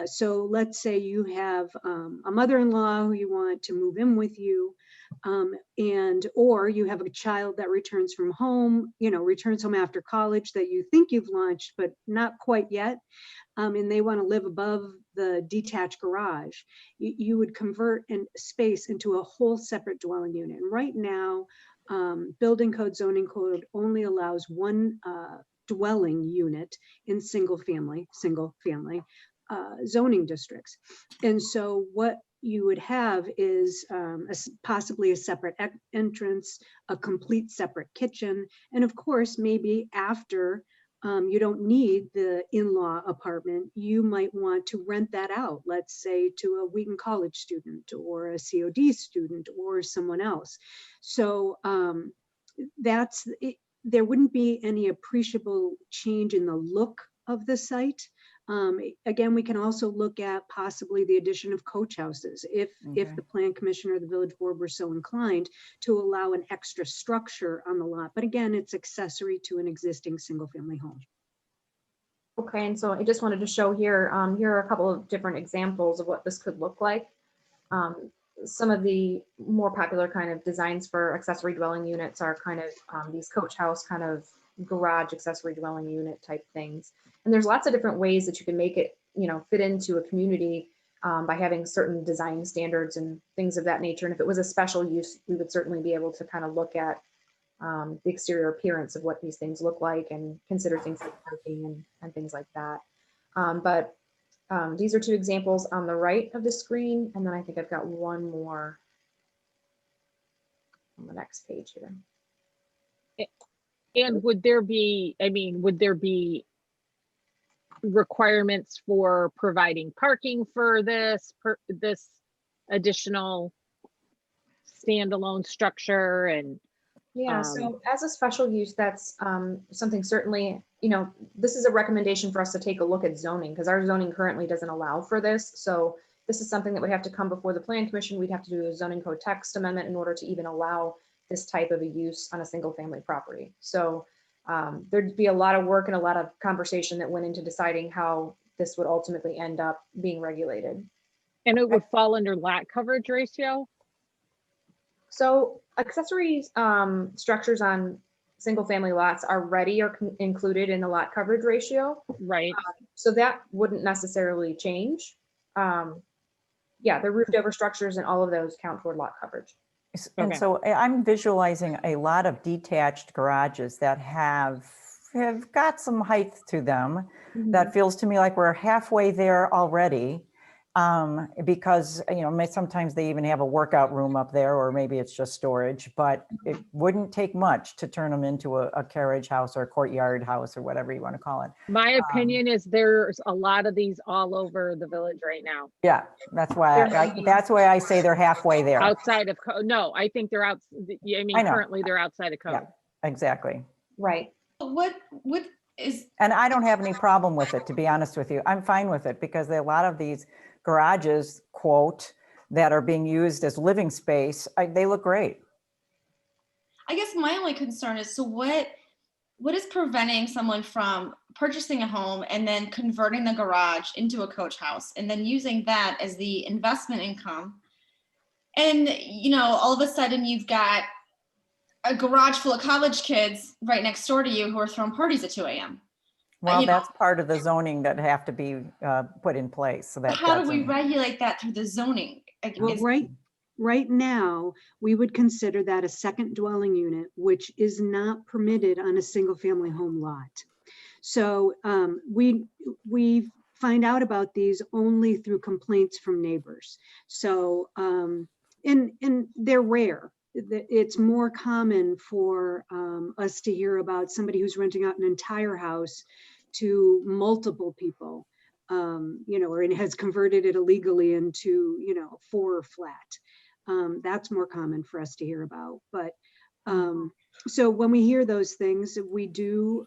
So let's say you have a mother-in-law who you want to move in with you, or you have a child that returns from home, returns home after college that you think you've launched, but not quite yet. And they want to live above the detached garage. You would convert a space into a whole separate dwelling unit. And right now, building code, zoning code only allows 1 dwelling unit in single family zoning districts. And so what you would have is possibly a separate entrance, a complete separate kitchen, and of course, maybe after you don't need the in-law apartment, you might want to rent that out, let's say to a Wheaton College student or a COD student or someone else. So there wouldn't be any appreciable change in the look of the site. Again, we can also look at possibly the addition of coach houses if the Plan Commission or the Village Board were so inclined to allow an extra structure on the lot. But again, it's accessory to an existing single-family home. Okay, and so I just wanted to show here, here are a couple of different examples of what this could look like. Some of the more popular kind of designs for accessory dwelling units are kind of these coach house kind of garage accessory dwelling unit type things. And there's lots of different ways that you can make it, fit into a community by having certain design standards and things of that nature. And if it was a special use, we would certainly be able to kind of look at the exterior appearance of what these things look like and consider things like parking and things like that. But these are 2 examples on the right of the screen. And then I think I've got one more on the next page here. And would there be, I mean, would there be requirements for providing parking for this, this additional standalone structure? And Yeah, so as a special use, that's something certainly, you know, this is a recommendation for us to take a look at zoning, because our zoning currently doesn't allow for this. So this is something that would have to come before the Plan Commission. We'd have to do a zoning code text amendment in order to even allow this type of a use on a single family property. So there'd be a lot of work and a lot of conversation that went into deciding how this would ultimately end up being regulated. And it would fall under lot coverage ratio? So accessory structures on single family lots already are included in the lot coverage ratio. Right. So that wouldn't necessarily change. Yeah, the roofed over structures and all of those count toward lot coverage. And so I'm visualizing a lot of detached garages that have got some height to them. That feels to me like we're halfway there already. Because, you know, sometimes they even have a workout room up there, or maybe it's just storage, but it wouldn't take much to turn them into a carriage house or a courtyard house or whatever you want to call it. My opinion is there's a lot of these all over the village right now. Yeah, that's why I say they're halfway there. Outside of code. No, I think they're out. I mean, currently they're outside of code. Yeah, exactly. Right. What is, and I don't have any problem with it, to be honest with you. I'm fine with it because there are a lot of these garages, quote, that are being used as living space. They look great. I guess my only concern is, so what is preventing someone from purchasing a home and then converting the garage into a coach house and then using that as the investment income? And, you know, all of a sudden you've got a garage full of college kids right next door to you who are throwing parties at 2 a.m. Well, that's part of the zoning that have to be put in place. So that how do we regulate that through the zoning? Well, right now, we would consider that a second dwelling unit, which is not permitted on a single family home lot. So we find out about these only through complaints from neighbors. So, and they're rare. It's more common for us to hear about somebody who's renting out an entire house to multiple people, you know, or it has converted it illegally into, you know, a 4 flat. That's more common for us to hear about. But so when we hear those things, we do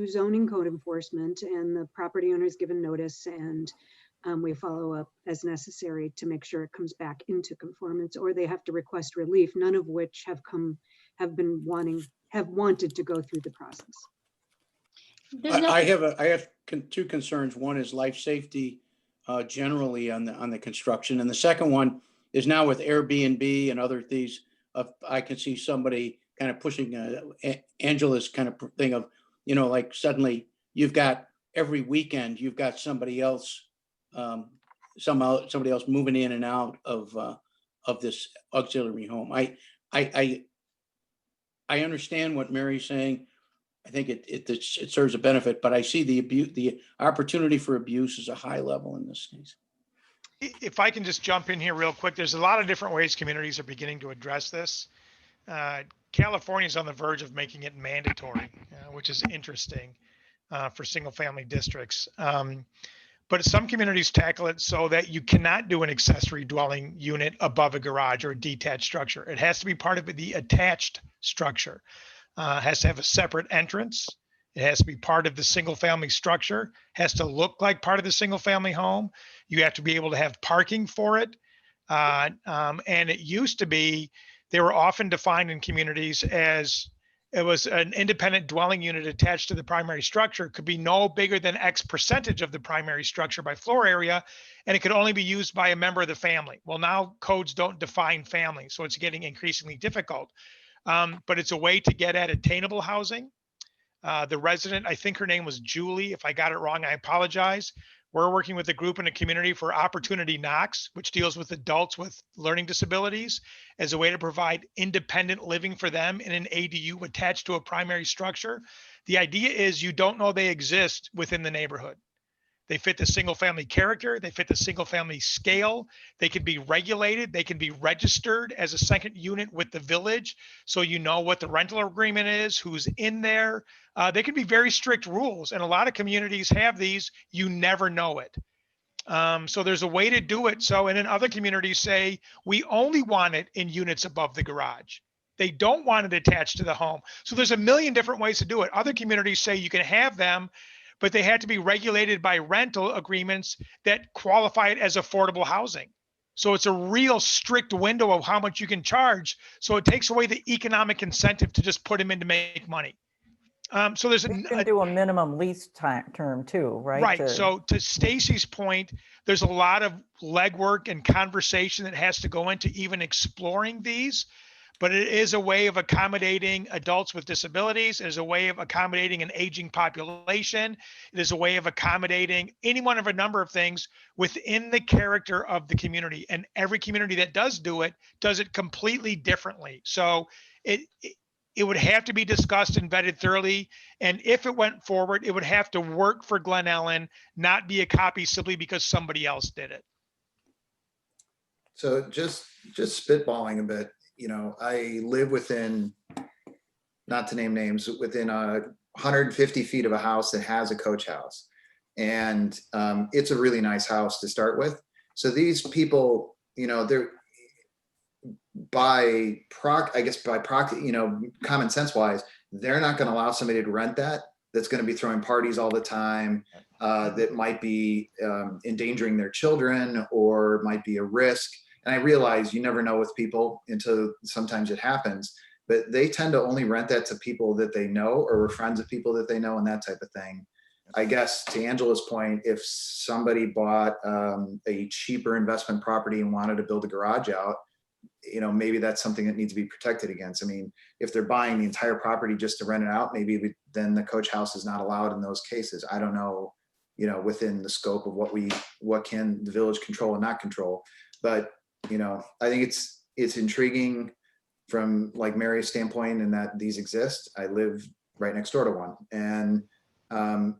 zoning code enforcement, and the property owner is given notice, and we follow up as necessary to make sure it comes back into conformance, or they have to request relief, none of which have wanted to go through the process. I have two concerns. One is life safety generally on the construction, and the second one is now with Airbnb and other things. I can see somebody kind of pushing Angela's kind of thing of, you know, like suddenly you've got every weekend you've got somebody else somebody else moving in and out of this auxiliary home. I understand what Mary's saying. I think it serves a benefit, but I see the opportunity for abuse is a high level in this case. If I can just jump in here real quick, there's a lot of different ways communities are beginning to address this. California is on the verge of making it mandatory, which is interesting for single family districts. But some communities tackle it so that you cannot do an accessory dwelling unit above a garage or a detached structure. It has to be part of the attached structure. It has to have a separate entrance. It has to be part of the single family structure, has to look like part of the single family home. You have to be able to have parking for it. And it used to be, they were often defined in communities as it was an independent dwelling unit attached to the primary structure, could be no bigger than X percentage of the primary structure by floor area, and it could only be used by a member of the family. Well, now codes don't define family, so it's getting increasingly difficult. But it's a way to get at attainable housing. The resident, I think her name was Julie. If I got it wrong, I apologize. We're working with a group in a community for Opportunity Knocks, which deals with adults with learning disabilities as a way to provide independent living for them in an ADU attached to a primary structure. The idea is you don't know they exist within the neighborhood. They fit the single family character. They fit the single family scale. They can be regulated. They can be registered as a second unit with the village. So you know what the rental agreement is, who's in there. They can be very strict rules. And a lot of communities have these, you never know it. So there's a way to do it. So, and then other communities say, we only want it in units above the garage. They don't want it attached to the home. So there's a million different ways to do it. Other communities say you can have them, but they have to be regulated by rental agreements that qualify it as affordable housing. So it's a real strict window of how much you can charge. So it takes away the economic incentive to just put them in to make money. So there's You can do a minimum lease term too, right? Right. So to Stacy's point, there's a lot of legwork and conversation that has to go into even exploring these, but it is a way of accommodating adults with disabilities. It is a way of accommodating an aging population. It is a way of accommodating any one of a number of things within the character of the community. And every community that does it completely differently. So it would have to be discussed and vetted thoroughly. And if it went forward, it would have to work for Glen Ellen, not be a copy simply because somebody else did it. So just spitballing a bit, I live within, not to name names, within 150 feet of a house that has a coach house. And it's a really nice house to start with. So these people, they're by common sense wise, they're not going to allow somebody to rent that's going to be throwing parties all the time, that might be endangering their children or might be a risk. And I realize you never know with people until sometimes it happens, but they tend to only rent that to people that they know or are friends of people that they know and that type of thing. I guess to Angela's point, if somebody bought a cheaper investment property and wanted to build a garage out, maybe that's something that needs to be protected against. I mean, if they're buying the entire property just to rent it out, maybe then the coach house is not allowed in those cases. I don't know, within the scope of what can the village control and not control. But, I think it's intriguing from like Mary's standpoint in that these exist. I live right next door to one, and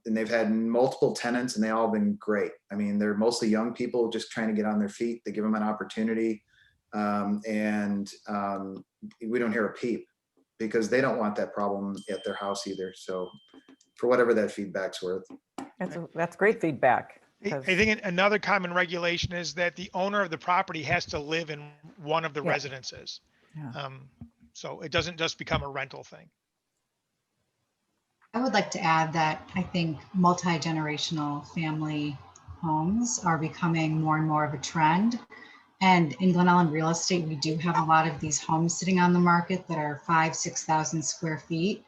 they've had multiple tenants and they all been great. I mean, they're mostly young people just trying to get on their feet. They give them an opportunity. And we don't hear a peep because they don't want that problem at their house either. So for whatever that feedback's worth. That's great feedback. I think another common regulation is that the owner of the property has to live in one of the residences. Yeah. So it doesn't just become a rental thing. I would like to add that I think multi-generational family homes are becoming more and more of a trend. And in Glen Ellen real estate, we do have a lot of these homes sitting on the market that are 5,000-6,000 square feet.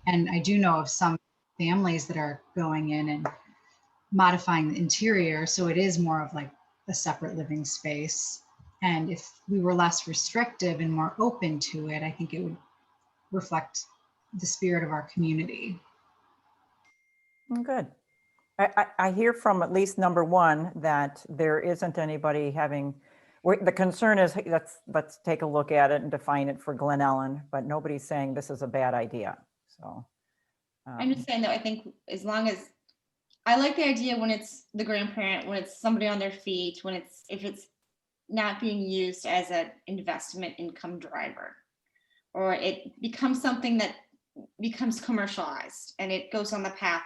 And I do know of some families that are going in and modifying the interior. So it is more of like a separate living space. And if we were less restrictive and more open to it, I think it would reflect the spirit of our community. Good. I hear from at least number one that there isn't anybody having, the concern is let's take a look at it and define it for Glen Ellen, but nobody's saying this is a bad idea. So I'm just saying that I think as long as, I like the idea when it's the grandparent, when it's somebody on their feet, if it's not being used as an investment income driver, or it becomes something that becomes commercialized and it goes on the path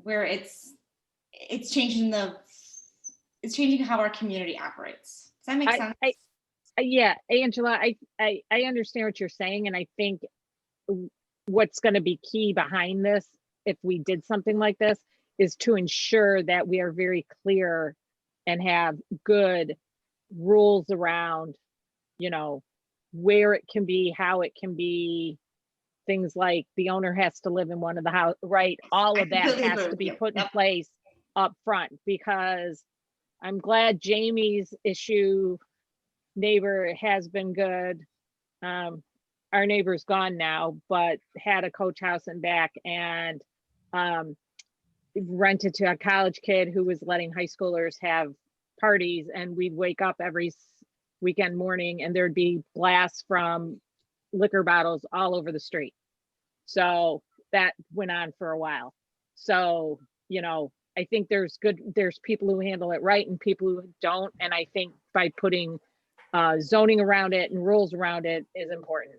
where it's changing how our community operates. Does that make sense? Yeah, Angela, I understand what you're saying, and I think what's going to be key behind this, if we did something like this, is to ensure that we are very clear and have good rules around, where it can be, how it can be, things like the owner has to live in one of the house, right? All of that has to be put in place up front, because I'm glad Jamie's neighbor has been good. Our neighbor's gone now, but had a coach house in back and rented to a college kid who was letting high schoolers have parties, and we'd wake up every weekend morning and there'd be blasts from liquor bottles all over the street. So that went on for a while. So, you know, I think there's people who handle it right and people who don't. And I think by putting zoning around it and rules around it is important.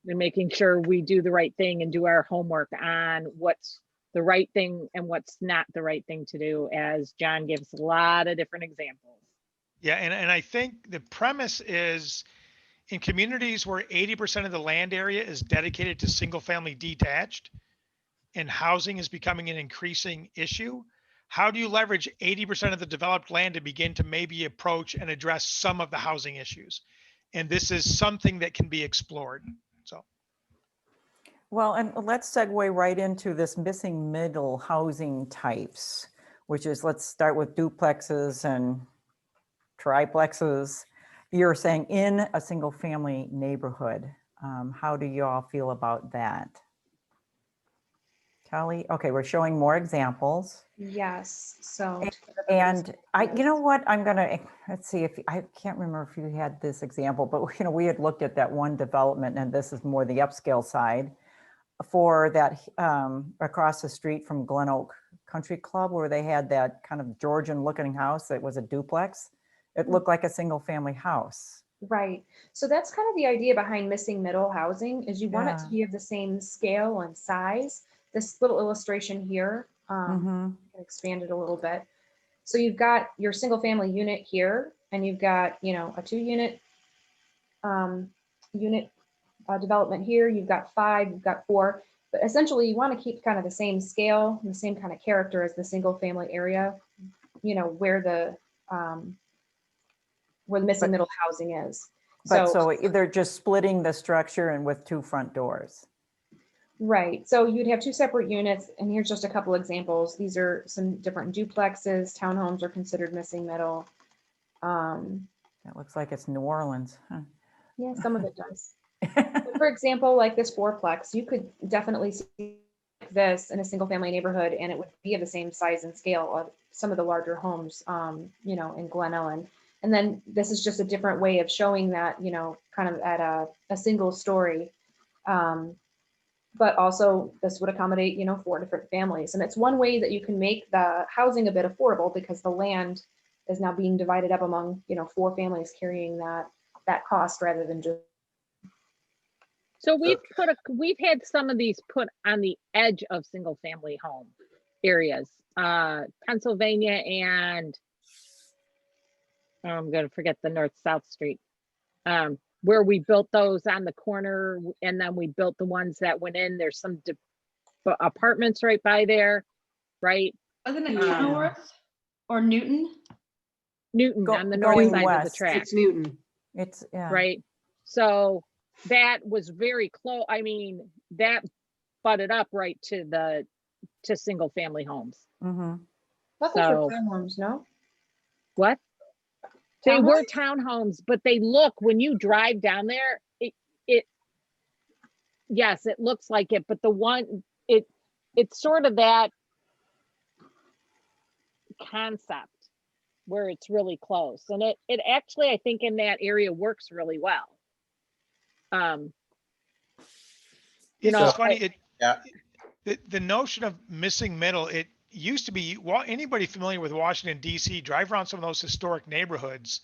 And making sure we do the right thing and do our homework on what's the right thing and what's not the right thing to do, as John gives a lot of different examples. Yeah, and I think the premise is in communities where 80% of the land area is dedicated to single family detached and housing is becoming an increasing issue, how do you leverage 80% of the developed land to begin to maybe approach and address some of the housing issues? And this is something that can be explored. So. Well, and let's segue right into this missing middle housing types, which is, let's start with duplexes and triplexes. You're saying in a single family neighborhood. How do you all feel about that? Kelly, okay, we're showing more examples. Yes, so. And you know what, I'm gonna, let's see if, I can't remember if you had this example, but you know, we had looked at that one development, and this is more the upscale side, for that across the street from Glen Oak Country Club, where they had that kind of Georgian looking house that was a duplex. It looked like a single family house. Right. So that's kind of the idea behind missing middle housing, is you want it to Yeah. be of the same scale and size. This little illustration here, I can expand it a little bit. So you've got your single family unit here, and you've got, you know, a 2-unit development here. You've got 5, you've got 4, but essentially you want to keep kind of the same scale and the same kind of character as the single family area, you know, where the missing middle housing is. But so they're just splitting the structure and with 2 front doors. Right. So you'd have 2 separate units, and here's just a couple examples. These are some different duplexes. Townhomes are considered missing middle. That looks like it's New Orleans. Huh? Yeah, some of it does. But for example, like this 4-plex, you could definitely see this in a single family neighborhood, and it would be of the same size and scale of some of the larger homes, you know, in Glen Ellen. And then this is just a different way of showing that, you know, kind of at a single story. But also this would accommodate, you know, 4 different families. And it's one way that you can make the housing a bit affordable, because the land is now being divided up among, you know, 4 families carrying that cost rather than just. So we've had some of these put on the edge of single family home areas, Pennsylvania, and I'm going to forget the north-south street, where we built those on the corner, and then we built the ones that went in. There's some apartments right by there, right? Wasn't it Kenilworth or Newton? Newton on the north side of the track. It's Newton. It's, yeah. Right. So that was very close. I mean, that butted up right to single family homes. But those were townhomes, no? What? They were townhomes, but they look, when you drive down there, yes, it looks like it, but the one, it's sort of that concept where it's really close. And it actually, I think in that area works really well. You know, It's funny, the notion of missing middle, it used to be, well, anybody familiar with Washington, D.C., drive around some of those historic neighborhoods.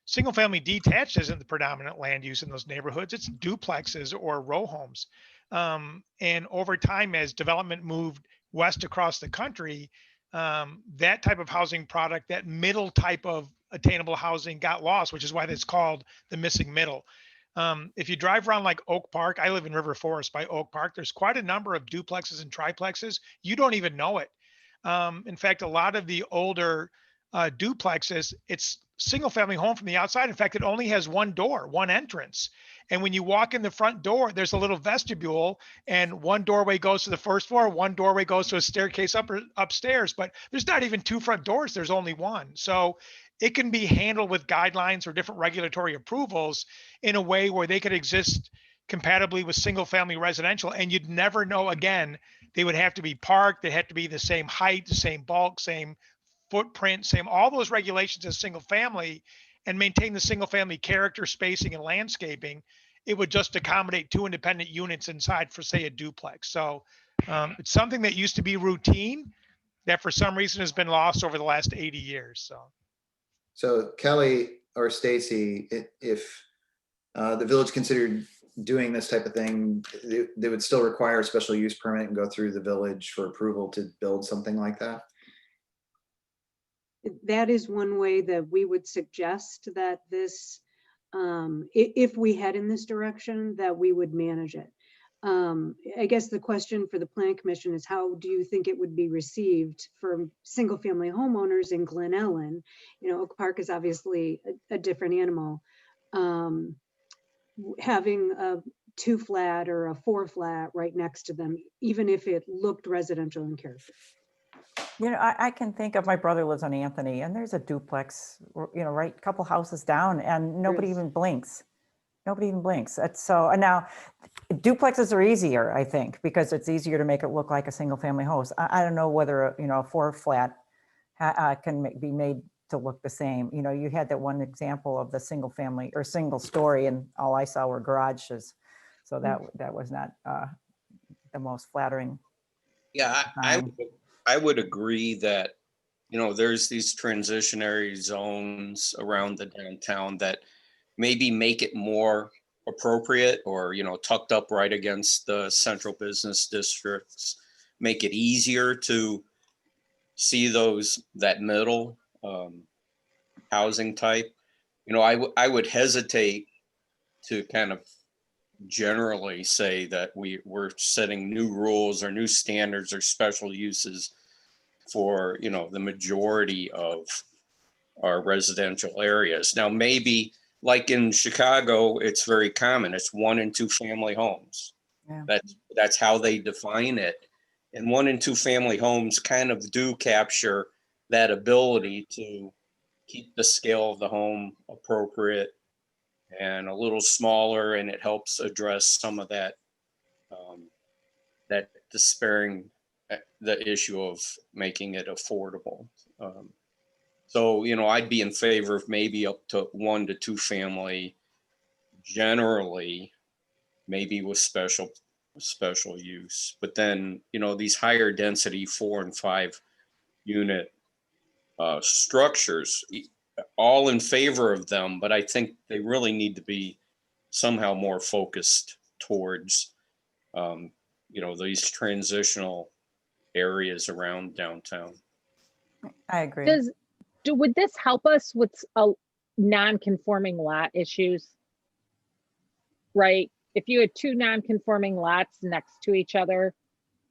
Single family detached isn't the predominant land use in those neighborhoods. It's duplexes or row homes. And over time, as development moved west across the country, that type of housing product, that middle type of attainable housing got lost, which is why it's called the missing middle. If you drive around like Oak Park, I live in River Forest by Oak Park, there's quite a number of duplexes and triplexes. You don't even know it. In fact, a lot of the older duplexes, it's single family home from the outside. In fact, it only has one door, one entrance. And when you walk in the front door, there's a little vestibule, and one doorway goes to the first floor, one doorway goes to a staircase upstairs, but there's not even 2 front doors, there's only one. So it can be handled with guidelines or different regulatory approvals in a way where they could exist compatibly with single family residential, and you'd never know. Again, they would have to be parked, they have to be the same height, the same bulk, same footprint, same, all those regulations as single family, and maintain the single family character, spacing, and landscaping. It would just accommodate 2 independent units inside for, say, a duplex. So It's something that used to be routine that for some reason has been lost over the last 80 years. So Kelly or Stacy, if the village considered doing this type of thing, they would still require a special use permit and go through the village for approval to build something like that? That is one way that we would suggest that this, if we head in this direction, that we would manage it. I guess the question for the Plan Commission is, how do you think it would be received for single family homeowners in Glen Ellen? You know, Oak Park is obviously a different animal. Having a 2 flat or a 4 flat right next to them, even if it looked residential in character. You know, I can think of, my brother lives on Anthony, and there's a duplex, you know, right, couple houses down, and nobody even blinks. Nobody even blinks. It's so, and now duplexes are easier, I think, because it's easier to make it look like a single family house. I don't know whether, you know, a 4 flat can be made to look the same. You know, you had that one example of the single family or single story, and all I saw were garages. So that was not the most flattering. Yeah, I would agree that, you know, there's these transitionary zones around the downtown that maybe make it more appropriate, or, you know, tucked up right against the central business districts, make it easier to see that middle housing type. You know, I would hesitate to kind of generally say that we're setting new rules or new standards or special uses for, you know, the majority of our residential areas. Now, maybe like in Chicago, it's very common. It's 1 and 2 family homes. Yeah. That's how they define it. And 1 and 2 family homes kind of do capture that ability to keep the scale of the home appropriate and a little smaller, and it helps address some of that that despairing, the issue of making it affordable. So, you know, I'd be in favor of maybe up to 1 to 2 family, generally, maybe with special use. But then, you know, these higher density 4 and 5 unit structures, all in favor of them, but I think they really need to be somehow more focused towards, you know, these transitional areas around downtown. I agree. Would this help us with non-conforming lot issues? Right? If you had 2 non-conforming lots next to each other,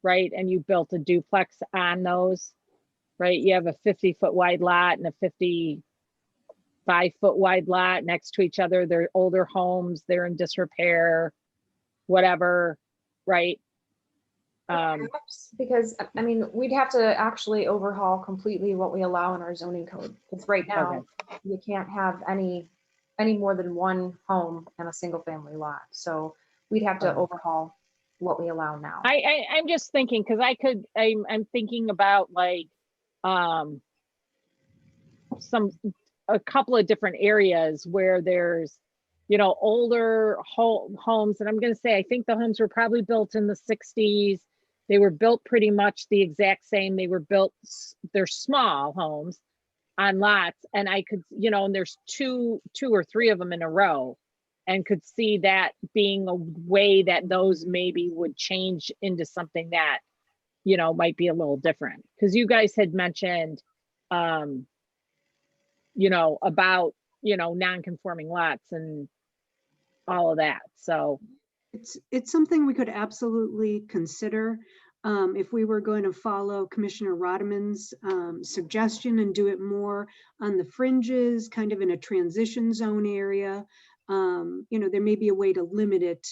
right, and you built a duplex on those, right? You have a 50-foot wide lot and a 55-foot wide lot next to each other. They're older homes, they're in disrepair, whatever, right? Perhaps, because I mean, we'd have to actually overhaul completely what we allow in our zoning code. Because right now, you can't have any more than 1 home and a single family lot. So we'd have to overhaul what we allow now. I'm just thinking, because I'm thinking about like a couple of different areas where there's, you know, older homes, and I'm going to say I think the homes were probably built in the 60s. They were built pretty much the exact same. They were built, they're small homes on lots, and I could, you know, and there's two or 3 of them in a row, and could see that being a way that those maybe would change into something that, you know, might be a little different. Because you guys had mentioned, you know, about, you know, non-conforming lots and all of that. So it's something we could absolutely consider if we were going to follow Commissioner Rodman's suggestion and do it more on the fringes, kind of in a transition zone area. You know, there may be a way to limit it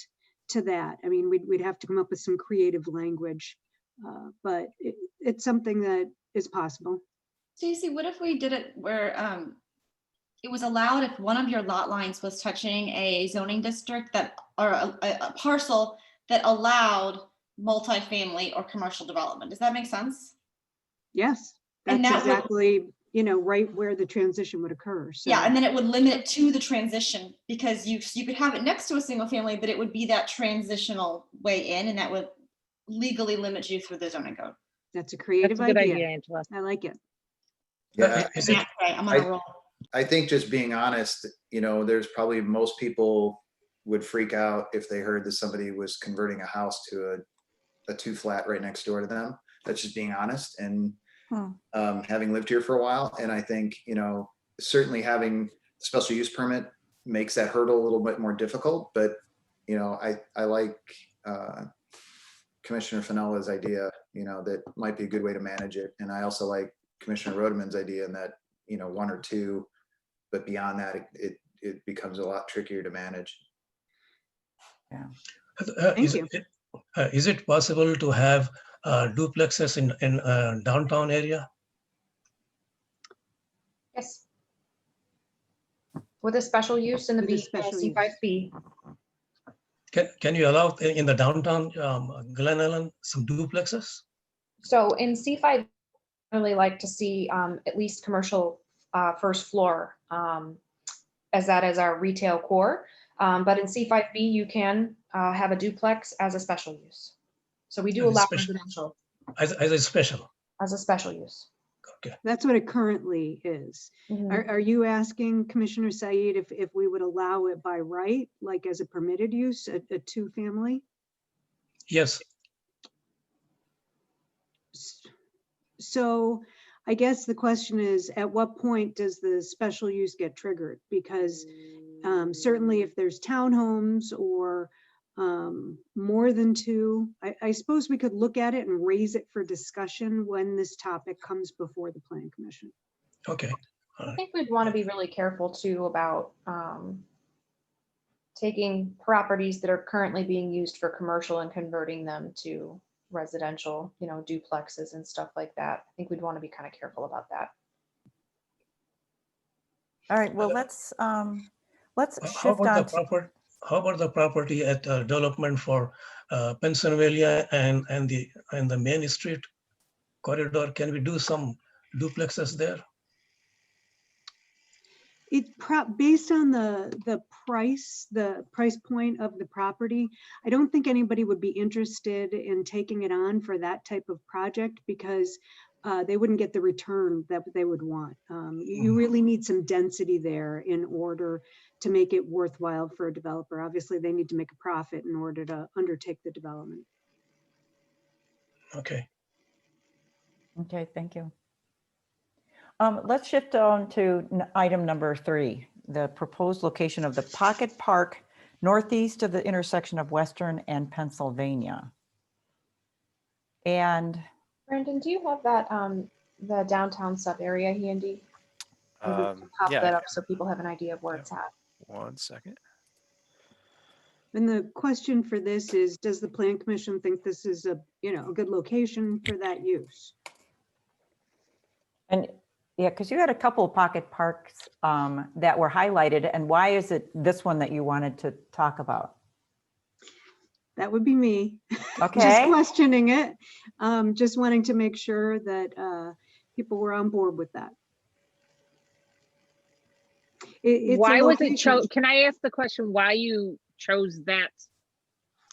to that. I mean, we'd have to come up with some creative language, but it's something that is possible. Stacey, what if we did it where it was allowed if one of your lot lines was touching a zoning district that, or a parcel that allowed multifamily or commercial development? Does that make sense? Yes, And that's that exactly, you know, right where the transition would occur. So. Yeah, and then it would limit it to the transition, because you could have it next to a single family, but it would be that transitional way in, and that would legally limit you through the zoning code. That's a creative That's a good idea, idea. Angela. I like it. Yeah, Is it, Right, I'm on a roll. I think just being honest, there's probably most people would freak out if they heard that somebody was converting a house to a 2-flat right next door to them. That's just being honest and having lived here for a while. And I think, certainly having special use permit makes that hurdle a little bit more difficult, but I like Commissioner Fenella's idea, that might be a good way to manage it. And I also like Commissioner Rodeman's idea in that, 1 or 2, but beyond that, it becomes a lot trickier to manage. Yeah. Is it possible to have duplexes in downtown area? Yes. With a special use in the With a B, special use. C5B. Can you allow in the downtown Glen Ellen some duplexes? So in C5, I really like to see at least commercial first floor as that is our retail core. But in C5B, you can have a duplex as a special use. So we do allow residential As a special. as a special use. That's what it currently is. Are you asking Commissioner Said if we would allow it by right, like as a permitted use, a 2-family? Yes. So I guess the question is, at what point does the special use get triggered? Because certainly if there's townhomes or more than 2, I suppose we could look at it and raise it for discussion when this topic comes before the Plan Commission. Okay. I think we'd want to be really careful too about taking properties that are currently being used for commercial and converting them to residential, duplexes and stuff like that. I think we'd want to be kind of careful about that. All right, well, let's How shift about on. the property? How about the property at development for Pennsylvania and the Main Street corridor? Can we do some duplexes there? Based on the price point of the property, I don't think anybody would be interested in taking it on for that type of project because they wouldn't get the return that they would want. You really need some density there in order to make it worthwhile for a developer. Obviously, they need to make a profit in order to undertake the development. Okay. Okay, thank you. Let's shift on to item number 3, the proposed location of the Pocket Park northeast of the intersection of Western and Pennsylvania. And Brandon, do you have that the downtown sub area handy? Maybe we can pop yeah, that up so people have an idea of where it's at. 1 second. And the question for this is, does the Plan Commission think this is a good location for that use? And yeah, because you had a couple of pocket parks that were highlighted, and why is it this one that you wanted to talk about? That would be me. Okay. Just questioning it, just wanting to make sure that people were on board with that. It's why a was it location. chose? Can I ask the question why you chose that?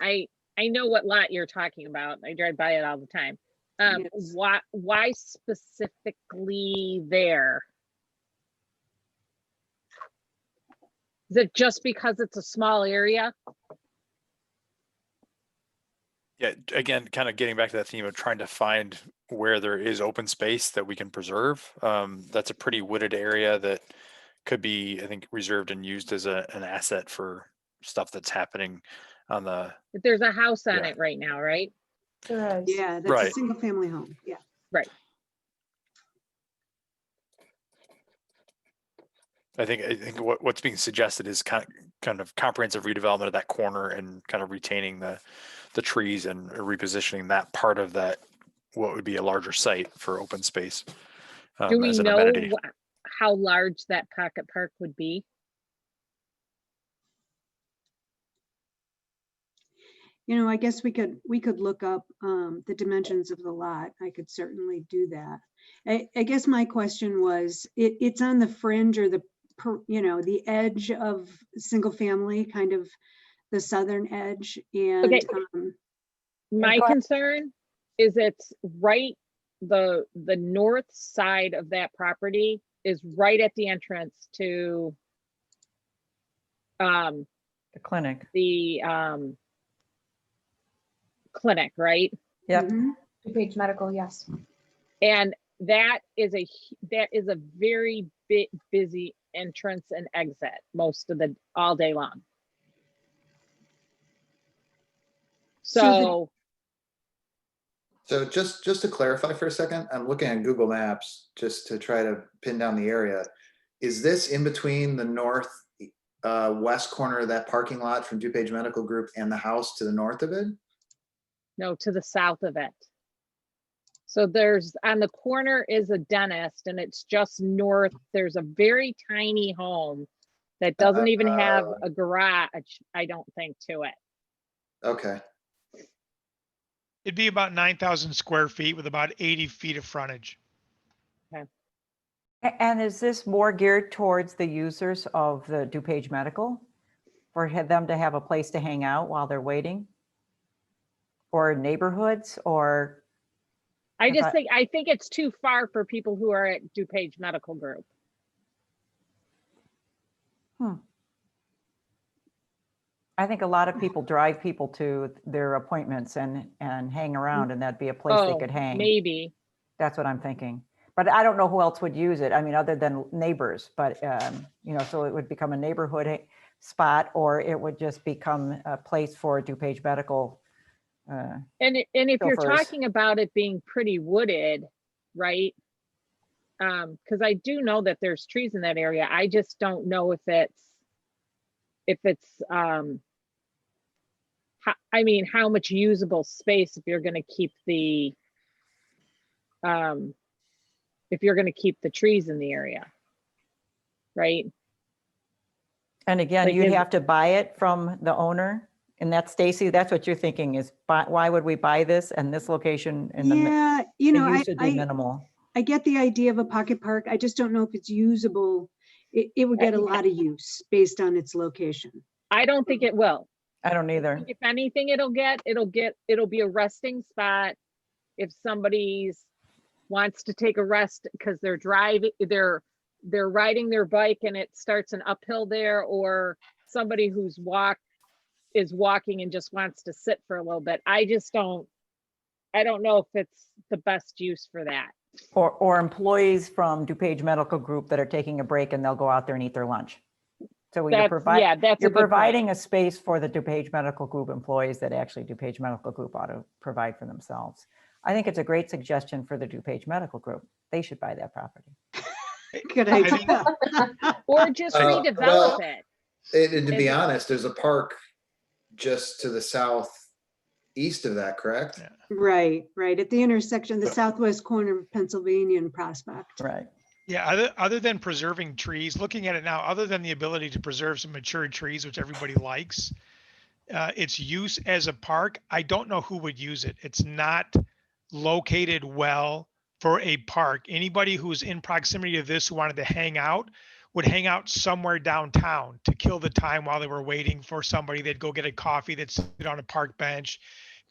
I know what lot you're talking about. I drive by it all the time. Yes. Why specifically there? Is it just because it's a small area? Yeah, again, kind of getting back to that theme of trying to find where there is open space that we can preserve. That's a pretty wooded area that could be, I think, reserved and used as an asset for stuff that's happening on the. There's a house on Yeah. it right now, right? There is. Yeah, that's a Right. single family home. Yeah. Right. I think what's being suggested is kind of comprehensive redevelopment of that corner and kind of retaining the trees and repositioning that part of that, what would be a larger site for open space. Do we as an know amenity. how large that pocket park would be? I guess we could look up the dimensions of the lot. I could certainly do that. I guess my question was, it's on the fringe or the edge of single family, kind of the southern edge. And Okay. My concern is it's right, the north side of that property is right at the entrance to The clinic. the clinic, right? Yep. DuPage Medical, yes. And that is a very busy entrance and exit most of the all day long. So just to clarify for a second, I'm looking at Google Maps just to try to pin down the area. Is this in between the north west corner of that parking lot from DuPage Medical Group and the house to the north of it? no, to the south of it. So there's, on the corner is a dentist, and it's just north. There's a very tiny home that doesn't even have a garage, I don't think, to it. Okay. It'd be about 9,000 square feet with about 80 feet of frontage. Okay. And is this more geared towards the users of the DuPage Medical? For them to have a place to hang out while they're waiting? Or neighborhoods, or? I think it's too far for people who are at DuPage Medical Group. I think a lot of people drive people to their appointments and hang around, and that'd be a place they could hang. Maybe. That's what I'm thinking. But I don't know who else would use it. I mean, other than neighbors, but, you know, so it would become a neighborhood spot, or it would just become a place for DuPage Medical. And if you're chauffeurs. talking about it being pretty wooded, right? Because I do know that there's trees in that area. I just don't know if it's I mean, how much usable space if you're going to keep the trees in the area, right? And again, Like, you'd have to buy it from the owner. And that's, Stacy, that's what you're thinking is, why would we buy this and this location? And Yeah, you know, the use would be minimal. I get the idea of a pocket park. I just don't know if it's usable. It would get a lot of use based on its location. I don't think it will. I don't either. If anything, it'll be a resting spot if somebody wants to take a rest because they're riding their bike and it starts an uphill there, or somebody who's is walking and just wants to sit for a little bit. I don't know if it's the best use for that. Or employees from DuPage Medical Group that are taking a break and they'll go out there and eat their lunch. So you're providing a space for the DuPage Medical Group employees that actually DuPage Medical Group ought to provide for themselves. I think it's a great suggestion for the DuPage Medical Group. They should buy that property. Good idea. Or just redevelop it. And to be honest, there's a park just to the southeast of that, correct? Yeah. Right. At the intersection, the southwest corner of Pennsylvania and Prospect. Right. Yeah, other than preserving trees, looking at it now, other than the ability to preserve some mature trees, which everybody likes, its use as a park, I don't know who would use it. It's not located well for a park. Anybody who's in proximity to this who wanted to hang out would hang out somewhere downtown to kill the time while they were waiting for somebody. They'd go get a coffee, they'd sit on a park bench.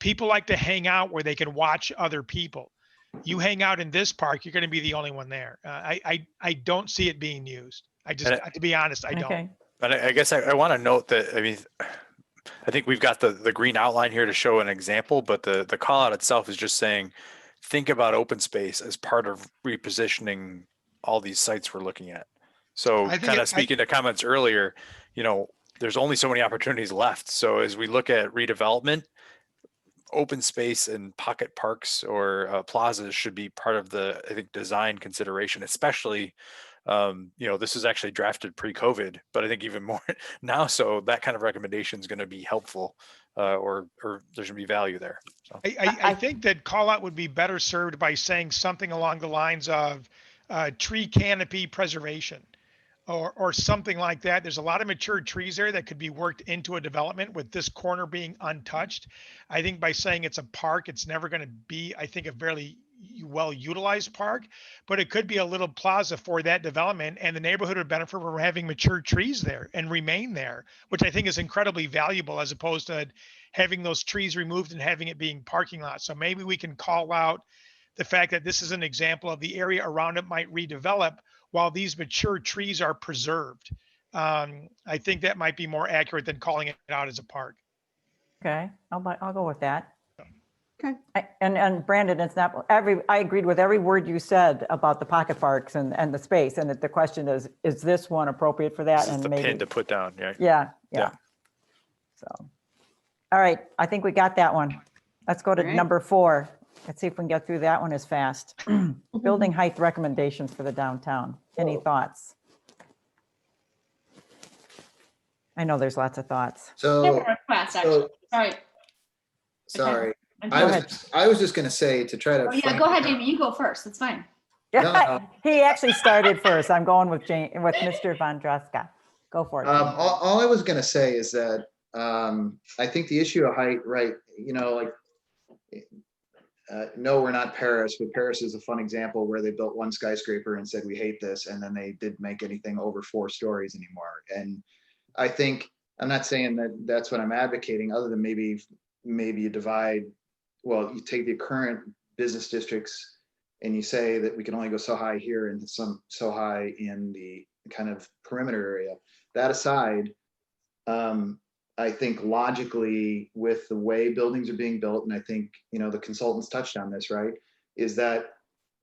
People like to hang out where they can watch other people. You hang out in this park, you're going to be the only one there. I don't see it being used. To be honest, I don't. But I guess I want to note that, I mean, I think we've got the green outline here to show an example, but the call out itself is just saying, think about open space as part of repositioning all these sites we're looking at. So kind of speaking to comments earlier, you know, there's only so many opportunities left. So as we look at redevelopment, open space and pocket parks or plazas should be part of the, I think, design consideration, especially, you know, this is actually drafted pre-COVID, but I think even more now. So that kind of recommendation is going to be helpful, or there's going to be value there. So. I think that call out would be better served by saying something along the lines of tree canopy preservation. Or something like that. There's a lot of mature trees there that could be worked into a development with this corner being untouched. I think by saying it's a park, it's never going to be, I think, a very well utilized park, but it could be a little plaza for that development, and the neighborhood would benefit from having mature trees there and remain there, which I think is incredibly valuable as opposed to having those trees removed and having it being parking lot. So maybe we can call out the fact that this is an example of the area around it might redevelop while these mature trees are preserved. I think that might be more accurate than calling it out as a park. Okay, I'll go with that. Okay. And Brandon, it's not I agreed with every word you said about the pocket parks and the space. And the question is this one appropriate for that? This is And the maybe, pin to put down. Yeah. Yeah. So, all right, I think we got that one. Let's go to All right. number 4. Let's see if we can get through that one as fast. Building height recommendations for the downtown. Any thoughts? I know there's lots of thoughts. Never request, actually. Sorry. Sorry. Okay. I was just gonna say to try to. Oh, yeah, go ahead, Jamie. You go first. It's fine. No. He actually started first. I'm going with Mr. Vondroska. Go for it. Jane. All I was gonna say is that I think the issue of height, right? You know, like, no, we're not Paris, but Paris is a fun example where they built one skyscraper and said we hate this, and then they didn't make anything over 4 stories anymore. And I think I'm not saying that that's what I'm advocating, other than maybe you divide. Well, you take the current business districts and you say that we can only go so high here and so high in the kind of perimeter area. That aside, I think logically with the way buildings are being built, and I think, the consultants touched on this, right, is that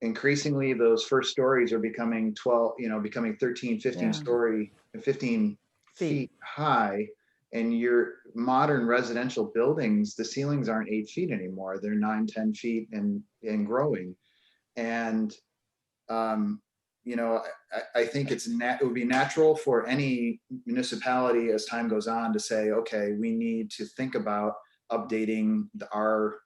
increasingly those first stories are becoming 13, 15 story, 15 feet high. And your modern residential buildings, the ceilings aren't 8 feet anymore. They're 9, 10 feet and growing. And, I think it would be natural for any municipality as time goes on to say, okay, we need to think about updating our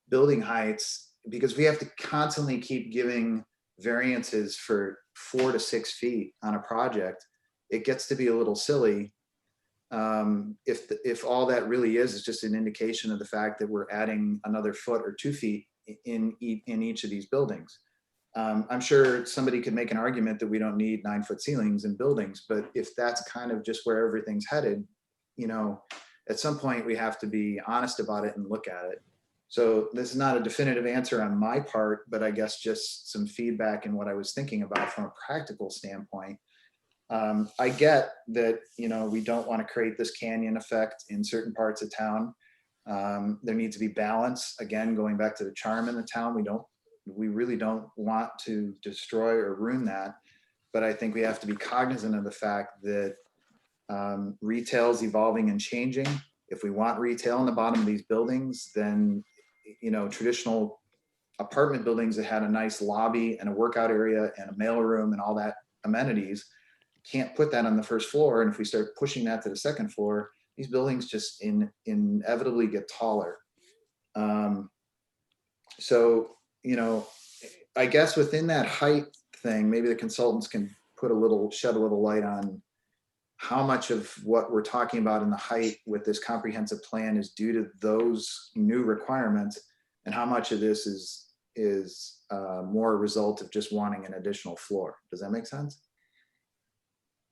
building heights, because we have to constantly keep giving variances for 4 to 6 feet on a project. It gets to be a little silly. If all that really is just an indication of the fact that we're adding another foot or 2 feet in each of these buildings. I'm sure somebody could make an argument that we don't need 9-foot ceilings in buildings, but if that's kind of just where everything's headed, at some point we have to be honest about it and look at it. So this is not a definitive answer on my part, but I guess just some feedback in what I was thinking about from a practical standpoint. I get that, we don't want to create this canyon effect in certain parts of town. There needs to be balance. Again, going back to the charm in the town, we really don't want to destroy or ruin that. But I think we have to be cognizant of the fact that retail is evolving and changing. If we want retail in the bottom of these buildings, then, traditional apartment buildings that had a nice lobby and a workout area and a mailroom and all that amenities, can't put that on the first floor. And if we start pushing that to the second floor, these buildings just inevitably get taller. So, I guess within that height thing, maybe the consultants can shed a little light on how much of what we're talking about in the height with this comprehensive plan is due to those new requirements, and how much of this is more a result of just wanting an additional floor. Does that make sense?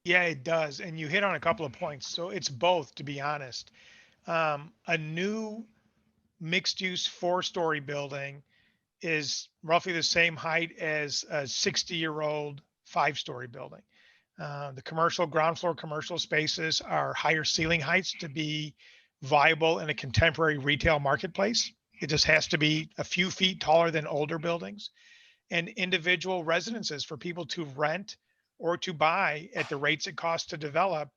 Yeah, it does. And you hit on a couple of points. So it's both, to be honest. A new mixed use 4-story building is roughly the same height as a 60-year-old 5-story building. The commercial ground floor commercial spaces are higher ceiling heights to be viable in a contemporary retail marketplace. It just has to be a few feet taller than older buildings. And individual residences for people to rent or to buy at the rates it costs to develop,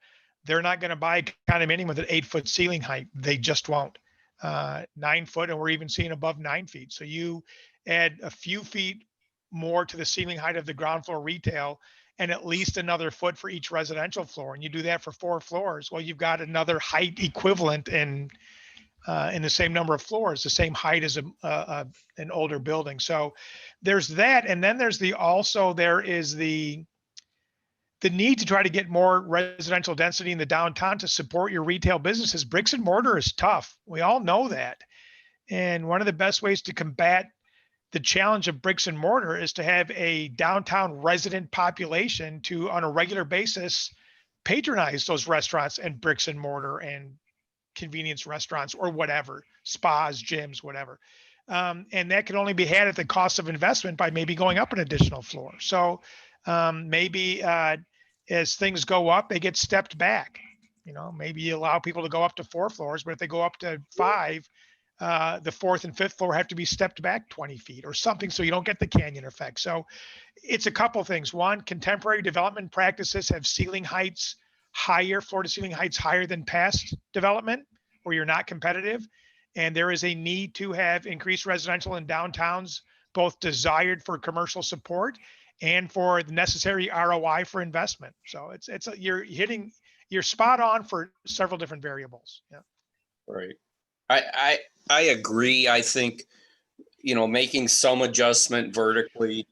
they're not going to buy a condominium with an 8-foot ceiling height. They just won't. 9 foot, and we're even seeing above 9 feet. So you add a few feet more to the ceiling height of the ground floor retail, and at least another foot for each residential floor. And you do that for 4 floors. Well, you've got another height equivalent in the same number of floors, the same height as an older building. So there's that. And then there is the need to try to get more residential density in the downtown to support your retail businesses. Bricks and mortar is tough. We all know that. And one of the best ways to combat the challenge of bricks and mortar is to have a downtown resident population to, on a regular basis, patronize those restaurants and bricks and mortar and convenience restaurants or whatever, spas, gyms, whatever. And that can only be had at the cost of investment by maybe going up an additional floor. So maybe as things go up, they get stepped back. You know, maybe you allow people to go up to 4 floors, but if they go up to 5, the 4th and 5th floor have to be stepped back 20 feet or something, so you don't get the canyon effect. So it's a couple things. One, contemporary development practices have ceiling heights higher, floor to ceiling heights higher than past development, where you're not competitive. And there is a need to have increased residential in downtowns, both desired for commercial support and for the necessary ROI for investment. So you're spot on for several different variables. Yeah. Right. I agree. I think, making some adjustment vertically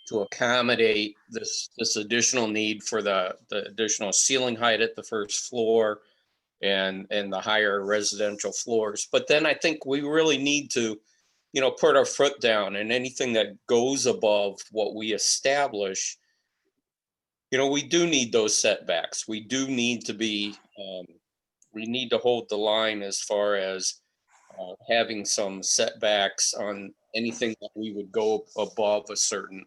to accommodate this additional need for the additional ceiling height at the first floor and the higher residential floors. But then I think we really need to, put our foot down, and anything that goes above what we establish, we do need those setbacks. We do need to be, we need to hold the line as far as having some setbacks on anything that we would go above a certain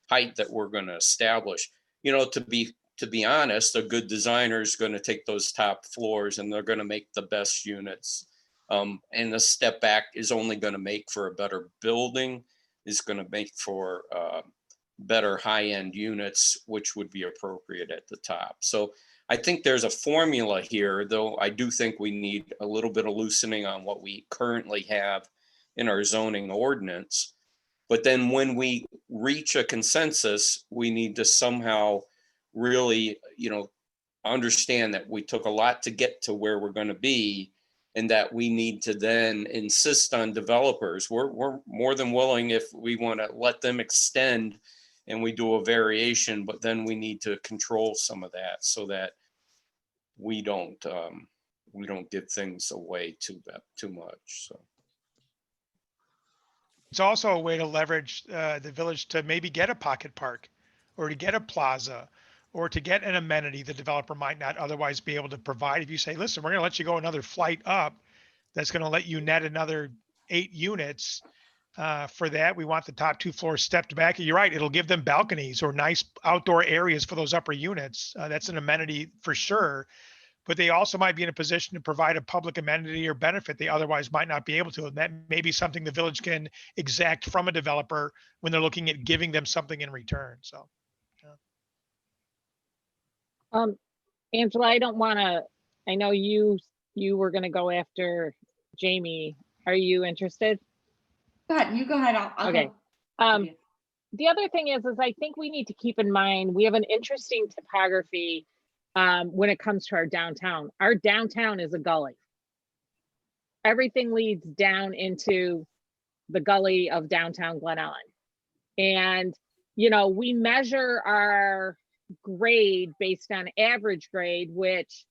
height that we're going to establish. To be honest, a good designer is going to take those top floors and they're going to make the best units. And the step back is only going to make for a better building, is going to make for better high-end units, which would be appropriate at the top. So I think there's a formula here, though I do think we need a little bit of loosening on what we currently have in our zoning ordinance. But then when we reach a consensus, we need to somehow really, understand that we took a lot to get to where we're going to be, and that we need to then insist on developers. We're more than willing if we want to let them extend and we do a variation, but then we need to control some of that so that we don't give things away too much. So it's also a way to leverage the village to maybe get a pocket park or to get a plaza or to get an amenity the developer might not otherwise be able to provide. If you say, listen, we're going to let you go another flight up, that's going to let you net another 8 units. For that, we want the top 2 floors stepped back. You're right, it'll give them balconies or nice outdoor areas for those upper units. That's an amenity for sure. But they also might be in a position to provide a public amenity or benefit they otherwise might not be able to. And that may be something the village can exact from a developer when they're looking at giving them something in return. So, yeah. Angela, I don't want to, I know you were going to go after Jamie. Are you interested? Go ahead. You go ahead. I'll okay. Go. The other thing is I think we need to keep in mind, we have an interesting topography when it comes to our downtown. Our downtown is a gully. Everything leads down into the gully of downtown Glen Ellen. And, we measure our grade based on average grade, which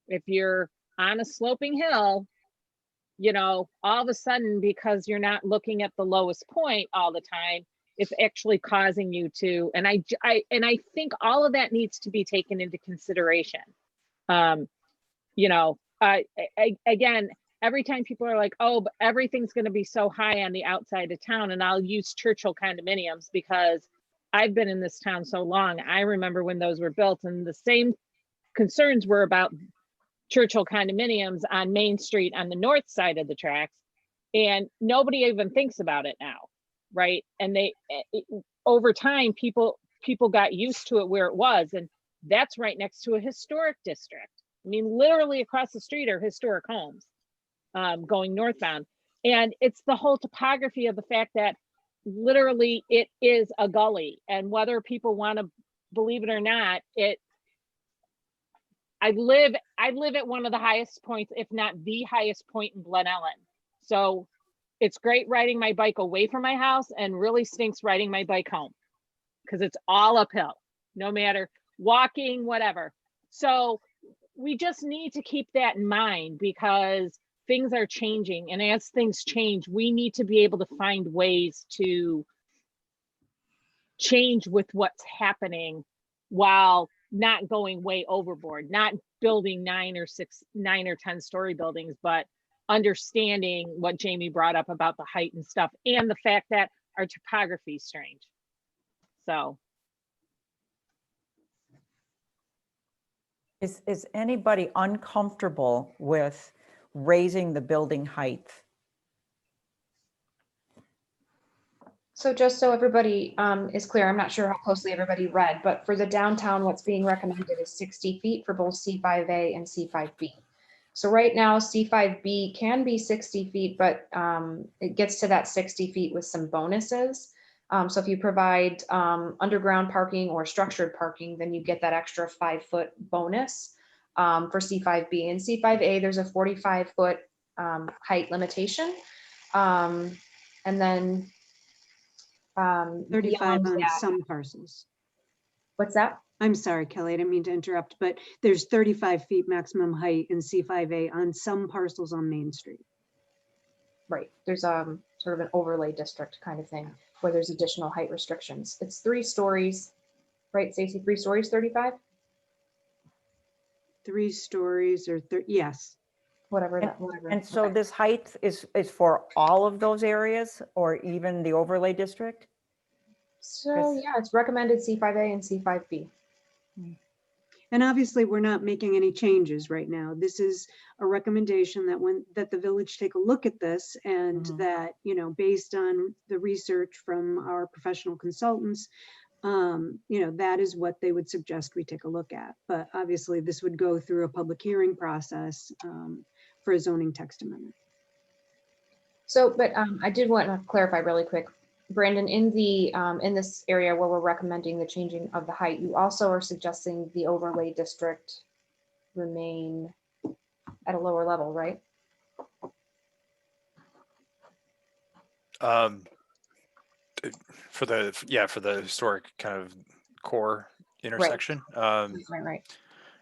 if you're on a sloping hill, all of a sudden, because you're not looking at the lowest point all the time, it's actually causing you to, and I think all of that needs to be taken into consideration. Again, every time people are like, oh, but everything's going to be so high on the outside of town, and I'll use Churchill condominiums because I've been in this town so long. I remember when those were built, and the same concerns were about Churchill condominiums on Main Street on the north side of the tracks, and nobody even thinks about it now, right? And over time, people got used to it where it was, and that's right next to a historic district. I mean, literally across the street are historic homes going northbound, and it's the whole topography of the fact that literally it is a gully, and whether people want to believe it or not, I live at one of the highest points, if not the highest point in Glen Ellen. So it's great riding my bike away from my house and really stinks riding my bike home because it's all uphill, no matter walking, whatever. So we just need to keep that in mind because things are changing, and as things change, we need to be able to find ways to change with what's happening while not going way overboard, not building 9 or 10 story buildings, but understanding what Jamie brought up about the height and stuff, and the fact that our topography is strange. So Is anybody uncomfortable with raising the building height? So just so everybody is clear, I'm not sure how closely everybody read, but for the downtown, what's being recommended is 60 feet for both C5A and C5B. So right now, C5B can be 60 feet, but it gets to that 60 feet with some bonuses. So if you provide underground parking or structured parking, then you get that extra 5-foot bonus for C5B. And C5A, there's a 45-foot height limitation. And then 35 on that, some parcels. What's that? I'm sorry, Kelly, I didn't mean to interrupt, but there's 35 feet maximum height in C5A on some parcels on Main Street. Right. There's sort of an overlay district kind of thing where there's additional height restrictions. It's 3 stories, right, Stacy? 3 stories, 35? 3 stories or yes. Whatever that, whatever. And so this height is for all of those areas or even the overlay district? So yeah, it's recommended C5A and C5B. And obviously, we're not making any changes right now. This is a recommendation that the village take a look at this, and that, you know, based on the research from our professional consultants, you know, that is what they would suggest we take a look at. But obviously, this would go through a public hearing process for a zoning text amendment. So, but I did want to clarify really quick, Brandon, in the in this area where we're recommending the changing of the height, you also are suggesting the overlay district remain at a lower level, right? For the historic kind of core intersection. Right.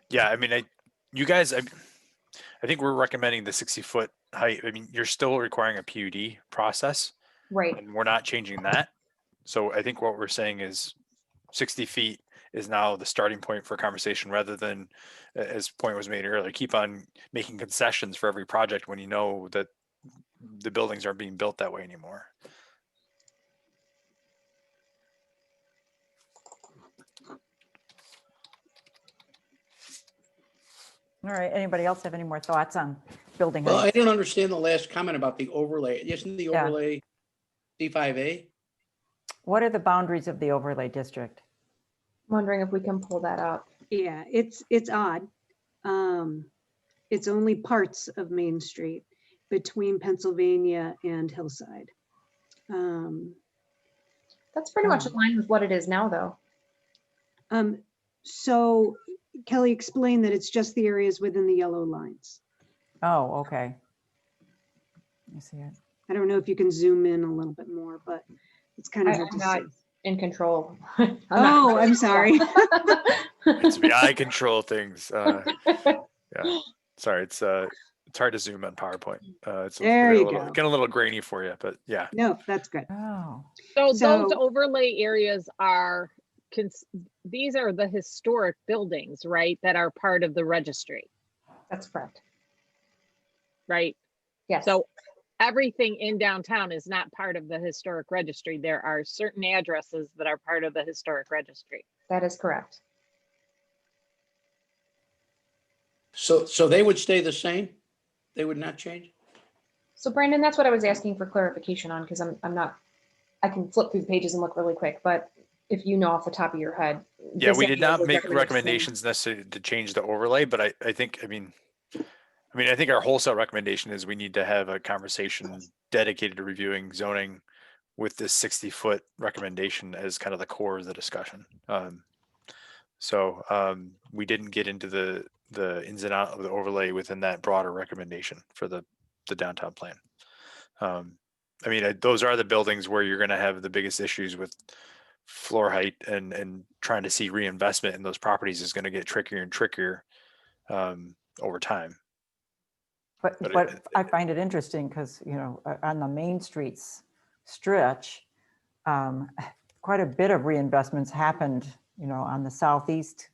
Yeah, I mean, you guys, I think we're recommending the 60-foot height. I mean, you're still requiring a PUD process, right? And we're not changing that. So I think what we're saying is 60 feet is now the starting point for conversation, rather than, as point was made earlier, keep on making concessions for every project when you know that the buildings aren't being built that way anymore. All right, anybody else have any more thoughts on building Well, I heights? don't understand the last comment about the overlay. Isn't the Yeah. overlay C5A? What are the boundaries of the overlay district? I'm wondering if we can pull that up. Yeah, it's odd. It's only parts of Main Street between Pennsylvania and Hillside. That's pretty much in line with what it is now, though. So Kelly explained that it's just the areas within the yellow lines. Oh, okay. I see it. I don't know if you can zoom in a little bit more, but it's kind of hard I'm to not see. in control. I'm sorry. It's me. I control things. Yeah. Sorry. It's hard to zoom on PowerPoint. It's There you getting a little grainy for you, but yeah. No, that's good. Oh. So those overlay areas are, these are the historic buildings, right? That are part of the registry. That's correct. Right? Yes. So everything in downtown is not part of the historic registry. There are certain addresses that are part of the historic registry. That is correct. So they would stay the same? They would not change? So Brandon, that's what I was asking for clarification on, because I'm not, I can flip through the pages and look really quick, but if you know off the top of your head. Yeah, this we did area not was make recommended recommendations necessarily to change the overlay, but I think our wholesale recommendation is we need to have a conversation dedicated to reviewing zoning with this 60-foot recommendation as kind of the core of the discussion. We didn't get into the ins and outs of the overlay within that broader recommendation for the downtown plan. Those are the buildings where you're going to have the biggest issues with floor height, and trying to see reinvestment in those properties is going to get trickier and trickier over time. But I find it interesting because, you know, on the Main Streets stretch, quite a bit of reinvestments happened, you know, on the southeast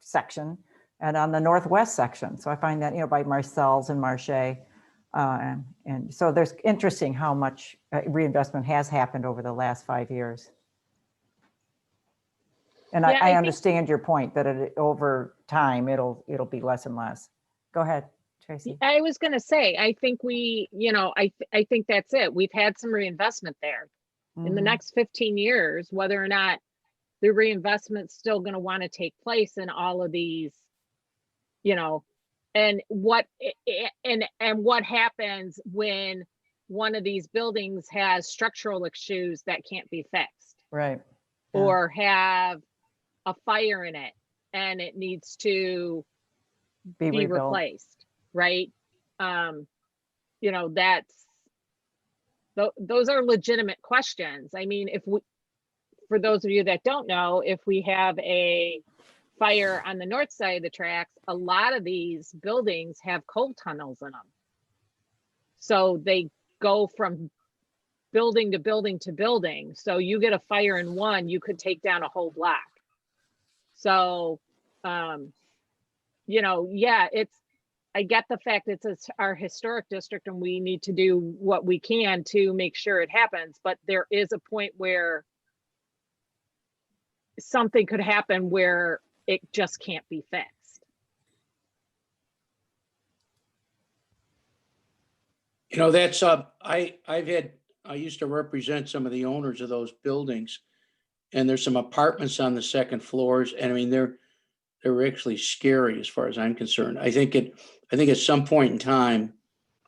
section and on the northwest section. So I find that, you know, by Marcel's and Marche. And so there's interesting how much reinvestment has happened over the last 5 years. And Yeah, I I think- understand your point that over time, it'll be less and less. Go ahead, Tracy. I was going to say, I think we, you know, I think that's it. We've had some reinvestment there. In the Mhm. next 15 years, whether or not the reinvestment's still going to want to take place in all of these, you know, and what happens when one of these buildings has structural issues that can't be fixed, Right. or have a fire in it and it needs to Be rebuilt. replaced, right? You know, those are legitimate questions. I mean, for those of you that don't know, if we have a fire on the north side of the tracks, a lot of these buildings have coal tunnels in them. So they go from building to building to building. So you get a fire in one, you could take down a whole block. So, you know, yeah, I get the fact it's our historic district and we need to do what we can to make sure it happens, but there is a point where something could happen where it just can't be fixed. You know, that's, I used to represent some of the owners of those buildings. And there's some apartments on the second floors. And I mean, they're actually scary as far as I'm concerned. I think at some point in time,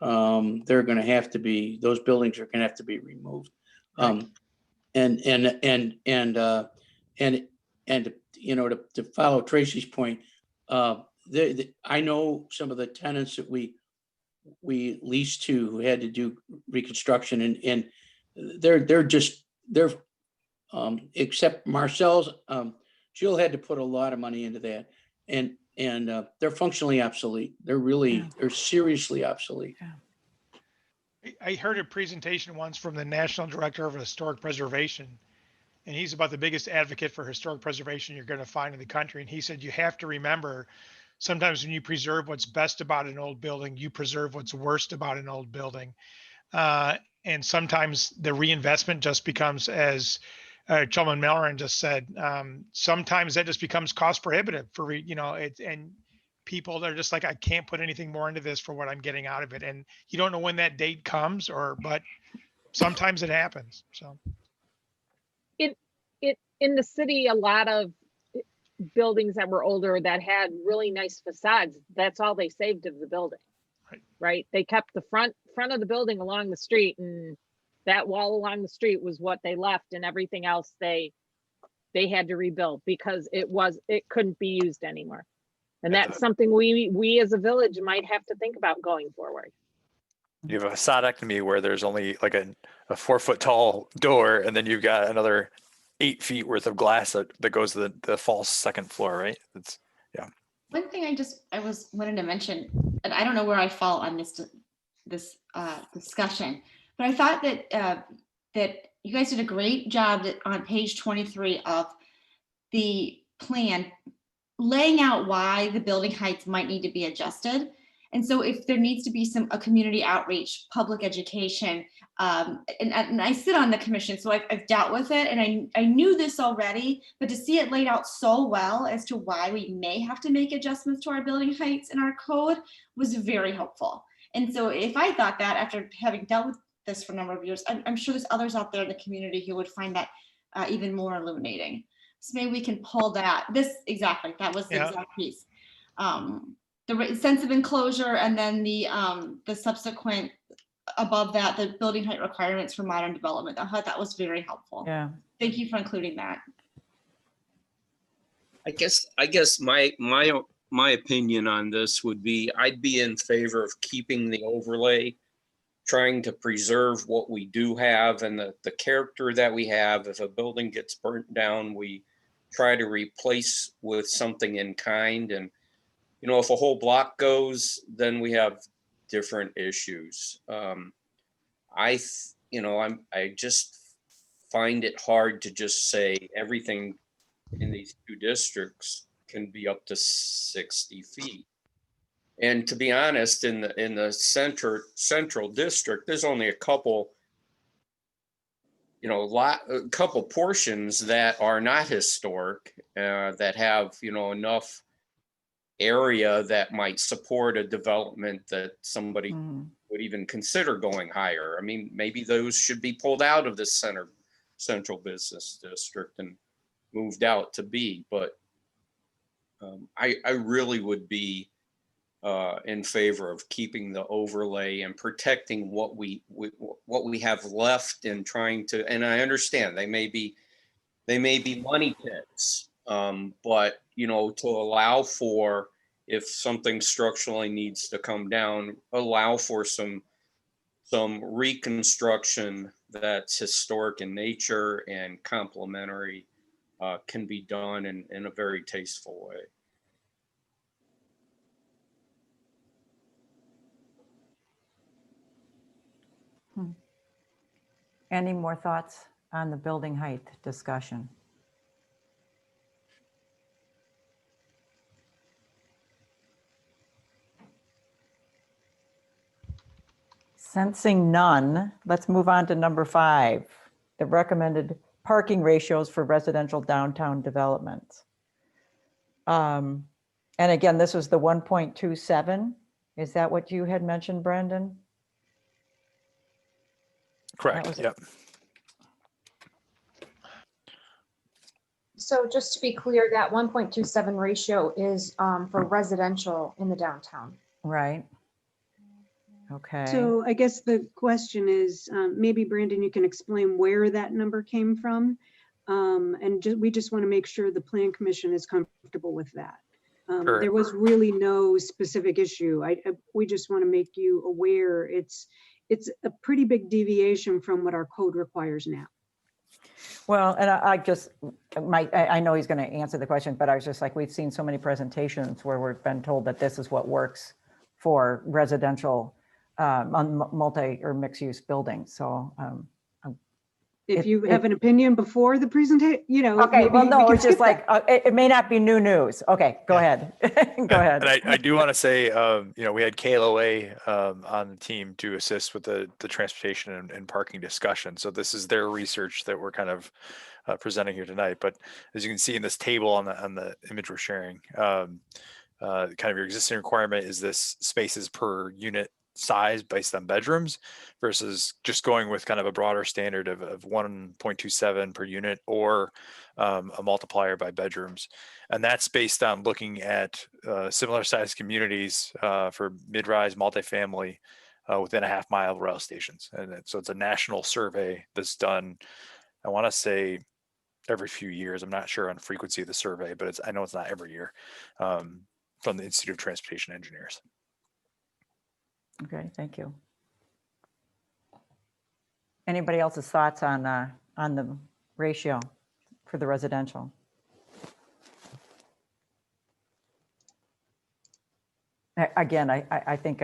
they're going to have to be, those buildings are going to have to be removed. And you know, to follow Tracy's point, I know some of the tenants that we leased to who had to do reconstruction, and they're except Marcel's, Jill had to put a lot of money into that, and they're functionally obsolete. They're seriously obsolete. I heard a presentation once from the National Director of Historic Preservation, and he's about the biggest advocate for historic preservation you're going to find in the country. And he said, you have to remember, sometimes when you preserve what's best about an old building, you preserve what's worst about an old building. And sometimes the reinvestment just becomes, as Chairman Melron just said, sometimes that just becomes cost prohibitive for, and people are just like, I can't put anything more into this for what I'm getting out of it. And you don't know when that date comes, but sometimes it happens. So in the city, a lot of buildings that were older that had really nice facades, that's all they saved of the building. Right? They kept the front of the building along the street, and that wall along the street was what they left, and everything else they had to rebuild because it couldn't be used anymore. And that's something we as a village might have to think about going forward. You have a facadectomy where there's only like a 4 foot tall door, and then you've got another 8 feet worth of glass that goes to the false second floor, right? It's, yeah. One thing I wanted to mention, and I don't know where I fall on this discussion, but I thought that you guys did a great job on page 23 of the plan, laying out why the building heights might need to be adjusted. And so if there needs to be a community outreach, public education, and I sit on the commission, so I've dealt with it, and I knew this already, but to see it laid out so well as to why we may have to make adjustments to our building heights in our code was very helpful. And so if I thought that after having dealt with this for a number of years, I'm sure there's others out there in the community who would find that even more illuminating. So maybe we can pull that. That was the exact piece. The sense of enclosure, and then the subsequent above that, the building height requirements for modern development. I thought that was very helpful. Yeah. Thank you for including that. I guess my opinion on this would be, I'd be in favor of keeping the overlay, trying to preserve what we do have and the character that we have. If a building gets burnt down, we try to replace with something in kind. And if a whole block goes, then we have different issues. I just find it hard to just say everything in these two districts can be up to 60 feet. And to be honest, in the central district, there's only a couple, a couple portions that are not historic, that have, enough area that might support a development that somebody would even consider going higher. I mean, maybe those should be pulled out of the central business district and moved out to B, but I really would be in favor of keeping the overlay and protecting what we have left, and trying to, and I understand they may be money pits, but to allow for, if something structurally needs to come down, allow for some reconstruction that's historic in nature and complementary, can be done in a very tasteful way. Any more thoughts on the building height discussion? Sensing none, let's move on to number 5, the recommended parking ratios for residential downtown developments. And again, this was the 1.27. Is that what you had mentioned, Brendan? Correct. Yep. So just to be clear, that 1.27 ratio is for residential in the downtown. Right. Okay. So I guess the question is, maybe Brandon, you can explain where that number came from. And we just want to make sure the Plan Commission is comfortable with that. Sure. There was really no specific issue. We just want to make you aware it's a pretty big deviation from what our code requires now. Well, and I know he's going to answer the question, but I was just like, we've seen so many presentations where we've been told that this is what works for residential, multi or mixed use buildings. So if you have an opinion before the presentation, okay, well, no, it's just like, it may not be new news. Okay, go ahead. Go ahead. And I do want to say, we had KLOA on the team to assist with the transportation and parking discussion. So this is their research that we're kind of presenting here tonight. But as you can see in this table on the image we're sharing, kind of your existing requirement is this spaces per unit size based on bedrooms versus just going with kind of a broader standard of 1.27 per unit, or a multiplier by bedrooms. And that's based on looking at similar sized communities for mid-rise multifamily within a half-mile of rail stations. And so it's a national survey that's done, I want to say, every few years. I'm not sure on the frequency of the survey, but I know it's not every year, from the Institute of Transportation Engineers. Okay, thank you. Anybody else's thoughts on the ratio for the residential? Again, I think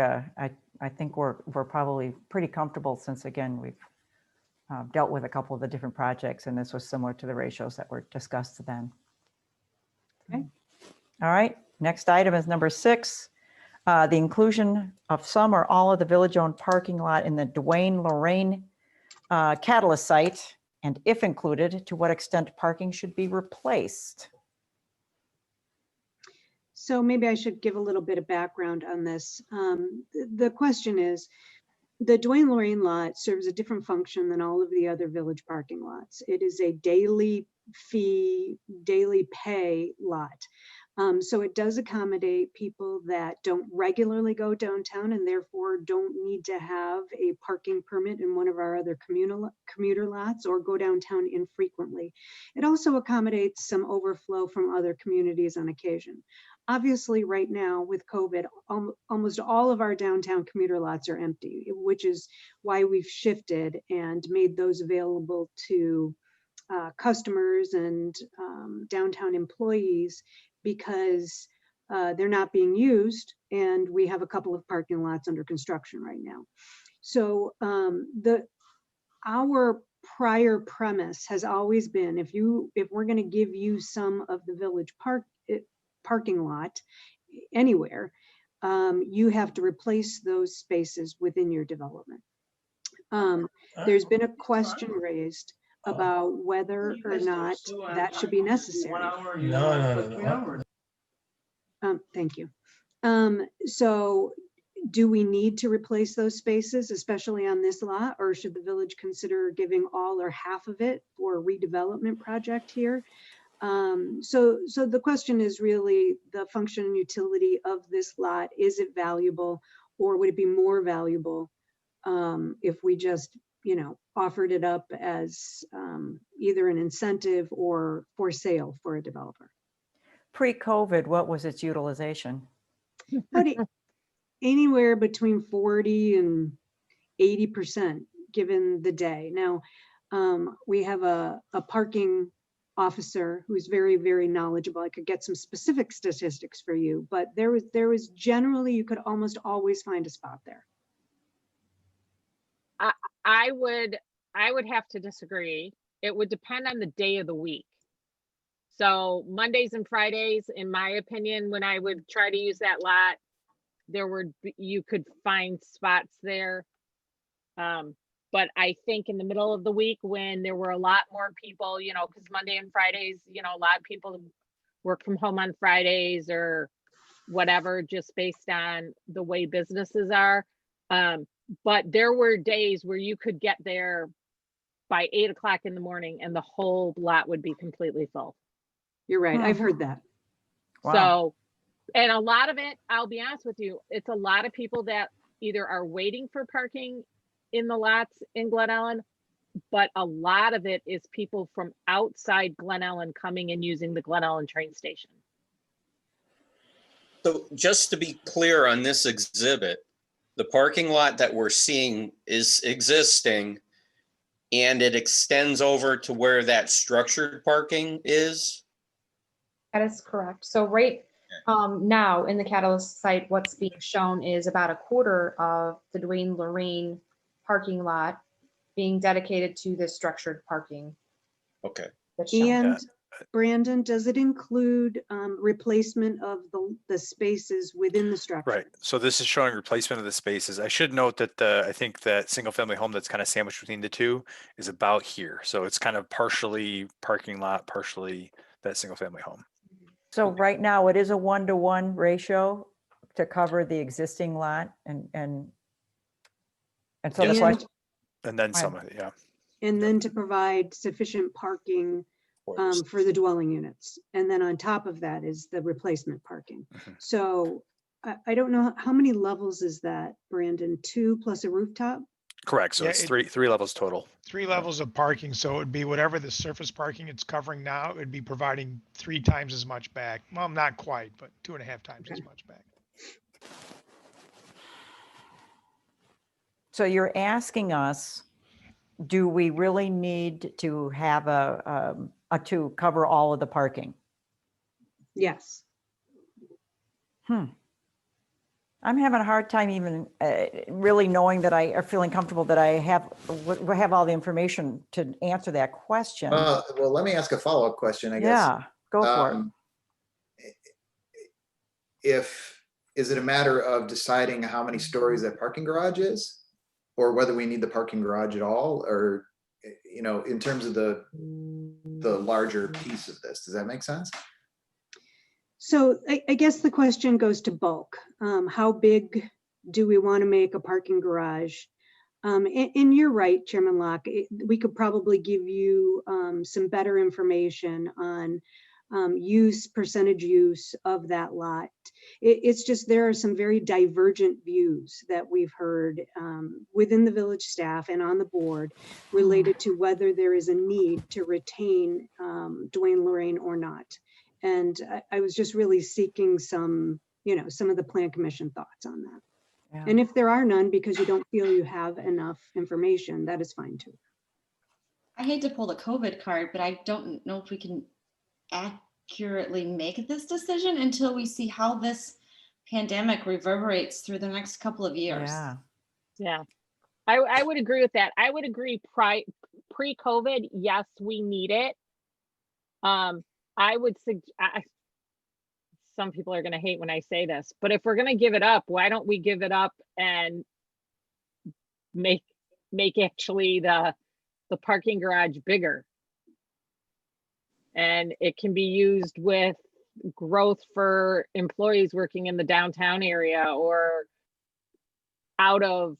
we're probably pretty comfortable, since again we've dealt with a couple of the different projects, and this was similar to the ratios that were discussed then. Okay. All right. Next item is number 6. The inclusion of some or all of the village-owned parking lot in the Dwayne Lorraine Catalyst site, and if included, to what extent parking should be replaced? So maybe I should give a little bit of background on this. The question is, the Dwayne Lorraine lot serves a different function than all of the other village parking lots. It is a daily fee, daily pay lot. So it does accommodate people that don't regularly go downtown and therefore don't need to have a parking permit in one of our other commuter lots or go downtown infrequently. It also accommodates some overflow from other communities on occasion. Obviously, right now with COVID, almost all of our downtown commuter lots are empty, which is why we've shifted and made those available to customers and downtown employees, because they're not being used and we have a couple of parking lots under construction right now. So our prior premise has always been, if we're going to give you some of the village parking lot anywhere, you have to replace those spaces within your development. There's been a question raised about whether or not that should be necessary. Thank you. So do we need to replace those spaces, especially on this lot, or should the village consider giving all or half of it for a redevelopment project here? So the question is really the function and utility of this lot. Is it valuable, or would it be more valuable if we just, offered it up as either an incentive or for sale for a developer? Pre-COVID, what was its utilization? Anywhere between 40 and 80%, given the day. Now, we have a parking officer who's very, very knowledgeable. I could get some specific statistics for you, but there was generally, you could almost always find a spot there. I would have to disagree. It would depend on the day of the week. So Mondays and Fridays, in my opinion, when I would try to use that lot, you could find spots there. But I think in the middle of the week, when there were a lot more people, because Monday and Fridays, a lot of people work from home on Fridays or whatever, just based on the way businesses are. But there were days where you could get there by 8 o'clock in the morning and the whole lot would be completely full. You're right. I've heard that. Wow. So, and a lot of it, I'll be honest with you, it's a lot of people that either are waiting for parking in the lots in Glen Ellen, but a lot of it is people from outside Glen Ellen coming and using the Glen Ellen train station. So just to be clear on this exhibit, the parking lot that we're seeing is existing and it extends over to where that structured parking is? That is correct. So right now in the Catalyst site, what's being shown is about a quarter of the Duane Lorraine parking lot being dedicated to this structured parking. Okay. And Brandon, does it include replacement of the spaces within the structure? Right. So this is showing replacement of the spaces. I should note that I think that single family home that's kind of sandwiched between the two is about here. So it's kind of partially parking lot, partially that single family home. So right now it is a 1-to-1 ratio to cover the existing lot and so the question. And then some of it, yeah. And then to provide sufficient parking for the dwelling units. And then on top of that is the replacement parking. So I don't know, how many levels is that, Brandon? 2 plus a rooftop? Correct. So it's three levels total. 3 levels of parking. So it would be whatever the surface parking it's covering now, it would be providing 3 times as much back. Well, not quite, but 2.5 times as much back. So you're asking us, do we really need to have to cover all of the parking? Yes. I'm having a hard time even really knowing that or feeling comfortable that I have all the information to answer that question. Well, let me ask a follow-up question, I guess. Yeah, go for it. Is it a matter of deciding how many stories that parking garage is, or whether we need the parking garage at all, or, in terms of the larger piece of this? Does that make sense? So I guess the question goes to bulk. How big do we want to make a parking garage? And you're right, Chairman Locke, we could probably give you some better information on percentage use of that lot. It's just, there are some very divergent views that we've heard within the village staff and on the board related to whether there is a need to retain Duane Lorraine or not. And I was just really seeking some of the Plan Commission thoughts on that. Yeah. And if there are none, because you don't feel you have enough information, that is fine too. I hate to pull the COVID card, but I don't know if we can accurately make this decision until we see how this pandemic reverberates through the next couple of years. Yeah. Yeah, I would agree with that. I would agree pre-COVID, yes, we need it. I would suggest, some people are going to hate when I say this, but if we're going to give it up, why don't we give it up and make actually the parking garage bigger? And it can be used with growth for employees working in the downtown area, or out of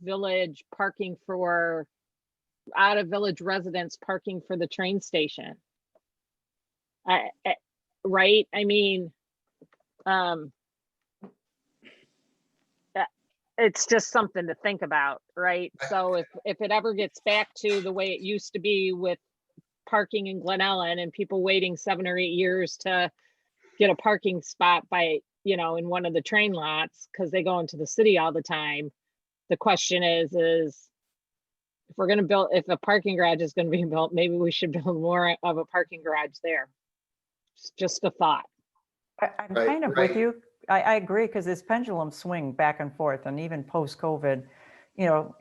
village parking for out of village residents parking for the train station. Right? I mean, it's just something to think about, right? So if it ever gets back to the way it used to be with parking in Glen Ellen and people waiting 7 or 8 years to get a parking spot by, you know, in one of the train lots because they go into the city all the time, the question is if we're going to build, if a parking garage is going to be built, maybe we should build more of a parking garage there. It's just a thought. I'm kind of with you. I agree, because this pendulum swing back and forth, and even post-COVID, you know,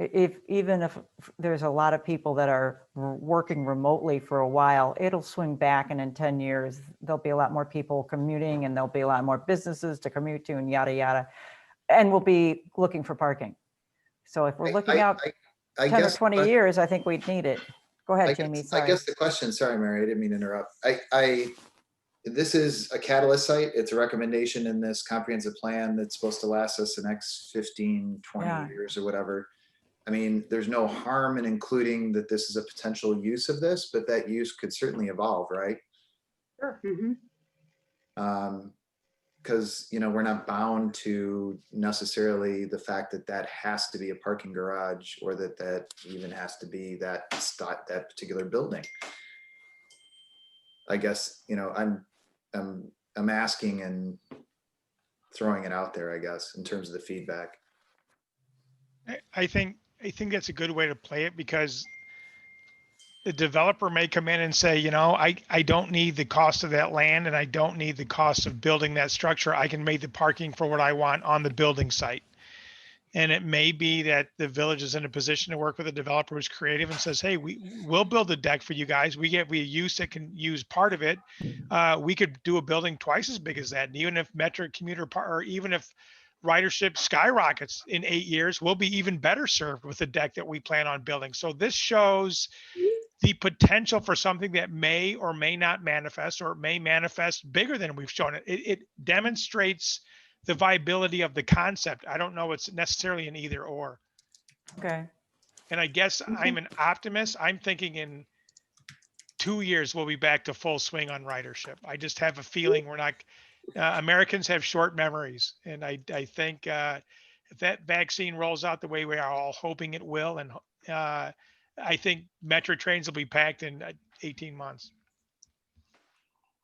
even if there's a lot of people that are working remotely for a while, it'll swing back, and in 10 years, there'll be a lot more people commuting, and there'll be a lot more businesses to commute to, and yada, yada, and we'll be looking for parking. So if we're looking out 10 or 20 years, I think we'd need it. Go ahead, Jamie, sorry. I guess the question, sorry, Mary, I didn't mean to interrupt. This is a catalyst site. It's a recommendation in this comprehensive plan that's supposed to last us the next 15, 20 years or whatever. I mean, there's no harm in including that this is a potential use of this, but that use could certainly evolve, right? Sure. Because, you know, we're not bound to necessarily the fact that that has to be a parking garage, or that even has to be that particular building. I guess, you know, I'm asking and throwing it out there, I guess, in terms of the feedback. I think that's a good way to play it, because the developer may come in and say, you know, I don't need the cost of that land, and I don't need the cost of building that structure. I can make the parking for what I want on the building site. And it may be that the village is in a position to work with a developer who's creative and says, hey, we'll build a deck for you guys. We a use that can use part of it. We could do a building twice as big as that. And even if Metro commuter, or even if ridership skyrockets in 8 years, we'll be even better served with the deck that we plan on building. So this shows the potential for something that may or may not manifest, or it may manifest bigger than we've shown it. It demonstrates the viability of the concept. I don't know it's necessarily an either or. Okay. And I guess I'm an optimist. I'm thinking in 2 years, we'll be back to full swing on ridership. I just have a feeling we're not, Americans have short memories. And I think if that vaccine rolls out the way we are all hoping it will, and I think Metro trains will be packed in 18 months.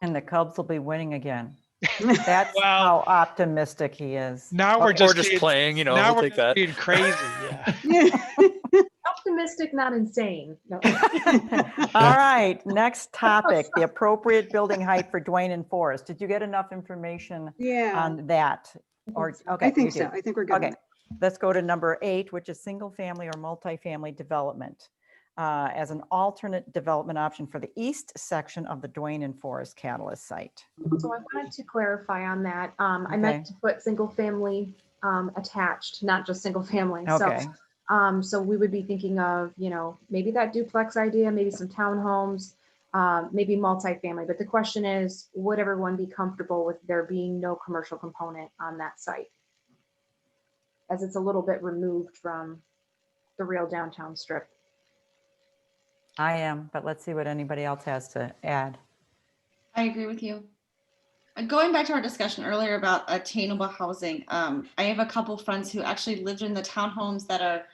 And the Cubs will be winning again. That's how optimistic he is. Now we're just playing, you know, now we'll we're take that. being crazy. Yeah. Optimistic, not insane. No. All right, next topic, the appropriate building height for Duane and Forest. Did you get enough information on that? Or okay, I think so. I think we're good. Okay, let's go to number 8, which is single family or multifamily development as an alternate development option for the east section of the Duane and Forest Catalyst site. So I wanted to clarify on that. I meant to put single family attached, not just single family. Okay. So we would be thinking of, you know, maybe that duplex idea, maybe some townhomes, maybe multifamily. But the question is, would everyone be comfortable with there being no commercial component on that site, as it's a little bit removed from the real downtown strip? I am, but let's see what anybody else has to add. I agree with you. Going back to our discussion earlier about attainable housing, I have a couple friends who actually lived in the townhomes that are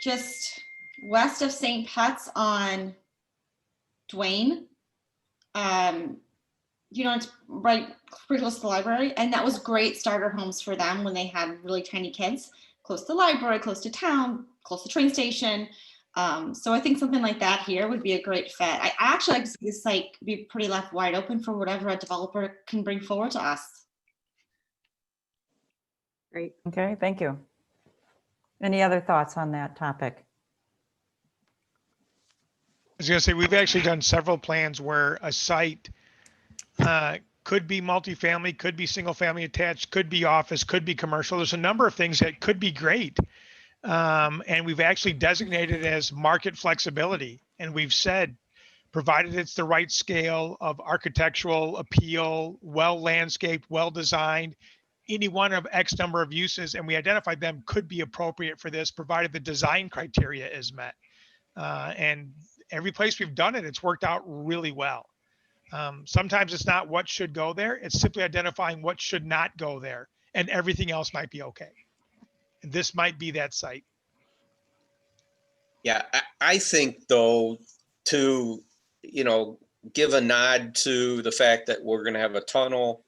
just west of St. Pat's on Duane. You know, it's right pretty close to the library, and that was great starter homes for them when they had really tiny kids, close to the library, close to town, close to the train station. So I think something like that here would be a great fit. I actually like to see this site be pretty left wide open for whatever a developer can bring forward to us. Great. Okay, thank you. Any other thoughts on that topic? I was going to say, we've actually done several plans where a site could be multifamily, could be single family attached, could be office, could be commercial. There's a number of things that could be great. And we've actually designated it as market flexibility. And we've said, provided it's the right scale of architectural appeal, well landscaped, well designed, any one of X number of uses, and we identified them could be appropriate for this, provided the design criteria is met. And every place we've done it, it's worked out really well. Sometimes it's not what should go there. It's simply identifying what should not go there, and everything else might be okay. And this might be that site. Yeah, I think though, to, you know, give a nod to the fact that we're going to have a tunnel.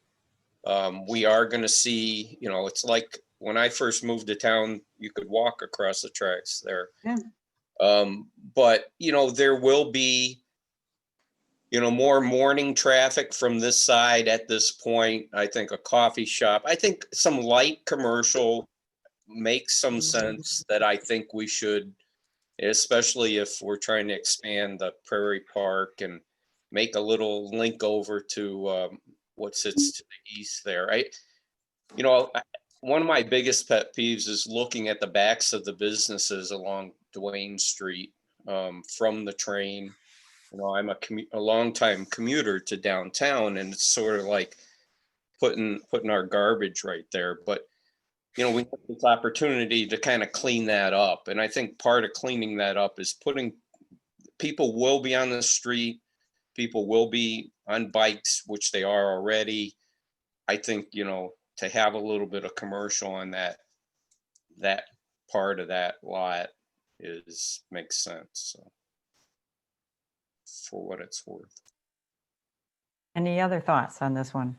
We are going to see, you know, it's like when I first moved to town, you could walk across the tracks there. Yeah. But, you know, there will be, you know, more morning traffic from this side at this point. I think a coffee shop, I think some light commercial makes some sense that I think we should, especially if we're trying to expand the Prairie Park and make a little link over to what sits to the east there. You know, one of my biggest pet peeves is looking at the backs of the businesses along Duane Street from the train. You know, I'm a longtime commuter to downtown, and it's sort of like putting our garbage right there. But you know, we have this opportunity to kind of clean that up, and I think part of cleaning that up is people will be on the street, people will be on bikes, which they are already. I think, you know, to have a little bit of commercial on that part of that lot makes sense. So, for what it's worth. Any other thoughts on this one?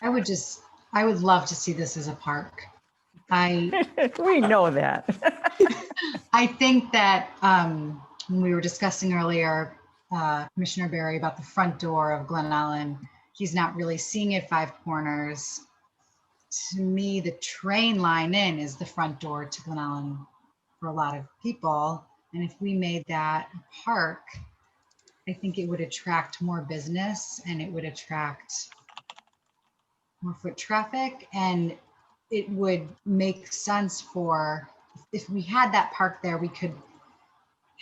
I would love to see this as a park. We know that. I think that when we were discussing earlier, Commissioner Barry, about the front door of Glen Ellen, he's not really seeing it 5 corners. To me, the train line in is the front door to Glen Ellen for a lot of people. And if we made that a park, I think it would attract more business and it would attract more foot traffic, and it would make sense for, if we had that park there, we could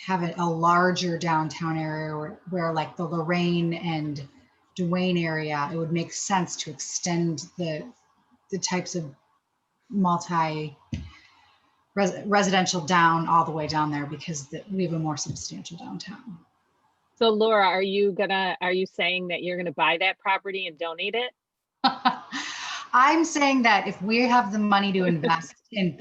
have a larger downtown area where like the Lorraine and Duane area, it would make sense to extend the types of residential down all the way down there, because we have a more substantial downtown. So Laura, are you saying that you're gonna buy that property and donate it? I'm saying that if we have the money to invest in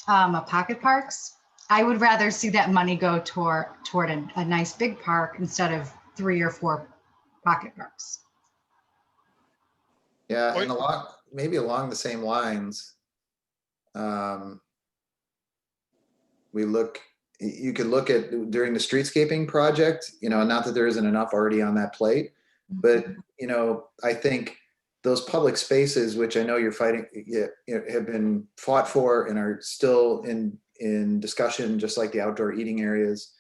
pocket parks, I would rather see that money go toward a nice big park instead of 3 or 4 pocket parks. Yeah, and maybe along the same lines, you could look at during the streetscaping project, you know, not that there isn't enough already on that plate, but, you know, I think those public spaces, which I know you're fighting, have been fought for and are still in discussion, just like the outdoor eating areas.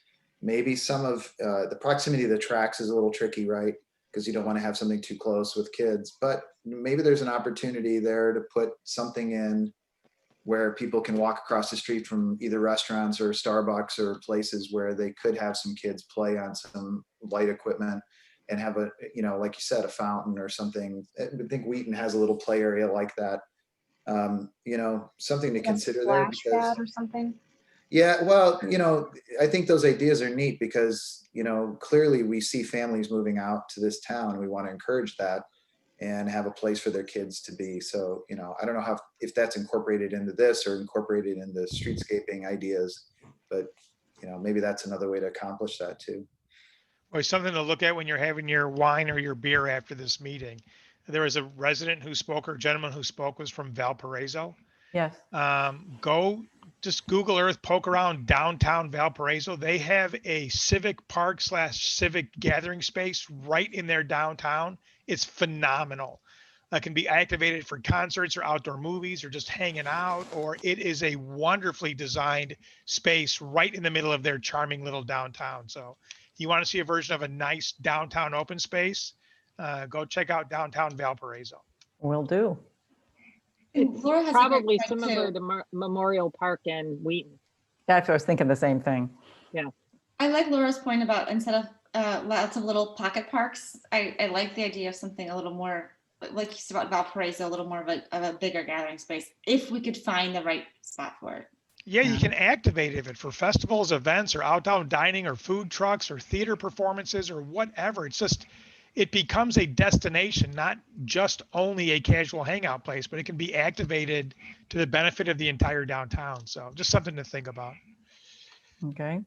Maybe some of the proximity of the tracks is a little tricky, right? Because you don't want to have something too close with kids, but maybe there's an opportunity there to put something in where people can walk across the street from either restaurants or Starbucks or places where they could have some kids play on some light equipment and have a, you know, like you said, a fountain or something. I think Wheaton has a little play area like that. You know, something to consider there. Splash pad or something. Yeah, well, you know, I think those ideas are neat because, you know, clearly we see families moving out to this town. We want to encourage that and have a place for their kids to be. So, you know, I don't know if that's incorporated into this or incorporated into streetscaping ideas, but, you know, maybe that's another way to accomplish that too. Or something to look at when you're having your wine or your beer after this meeting. There was a resident who spoke, or gentleman who spoke, was from Valparaiso. Yes. Go just Google Earth, poke around downtown Valparaiso. They have a civic park / civic gathering space right in their downtown. It's phenomenal. Can be activated for concerts or outdoor movies or just hanging out, or it is a wonderfully designed space right in the middle of their charming little downtown. So if you want to see a version of a nice downtown open space, go check out downtown Valparaiso. Will do. It's Laura has a great probably point, similar too. to Memorial Park in Wheaton. That's what I was thinking, the same thing. Yeah. I like Laura's point about instead of lots of little pocket parks, I like the idea of something a little more, like you said about Valparaiso, a little more of a bigger gathering space, if we could find the right spot for it. Yeah, you can activate it for festivals, events, or outdoor dining, or food trucks, or theater performances, or whatever. It's just, it becomes a destination, not just only a casual hangout place, but it can be activated to the benefit of the entire downtown. So just something to think about. Okay.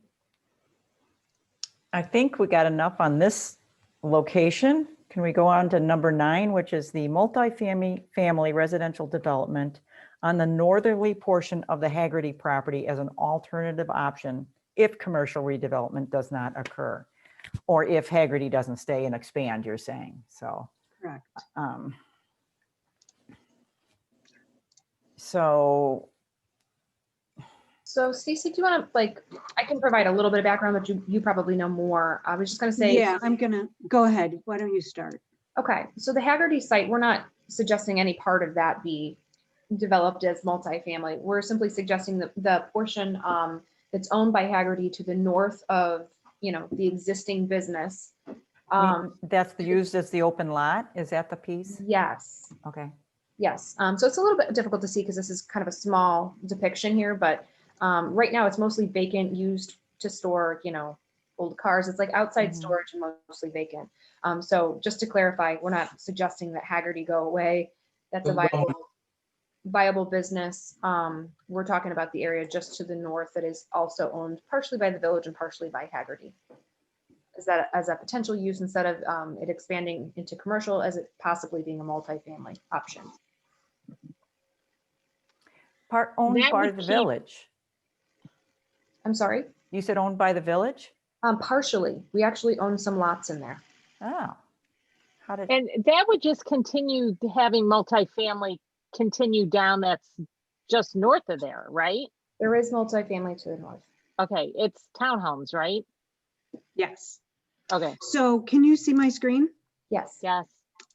I think we got enough on this location. Can we go on to number 9, which is the multi-family residential development on the northerly portion of the Haggerty property as an alternative option if commercial redevelopment does not occur, or if Haggerty doesn't stay and expand, you're saying. So, Correct. So Stacy, do you want to, I can provide a little bit of background, but you probably know more. I was just going to say. Yeah, I'm gonna, go ahead. Why don't you start? Okay, so the Haggerty site, we're not suggesting any part of that be developed as multifamily. We're simply suggesting that the portion that's owned by Haggerty to the north of, the existing business. that's used as the open lot? Is that the piece? Yes. Okay. Yes. So it's a little bit difficult to see because this is kind of a small depiction here, but right now it's mostly vacant, used to store, old cars. It's like outside storage and mostly vacant. So just to clarify, we're not suggesting that Haggerty go away. That's a viable business. We're talking about the area just to the north that is also owned partially by the village and partially by Haggerty. Is that as a potential use instead of it expanding into commercial, as it possibly being a multifamily option? Owned That by would the keep- village. I'm sorry? You said owned by the village? Partially. We actually own some lots in there. Oh. How did? And that would just continue having multifamily continue down. That's just north of there, right? There is multifamily to the north. Okay, it's townhomes, right? Yes. Okay. So can you see my screen? Yes. Yes.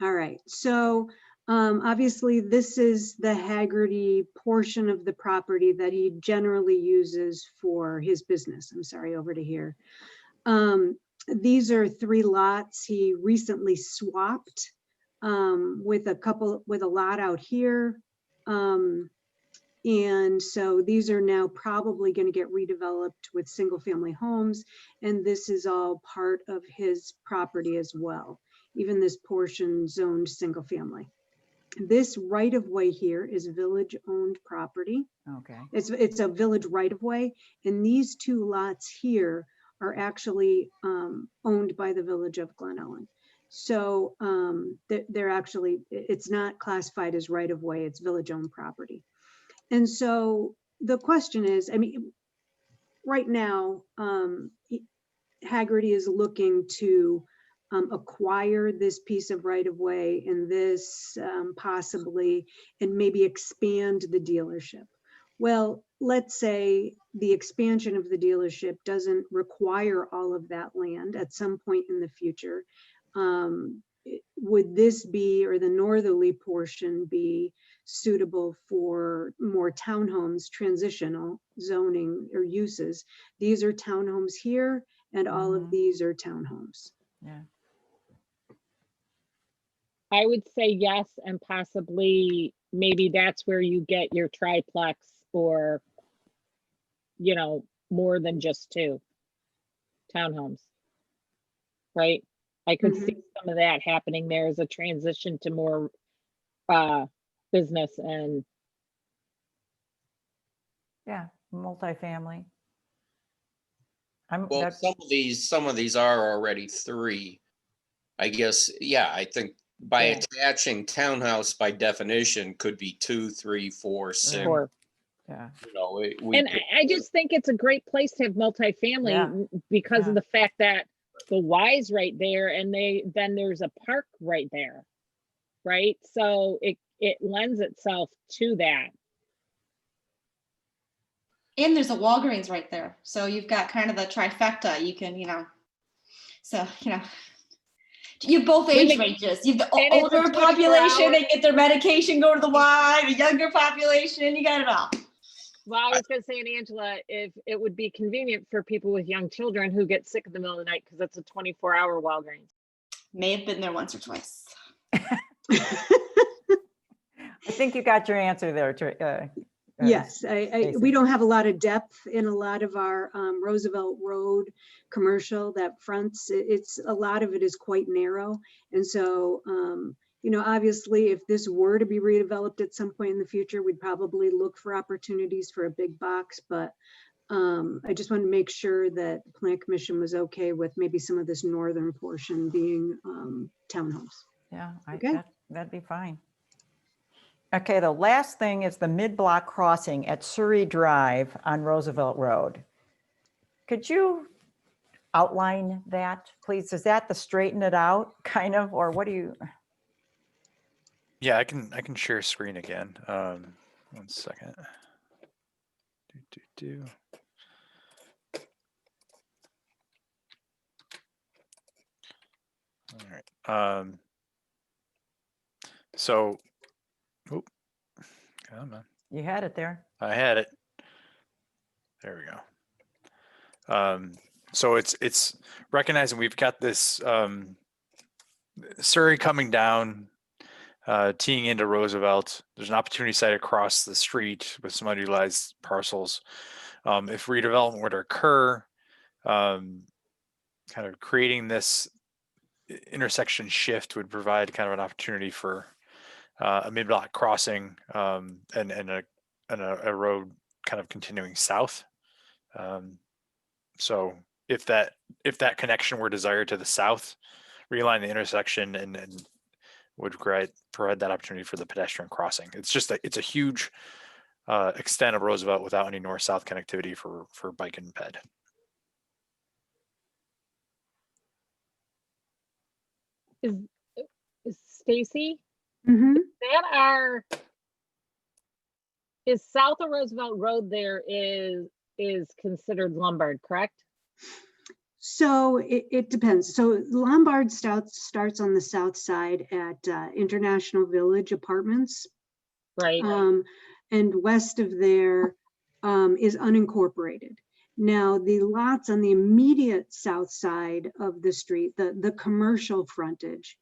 All right. So obviously this is the Haggerty portion of the property that he generally uses for his business. I'm sorry, over to here. These are 3 lots he recently swapped with a lot out here. And so these are now probably going to get redeveloped with single family homes. And this is all part of his property as well. Even this portion zoned single family. This right of way here is village owned property. Okay. It's a village right of way. And these 2 lots here are actually owned by the village of Glen Ellen. So they're actually, it's not classified as right of way, it's village owned property. And so the question is, I mean, right now, Haggerty is looking to acquire this piece of right of way and this possibly, and maybe expand the dealership. Well, let's say the expansion of the dealership doesn't require all of that land at some point in the future. Would this be, or the northerly portion be suitable for more townhomes, transitional zoning or uses? These are townhomes here, and all of these are townhomes. Yeah. I would say yes, and possibly maybe that's where you get your triplex or, more than just 2 townhomes, right? I could see some of that happening there as a transition to more business and. Yeah, multifamily. Well, some of these are already 3. I guess, yeah, I think by attaching townhouse by definition could be 2, 3, 4, 6. Yeah. You know, And I just think it's a great place to have multifamily because of the fact that the Y's right there, and then there's a park right there, right? So it lends itself to that. And there's a Walgreens right there. So you've got kind of the trifecta. You can, so, you have both age ranges. You have the older population, they get their medication, go to the Y, the younger population, you got it all. Well, I was going to say, and Angela, if it would be convenient for people with young children who get sick in the middle of the night, because it's a 24-hour Walgreens. May have been there once or twice. I think you got your answer there. Yes, we don't have a lot of depth in a lot of our Roosevelt Road commercial that fronts. A lot of it is quite narrow. And so, obviously, if this were to be redeveloped at some point in the future, we'd probably look for opportunities for a big box. But I just want to make sure that the Plan Commission was okay with maybe some of this northern portion being townhomes. Yeah, Okay. that'd be fine. Okay, the last thing is the mid-block crossing at Surrey Drive on Roosevelt Road. Could you outline that, please? Is that the straighten it out kind of, or what do you? Yeah, I can share screen again. 1 second. All right. So, oh, come on. You had it there. I had it. There we go. So it's recognizing we've got this Surrey coming down, teeing into Roosevelt. There's an opportunity site across the street with some underutilized parcels. If redevelopment were to occur, kind of creating this intersection shift would provide kind of an opportunity for a mid-block crossing and a road kind of continuing south. So if that connection were desired to the south, realign the intersection and would provide that opportunity for the pedestrian crossing. It's a huge extent of Roosevelt without any north-south connectivity for bike and ped. Is Stacy? Mm-hmm. Is south of Roosevelt Road there is considered Lombard, correct? So it depends. So Lombard starts on the south side at International Village Apartments. Right. And west of there is unincorporated. Now, the lots on the immediate south side of the street, the commercial frontage,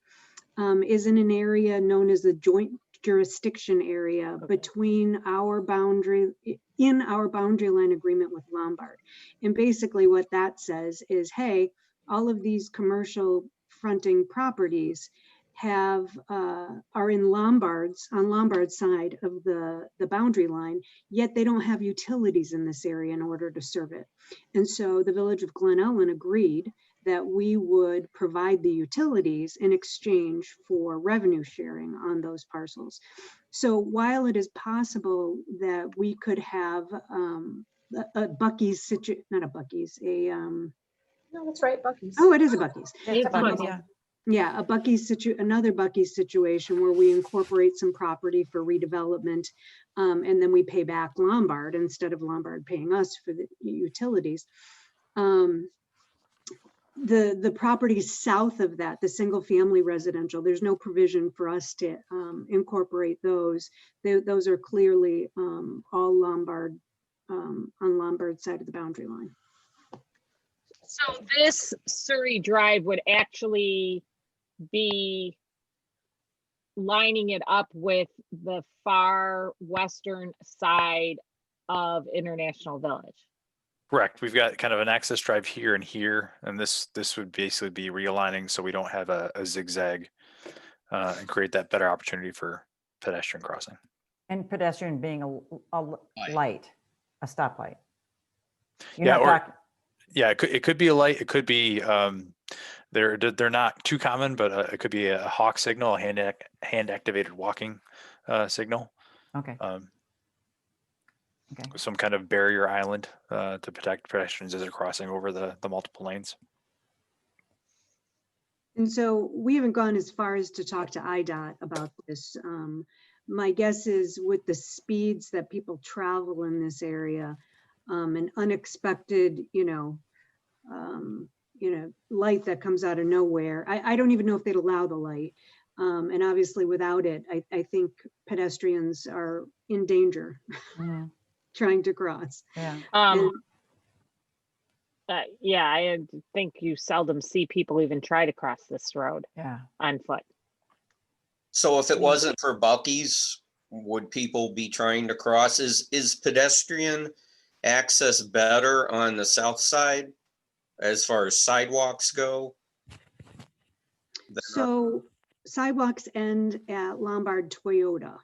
is in an area known as the joint jurisdiction area between our boundary, in our boundary line agreement with Lombard. And basically what that says is, hey, all of these commercial fronting properties are in on Lombard's side of the boundary line, yet they don't have utilities in this area in order to serve it. And so the Village of Glen Ellen agreed that we would provide the utilities in exchange for revenue sharing on those parcels. So while it is possible that we could have a Buc-ee's, not a Buc-ee's, No, that's right, Buc-ee's. Oh, it is a Buc-ee's. It's a Buc-ee's, yeah. Yeah, another Buc-ee's situation where we incorporate some property for redevelopment, and then we pay back Lombard instead of Lombard paying us for the utilities. The property south of that, the single family residential, there's no provision for us to incorporate those. Those are clearly all Lombard, on Lombard's side of the boundary line. So this Surrey Drive would actually be lining it up with the far western side of International Village. Correct. We've got kind of an access drive here and here, and this would basically be realigning so we don't have a zigzag and create that better opportunity for pedestrian crossing. And pedestrian being a light, a stoplight. Yeah, it could be a light. It could be they're not too common, but it could be a hawk signal, a hand activated walking signal. Okay. with some kind of barrier island to protect pedestrians as they're crossing over the multiple lanes. And so we haven't gone as far as to talk to IDOT about this. My guess is with the speeds that people travel in this area, an unexpected, light that comes out of nowhere. I don't even know if they'd allow the light. And obviously without it, I think pedestrians are in danger trying to cross. Yeah. Yeah, I think you seldom see people even try to cross this road on foot. So if it wasn't for Buc-ee's, would people be trying to cross? Is pedestrian access better on the south side as far as sidewalks go? So sidewalks end at Lombard Toyota,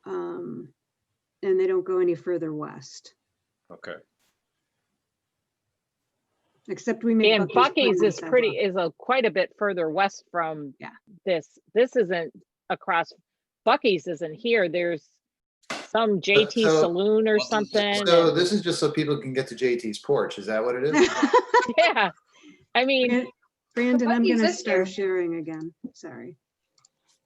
and they don't go any further west. Okay. Except we make And Buc-ee's is quite a bit further west from this. This isn't across. Buc-ee's isn't here. There's some JT saloon or something. So this is just so people can get to JT's porch. Is that what it is? Yeah. I mean, Brandon, I'm Buc-ee's gonna is start here. sharing again. Sorry.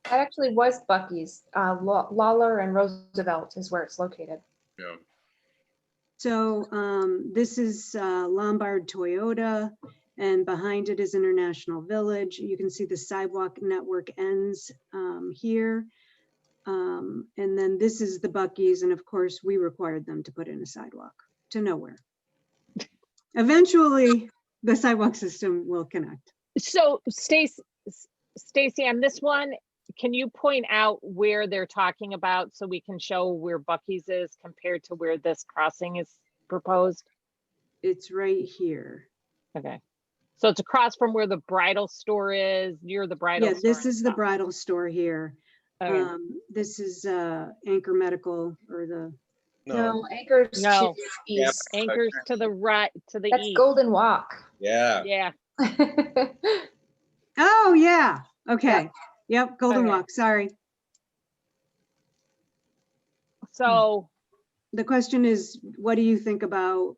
That actually was Buc-ee's. Lawler and Roosevelt is where it's located. Yeah. So this is Lombard Toyota, and behind it is International Village. You can see the sidewalk network ends here. And then this is the Buc-ee's, and of course we required them to put in a sidewalk to nowhere. Eventually the sidewalk system will connect. so Stacy, on this one, can you point out where they're talking about so we can show where Buc-ee's is compared to where this crossing is proposed? It's right here. Okay. So it's across from where the bridal store is, near the bridal Yeah, store. this is the bridal store here. Okay. This is Anchor Medical, or the No, Anchors No. to the east. Anchors to the right, to the That's east. Golden Walk. Yeah. Yeah. Oh, yeah. Okay. Yep, Golden Okay. Walk, sorry. So The question is, what do you think about,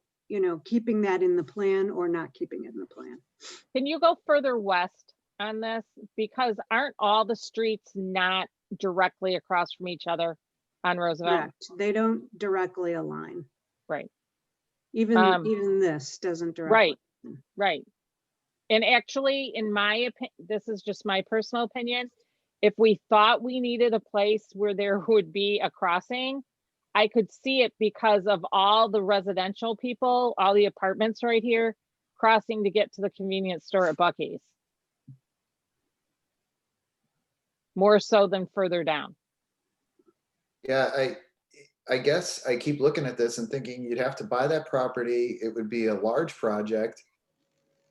keeping that in the plan or not keeping it in the plan? can you go further west on this? Because aren't all the streets not directly across from each other on Roosevelt? Correct. They don't directly align. Right. Even this doesn't directly. Right. Right. And actually, in my opinion, this is just my personal opinion, if we thought we needed a place where there would be a crossing, I could see it because of all the residential people, all the apartments right here, crossing to get to the convenience store at Buc-ee's. More so than further down. Yeah, I guess I keep looking at this and thinking you'd have to buy that property. It would be a large project.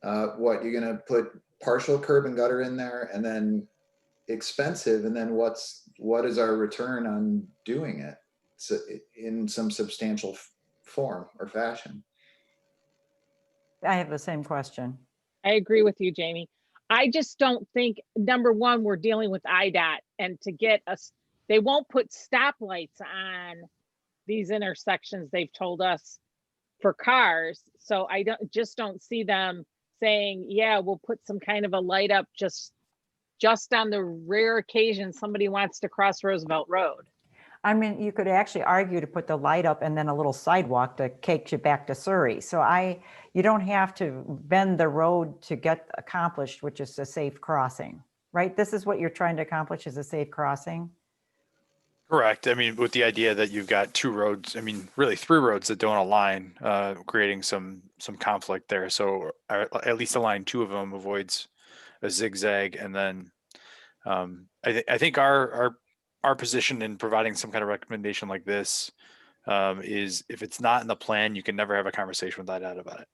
What, you're gonna put partial curb and gutter in there and then expensive, and then what is our return on doing it? So in some substantial form or fashion. I have the same question. I agree with you, Jamie. I just don't think, number one, we're dealing with IDOT, and to get us, they won't put stoplights on these intersections, they've told us, for cars. So I don't see them saying, yeah, we'll put some kind of a light up just on the rare occasion somebody wants to cross Roosevelt Road. I mean, you could actually argue to put the light up and then a little sidewalk to take you back to Surrey. So you don't have to bend the road to get accomplished, which is a safe crossing, right? This is what you're trying to accomplish, is a safe crossing. Correct. I mean, with the idea that you've got two roads, I mean, really three roads that don't align, creating some conflict there. So at least align two of them avoids a zigzag. And then I think our position in providing some kind of recommendation like this is, if it's not in the plan, you can never have a conversation with IDOT about it.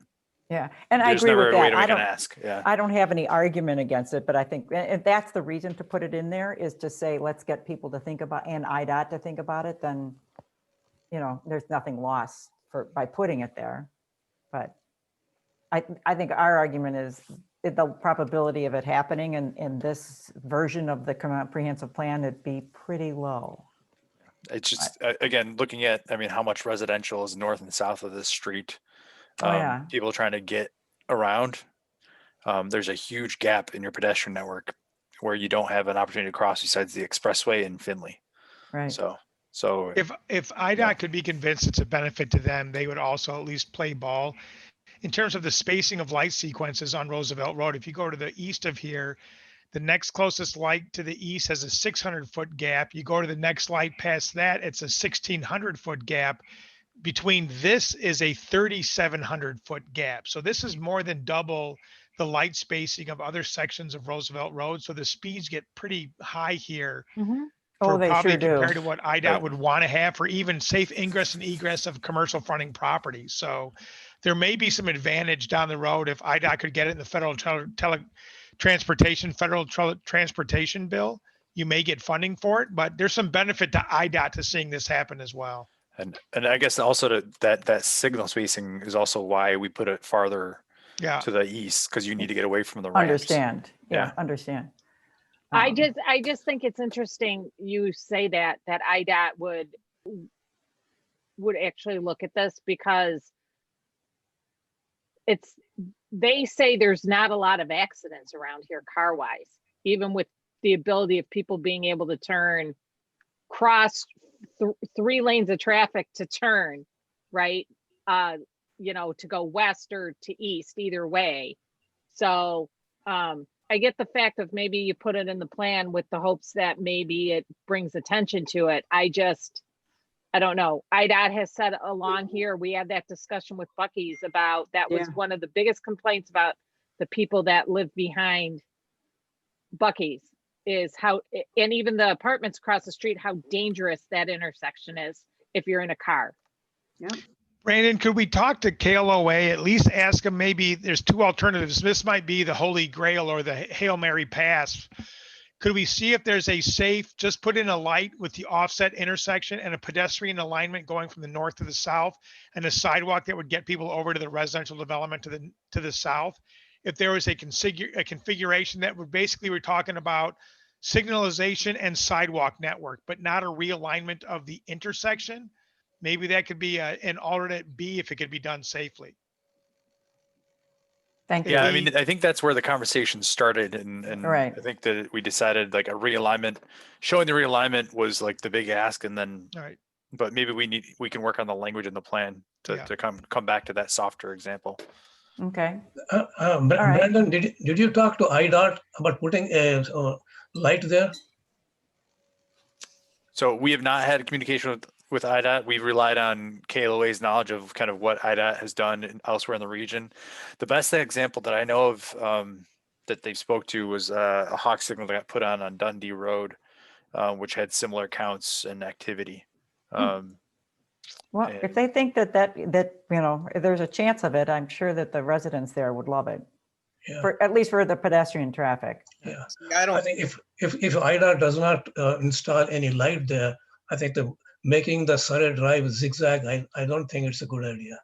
Yeah, and I There's agree never with a way that. to make an ask. Yeah. I don't have any argument against it, but I think if that's the reason to put it in there, is to say, let's get people to think about, and IDOT to think about it, then, there's nothing lost by putting it there. But I think our argument is the probability of it happening in this version of the comprehensive plan would be pretty low. It's just, again, looking at, I mean, how much residential is north and south of this street. Oh, yeah. People trying to get around. There's a huge gap in your pedestrian network where you don't have an opportunity to cross besides the expressway in Finley. Right. So If IDOT could be convinced it's a benefit to them, they would also at least play ball. In terms of the spacing of light sequences on Roosevelt Road, if you go to the east of here, the next closest light to the east has a 600-foot gap. You go to the next light past that, it's a 1,600-foot gap. Between this is a 3,700-foot gap. So this is more than double the light spacing of other sections of Roosevelt Road. So the speeds get pretty high here. Oh, they Probably sure do. compared to what IDOT would want to have for even safe ingress and egress of commercial fronting properties. So there may be some advantage down the road if IDOT could get it in the federal transportation bill. You may get funding for it, but there's some benefit to IDOT to seeing this happen as well. And I guess also that signal spacing is also why we put it farther to the east, because you need to get away from the ramps. Understand. Yeah, understand. I just think it's interesting you say that IDOT would actually look at this, because they say there's not a lot of accidents around here car wise, even with the ability of people being able to cross 3 lanes of traffic to turn, right? To go west or to east, either way. So I get the fact of maybe you put it in the plan with the hopes that maybe it brings attention to it. I don't know. IDOT has said along here, we had that discussion with Buc-ee's about, that was one of the biggest complaints about the people that live behind Buc-ee's, is how, and even the apartments across the street, how dangerous that intersection is if you're in a car. Yep. Brandon, could we talk to KLOA, at least ask them, maybe there's 2 alternatives. This might be the Holy Grail or the Hail Mary Pass. Could we see if there's a safe, just put in a light with the offset intersection and a pedestrian alignment going from the north to the south, and a sidewalk that would get people over to the residential development to the south? If there was a configuration that would basically, we're talking about signalization and sidewalk network, but not a realignment of the intersection. Maybe that could be an alternate B if it could be done safely. Thank you. Yeah, I mean, I think that's where the conversation started, and Right. I think that we decided like a realignment, showing the realignment was like the big ask, and then, but maybe we can work on the language in the plan to come back to that softer example. Okay. Brandon, did you talk to IDOT about putting a light there? So we have not had communication with IDOT. We've relied on KLOA's knowledge of kind of what IDOT has done elsewhere in the region. The best example that I know of that they spoke to was a hawk signal that got put on Dundee Road, which had similar counts and activity. Well, if they think that if there's a chance of it, I'm sure that the residents there would love it. Yeah. At least for the pedestrian traffic. Yeah, I think if IDOT does not install any light there, I think making the Surrey Drive zigzag, I don't think it's a good idea.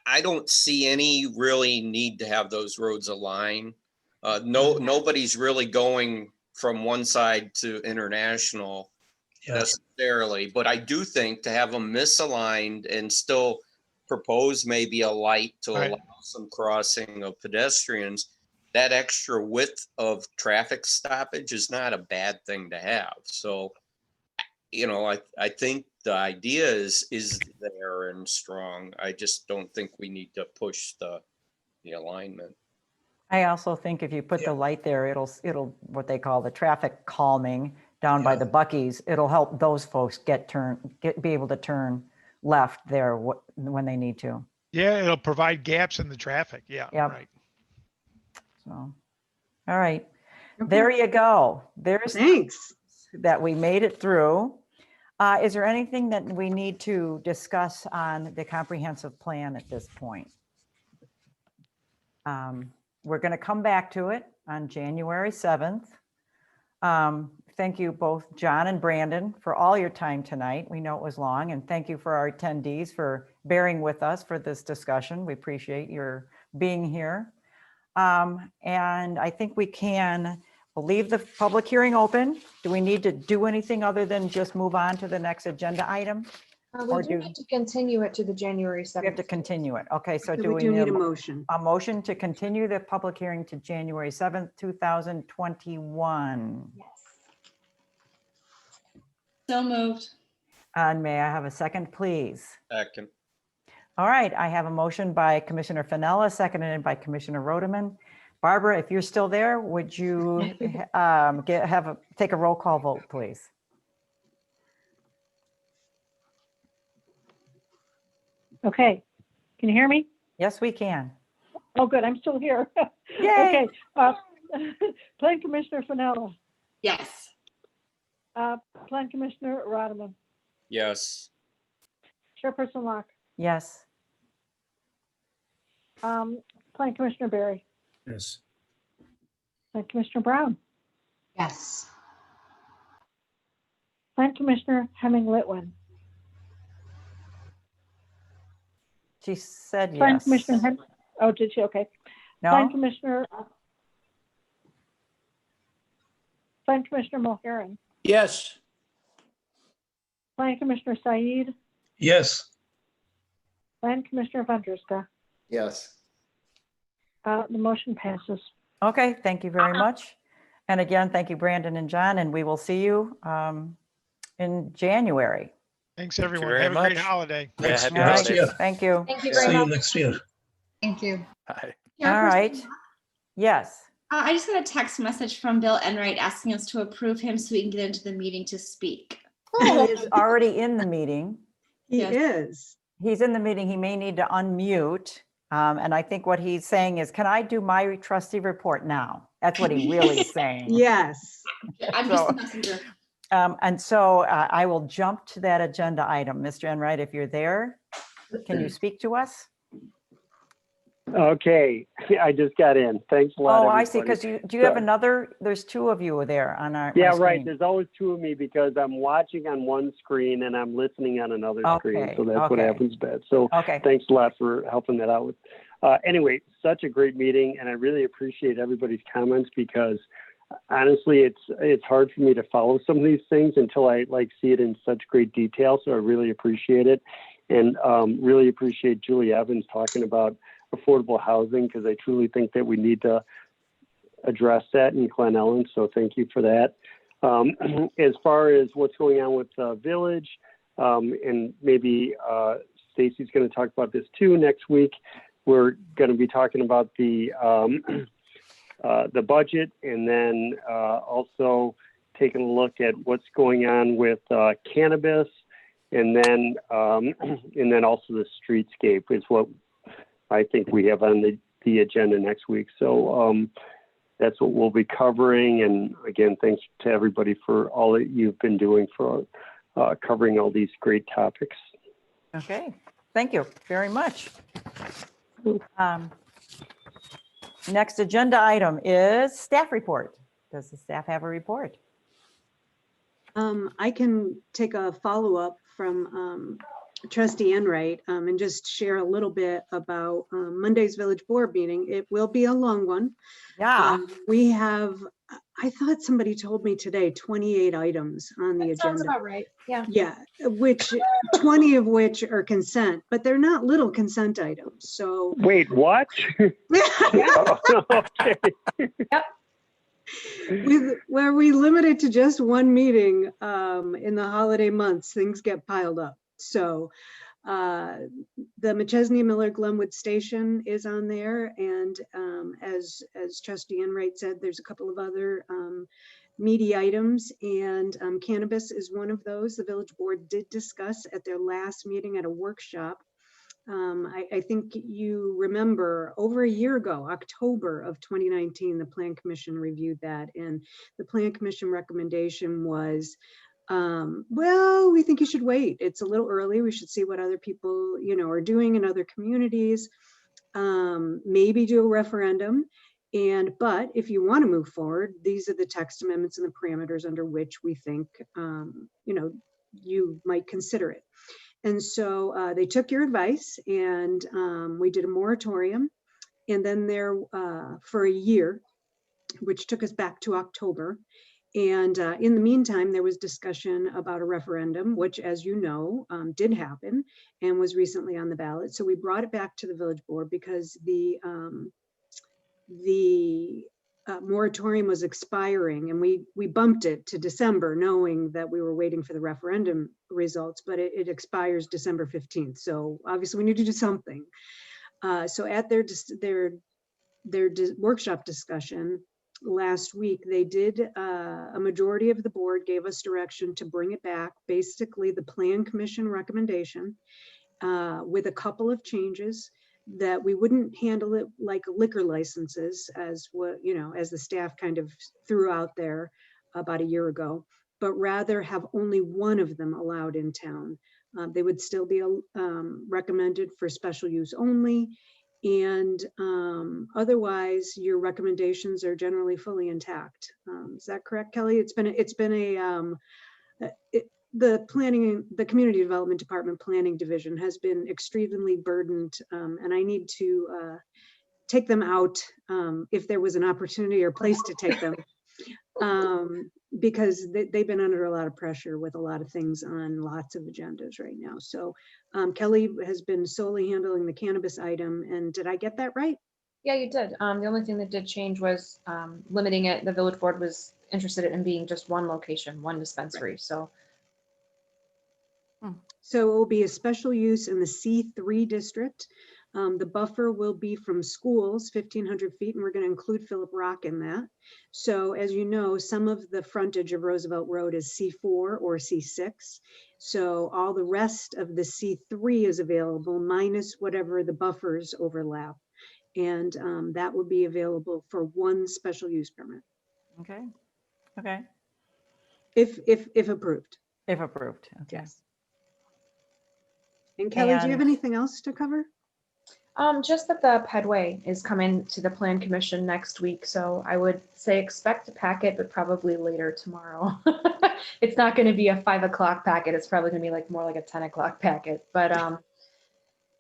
I don't see any really need to have those roads align. Nobody's really going from one side to International necessarily, but I do think to have them misaligned and still propose maybe a light to allow some crossing of pedestrians, that extra width of traffic stoppage is not a bad thing to have. So, I think the idea is there and strong. I just don't think we need to push the alignment. I also think if you put the light there, it'll what they call the traffic calming down by the Buc-ee's. It'll help those folks be able to turn left there when they need to. Yeah, it'll provide gaps in the traffic. Yeah, right. So, all right, there you go. There's thanks that we made it through. Is there anything that we need to discuss on the comprehensive plan at this point? We're going to come back to it on January 7th. Thank you both, John and Brandon, for all your time tonight. We know it was long, and thank you for our attendees for bearing with us for this discussion. We appreciate your being here. And I think we can We'll leave the public hearing open. Do we need to do anything other than just move on to the next agenda item? We Or do do need to continue it to the January we have to 7th. continue it? Okay, so So do we we do need need a motion. a motion to continue the public hearing to January 7th, 2021? Yes. So moved. And may I have a second, please? Second. All right, I have a motion by Commissioner Fennella, seconded by Commissioner Rodeman. Barbara, if you're still there, would you take a roll call vote, please? Okay, can you hear me? Yes, we can. Oh, good, I'm still here. Yay. Okay, Plan Commissioner Fennella, Yes. Plan Commissioner Rodeman, Yes. Chairperson Locke, Yes. Plan Commissioner Barry, Yes. Plan Commissioner Brown, Yes. Plan Commissioner Hemming Litwin, She said Plan yes. Commissioner, oh, did she? Okay. Plan No? Commissioner Mulheron, Yes. Plan Commissioner Said, Yes. Plan Commissioner Vondruska. Yes. The motion passes. Okay, thank you very much. And again, thank you, Brandon and John, and we will see you in January. Thanks, you everyone. very Have a great much. holiday. Yeah, Next, happy All right, next year. thank you. Thank you See very you much. next year. Thank you. Bye. All right. Yes. I just got a text message from Bill Enright asking us to approve him so we can get into the meeting to speak. He is already in the meeting. He Yes. is. He's in the meeting. He may need to unmute. And I think what he's saying is, can I do my trustee report now? That's what he really is saying. Yes. I'm just the messenger. And so I will jump to that agenda item. Mr. Enright, if you're there, can you speak to us? Okay, I just got in. Thanks a lot. Oh, I see, everybody. because do you have another, there's two of you there on our. Yeah, my right. screen. There's always two of me because I'm watching on one screen and I'm listening on another screen. Okay, So that's what okay. happens best. So Okay. thanks a lot for helping that out. Anyway, such a great meeting, and I really appreciate everybody's comments because honestly, it's hard for me to follow some of these things until I see it in such great detail. So I really appreciate it, and really appreciate Julie Evans talking about affordable housing because I truly think that we need to address that in Glen Ellen. So thank you for that. As far as what's going on with the village, and maybe Stacy's going to talk about this too next week. We're going to be talking about the budget, and then also taking a look at what's going on with cannabis, and then also the streetscape is what I think we have on the agenda next week. So that's what we'll be covering. And again, thanks to everybody for all that you've been doing for covering all these great topics. Okay, thank you very much. Next agenda item is staff report. Does the staff have a report? I can take a follow-up from Trustee Enright and just share a little bit about Monday's village board meeting. It will be a long one. Yeah. We have, I thought somebody told me today, 28 items on the That sounds agenda. about right. Yeah. Yeah, which 20 of which are consent, but they're not little consent items. So Wait, what? Okay. where we limit it to just one meeting in the holiday months, things get piled up. So the McChesney Miller Glenwood Station is on there, and as Trustee Enright said, there's a couple of other meaty items, and cannabis is one of those. The village board did discuss at their last meeting at a workshop. I think you remember over a year ago, October of 2019, the Plan Commission reviewed that, and the Plan Commission recommendation was, well, we think you should wait. It's a little early. We should see what other people, are doing in other communities. Maybe do a referendum. But if you want to move forward, these are the text amendments and the parameters under which we think, you might consider it. And so they took your advice, and we did a moratorium. And then there for a year, which took us back to October. And in the meantime, there was discussion about a referendum, which, as you know, did happen and was recently on the ballot. So we brought it back to the village board because the moratorium was expiring, and we bumped it to December, knowing that we were waiting for the referendum results, but it expires December 15th. So obviously we need to do something. So at their workshop discussion last week, they did, a majority of the board gave us direction to bring it back, basically the Plan Commission recommendation, with a couple of changes, that we wouldn't handle it like liquor licenses as what, as the staff kind of threw out there about a year ago, but rather have only one of them allowed in town. They would still be recommended for special use only. And otherwise, your recommendations are generally fully intact. Is that correct, Kelly? The Community Development Department Planning Division has been extremely burdened, and I need to take them out if there was an opportunity or place to take them, because they've been under a lot of pressure with a lot of things on lots of agendas right now. So Kelly has been solely handling the cannabis item, and did I get that right? Yeah, you did. The only thing that did change was limiting it. The village board was interested in being just one location, one dispensary. So it will be a special use in the C3 district. The buffer will be from schools, 1,500 feet, and we're going to include Philip Rock in that. So as you know, some of the frontage of Roosevelt Road is C4 or C6. So all the rest of the C3 is available, minus whatever the buffers overlap. And that will be available for one special use permit. Okay. Okay. If approved. If approved. Okay. Yes. And Kelly, do you have And- anything else to cover? just that the Pedway is coming to the Plan Commission next week. So I would say expect a packet, but probably later tomorrow. It's not going to be a 5 o'clock packet. It's probably going to be more like a 10 o'clock packet. But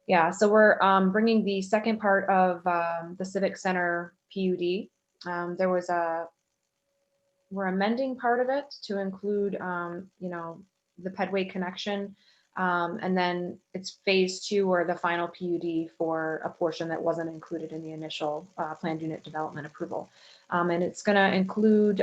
yeah, so we're bringing the second part of the Civic Center PUD. We're amending part of it to include, the Pedway connection. And then it's phase 2 or the final PUD for a portion that wasn't included in the initial planned unit development approval. And it's going to include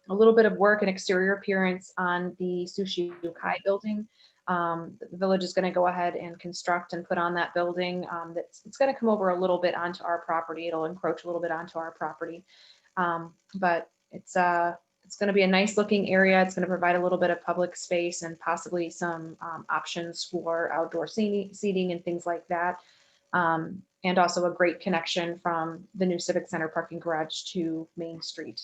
a little bit of work and exterior appearance on the Sushi Yokai building. The village is going to go ahead and construct and put on that building. It's going to come over a little bit onto our property. It'll encroach a little bit onto our property. But it's going to be a nice looking area. It's going to provide a little bit of public space and possibly some options for outdoor seating and things like that. And also a great connection from the new Civic Center parking garage to Main Street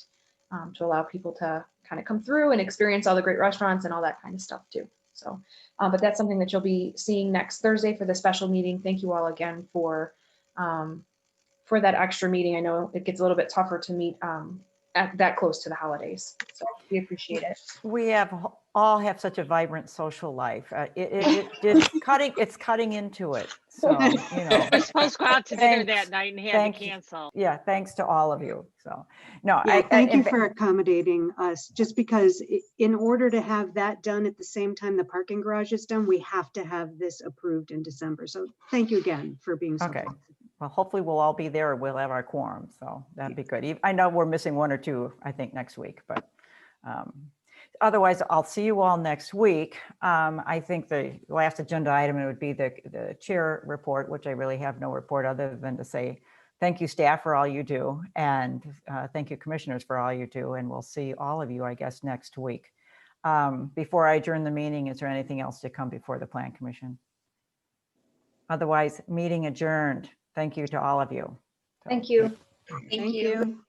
to allow people to kind of come through and experience all the great restaurants and all that kind of stuff too. So, but that's something that you'll be seeing next Thursday for the special meeting. Thank you all again for that extra meeting. I know it gets a little bit tougher to meet at that close to the holidays. So we appreciate it. We all have such a vibrant social life. It's cutting into it. So, We're supposed to go out to dinner that night and had to cancel. Yeah, thanks to all of you. So, no, yeah, thank you for accommodating us, just because in order to have that done at the same time the parking garage is done, we have to have this approved in December. So thank you again for being so okay. flexible. Well, hopefully we'll all be there. We'll have our quorum. So that'd be good. I know we're missing one or two, I think, next week, but otherwise I'll see you all next week. I think the last agenda item would be the chair report, which I really have no report other than to say, thank you staff for all you do. And thank you commissioners for all you do. And we'll see all of you, I guess, next week. Before I adjourn the meeting, is there anything else to come before the Plan Commission? Otherwise, meeting adjourned. Thank you to all of you. Thank you. Thank you.